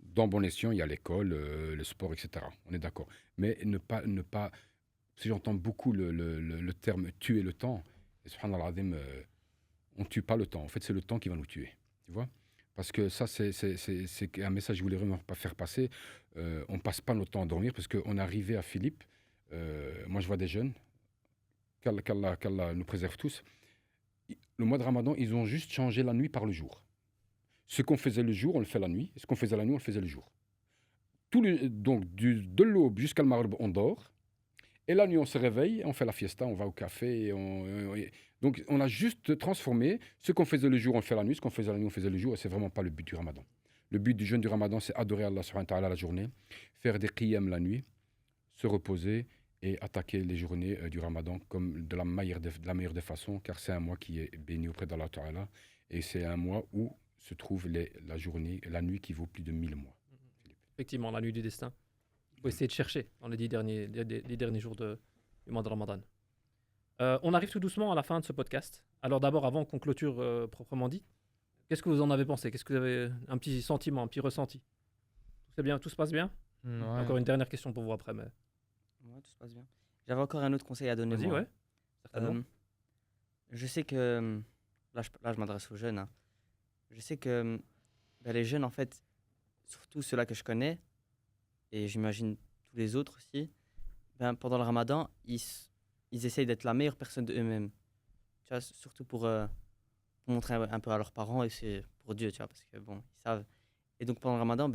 Dans bon escient, il y a l'école, le sport, etc. On est d'accord. Mais ne pas si j'entends beaucoup le terme « tuer le temps », et subhanallah, on ne tue pas le temps. En fait, c'est le temps qui va nous tuer. Tu vois? Parce que ça, c'est un message que je voulais vraiment pas faire passer. On ne passe pas notre temps à dormir parce qu'on est arrivé à Philippe. Moi, je vois des jeunes. Qu'Allah nous préserve tous. Le mois de Ramadan, ils ont juste changé la nuit par le jour. Ce qu'on faisait le jour, on le fait la nuit. Et ce qu'on faisait la nuit, on le faisait le jour. Donc, de l'aube jusqu'à le maghrib, on dort. Et la nuit, on se réveille, on fait la fiesta, on va au café. Donc, on a juste transformé ce qu'on faisait le jour, on le fait la nuit. Ce qu'on faisait la nuit, on faisait le jour. Et ce n'est vraiment pas le but du Ramadan. Le but du jeûne du Ramadan, c'est adorer Allah subhanahu wa ta'ala la journée, faire des qiyam la nuit, se reposer et attaquer les journées du Ramadan comme de la meilleure des façons, car c'est un mois qui est béni auprès d'Allah ta'ala. Et c'est un mois où se trouve la journée, la nuit qui vaut plus de 1000 mois. Effectivement, la nuit du destin. Il faut essayer de chercher dans les 10 derniers jours du mois de Ramadan. On arrive tout doucement à la fin de ce podcast. Alors d'abord, avant qu'on clôture proprement dit, qu'est-ce que vous en avez pensé? Qu'est-ce que vous avez un petit sentiment, un petit ressenti? Tout bien, tout se passe bien? Ouais. Encore une dernière question pour vous après. Mais... Ouais, tout se passe bien. J'avais encore un autre conseil à donner. Vas-y, moi. ouais. Certainement. Je sais que là, je m'adresse aux jeunes. Hein. Je sais que les jeunes, en fait, surtout ceux-là que je connais, et j'imagine tous les autres aussi, pendant le Ramadan, ils essayent d'être la meilleure personne d'eux-mêmes. Tu vois, surtout pour montrer un peu à leurs parents, et c'est pour Dieu, tu vois, parce que bon, ils savent. Et donc pendant le Ramadan,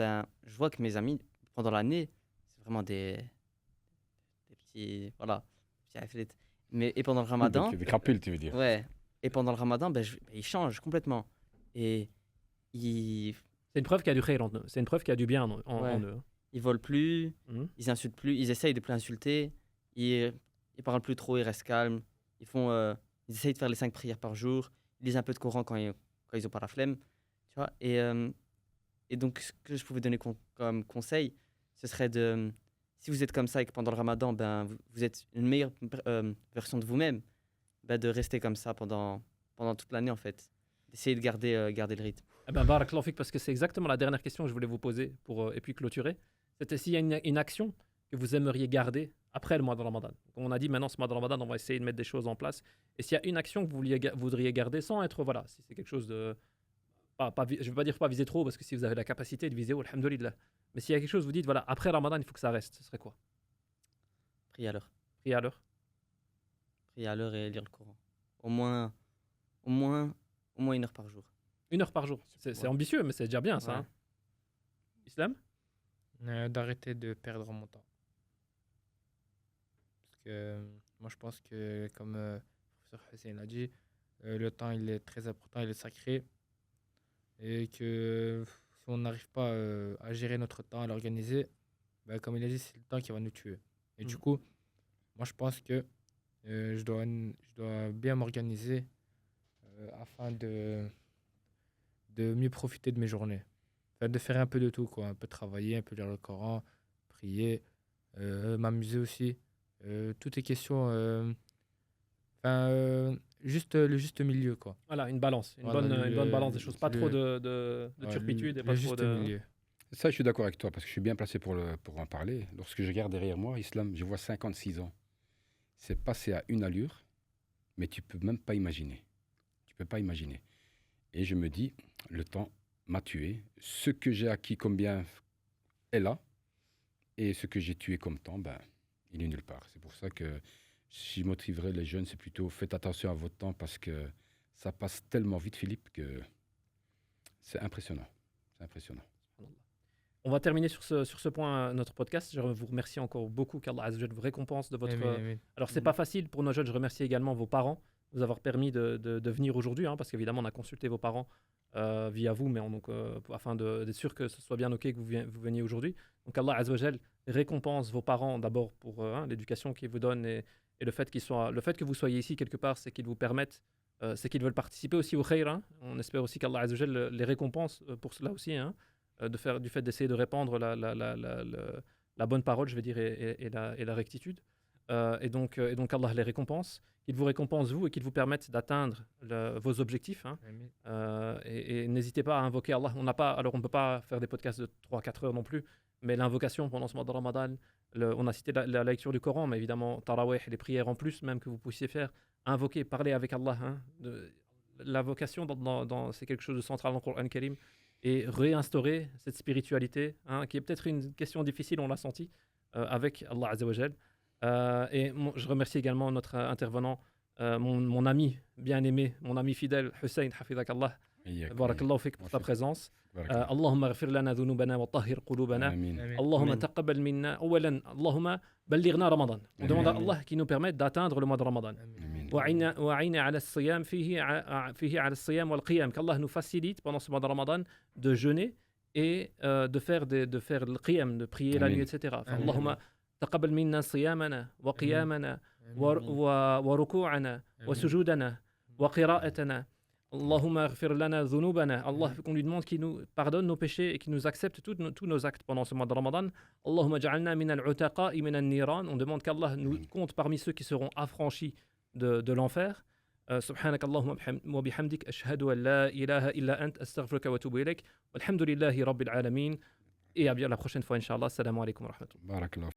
je vois que mes amis, pendant l'année, c'est vraiment des petits, voilà, petits athlètes. Et pendant le Ramadan... Des crapules, tu veux dire. Ouais. Et pendant le Ramadan, ils changent complètement. Et c'est une preuve qu'il y a du khayr en eux. C'est une preuve qu'il y a du bien en eux. Ils volent plus, ils insultent plus, ils essayent de plus insulter, ils parlent plus trop, ils restent calmes, ils essayent de faire les 5 prières par jour, ils lisent un peu de Coran quand ils ont pas la flemme, tu vois. Et donc ce que je pouvais donner comme conseil, ce serait si vous êtes comme ça et que pendant le Ramadan, vous êtes une meilleure version de vous-même, de rester comme ça pendant toute l'année en fait. d'essayer de garder le rythme. Eh ben, barakallahu fik, parce que c'est exactement la dernière question que je voulais vous poser et puis clôturer. C'était s'il y a une action que vous aimeriez garder après le mois de Ramadan. Comme on a dit, maintenant, ce mois de Ramadan, on va essayer de mettre des choses en place. Et s'il y a une action que vous voudriez garder sans être, voilà, si c'est quelque chose de... je ne veux pas dire pas viser trop, parce que si vous avez la capacité de viser, alhamdoulilah. Mais s'il y a quelque chose, vous dites, voilà, après Ramadan, il faut que ça reste. Ce serait quoi? Prier à l'heure. Prier à l'heure. Prier à l'heure et lire le Coran. Au moins 1 heure par jour. 1 heure par jour. C'est Ouais. ambitieux, mais c'est déjà bien, ça. Ouais. Hein. Islam? D'arrêter de perdre mon temps. Parce que moi, je pense que, comme le professeur Hussein a dit, le temps, il est très important, il est sacré. Et que si on n'arrive pas à gérer notre temps, à l'organiser, ben, comme il a dit, c'est le temps qui va nous tuer. Et du coup, moi, je pense que je dois bien m'organiser afin de mieux profiter de mes journées. Enfin, de faire un peu de tout, quoi. Un peu travailler, un peu lire le Coran, prier, m'amuser aussi. Tout est question... juste le juste milieu, quoi. Voilà, une balance. Une Voilà, bonne balance des choses. Pas trop le- de Ouais, turpitude et le pas trop juste de... milieu. Ça, je suis d'accord avec toi parce que je suis bien placé pour en parler. Lorsque je regarde derrière moi, Islam, je vois 56 ans. C'est passé à une allure, mais tu peux même pas imaginer. Tu peux pas imaginer. Et je me dis, le temps m'a tué. Ce que j'ai acquis comme bien est là. Et ce que j'ai tué comme temps, ben, il est nulle part. C'est pour ça que si je motiverais les jeunes, c'est plutôt faites attention à votre temps parce que ça passe tellement vite, Philippe, que c'est impressionnant. C'est impressionnant. On va terminer sur ce point notre podcast. Je vous remercie encore beaucoup qu'Allah Azza wa Jal vous récompense de votre... Amin, amin. Alors, c'est pas facile pour nos jeunes. Je remercie également vos parents de nous avoir permis de venir aujourd'hui, hein, parce qu'évidemment, on a consulté vos parents via vous, mais afin d'être sûr que ce soit bien OK que vous veniez aujourd'hui. Donc, Allah Azza wa Jal récompense vos parents d'abord pour l'éducation qu'ils vous donnent et le fait que vous soyez ici quelque part, c'est qu'ils vous permettent, c'est qu'ils veulent participer aussi au khayr. Hein. On espère aussi qu'Allah Azza wa Jal les récompense pour cela aussi, hein, du fait d'essayer de répandre la bonne parole, je vais dire, et la rectitude. Et donc Allah les récompense, qu'il vous récompense vous et qu'il vous permette d'atteindre vos objectifs. Hein. Amin. Et n'hésitez pas à invoquer Allah. On ne peut pas faire des podcasts de 3-4 heures non plus, mais l'invocation pendant ce mois de Ramadan, on a cité la lecture du Coran, mais évidemment, Tarawih, les prières en plus, même que vous puissiez faire, invoquer, parler avec Allah. Hein. L'invocation, c'est quelque chose de central dans le Coran Karim, et réinstaurer cette spiritualité, hein, qui est peut-être une question difficile, on l'a senti, avec Allah Azza wa Jal. Je remercie également notre intervenant, mon ami bien-aimé, mon ami fidèle, Hussein, Hafizakallah. Barakallahu fik pour ta présence. Allahumma ghfir lana dhunubana wa tahhir qulubana. Amin. Amin. Allahumma Amin. taqabbal minna. Awalan, Allahumma ballighna Ramadan. On demande à Allah qui nous permette d'atteindre le mois de Ramadan. Amin. Amin. وعينا على الصيام فيه على الصيام والقيام, qu'Allah nous facilite pendant ce mois de Ramadan de jeûner et de faire le qiyam, de prier la Amin. nuit, etc. Amin. اللهم تقبل منا صيامنا وقيامنا وركوعنا وسجودنا وقراءتنا. اللهم اغفر لنا ذنوبنا. Allah, qu'on lui demande qu'il nous pardonne nos péchés et qu'il nous accepte tous nos actes pendant ce mois de Ramadan. اللهم اجعلنا من العتقاء من النيران. On demande qu'Allah nous compte parmi ceux qui seront affranchis de l'enfer. سبحانك اللهم وبحمدك أشهد أن لا إله إلا أنت أستغفرك وأتوب إليك والحمد لله رب العالمين. Et à bien la prochaine fois, Inch'Allah. Assalamu alaikum wa rahmatullah. Barakallah.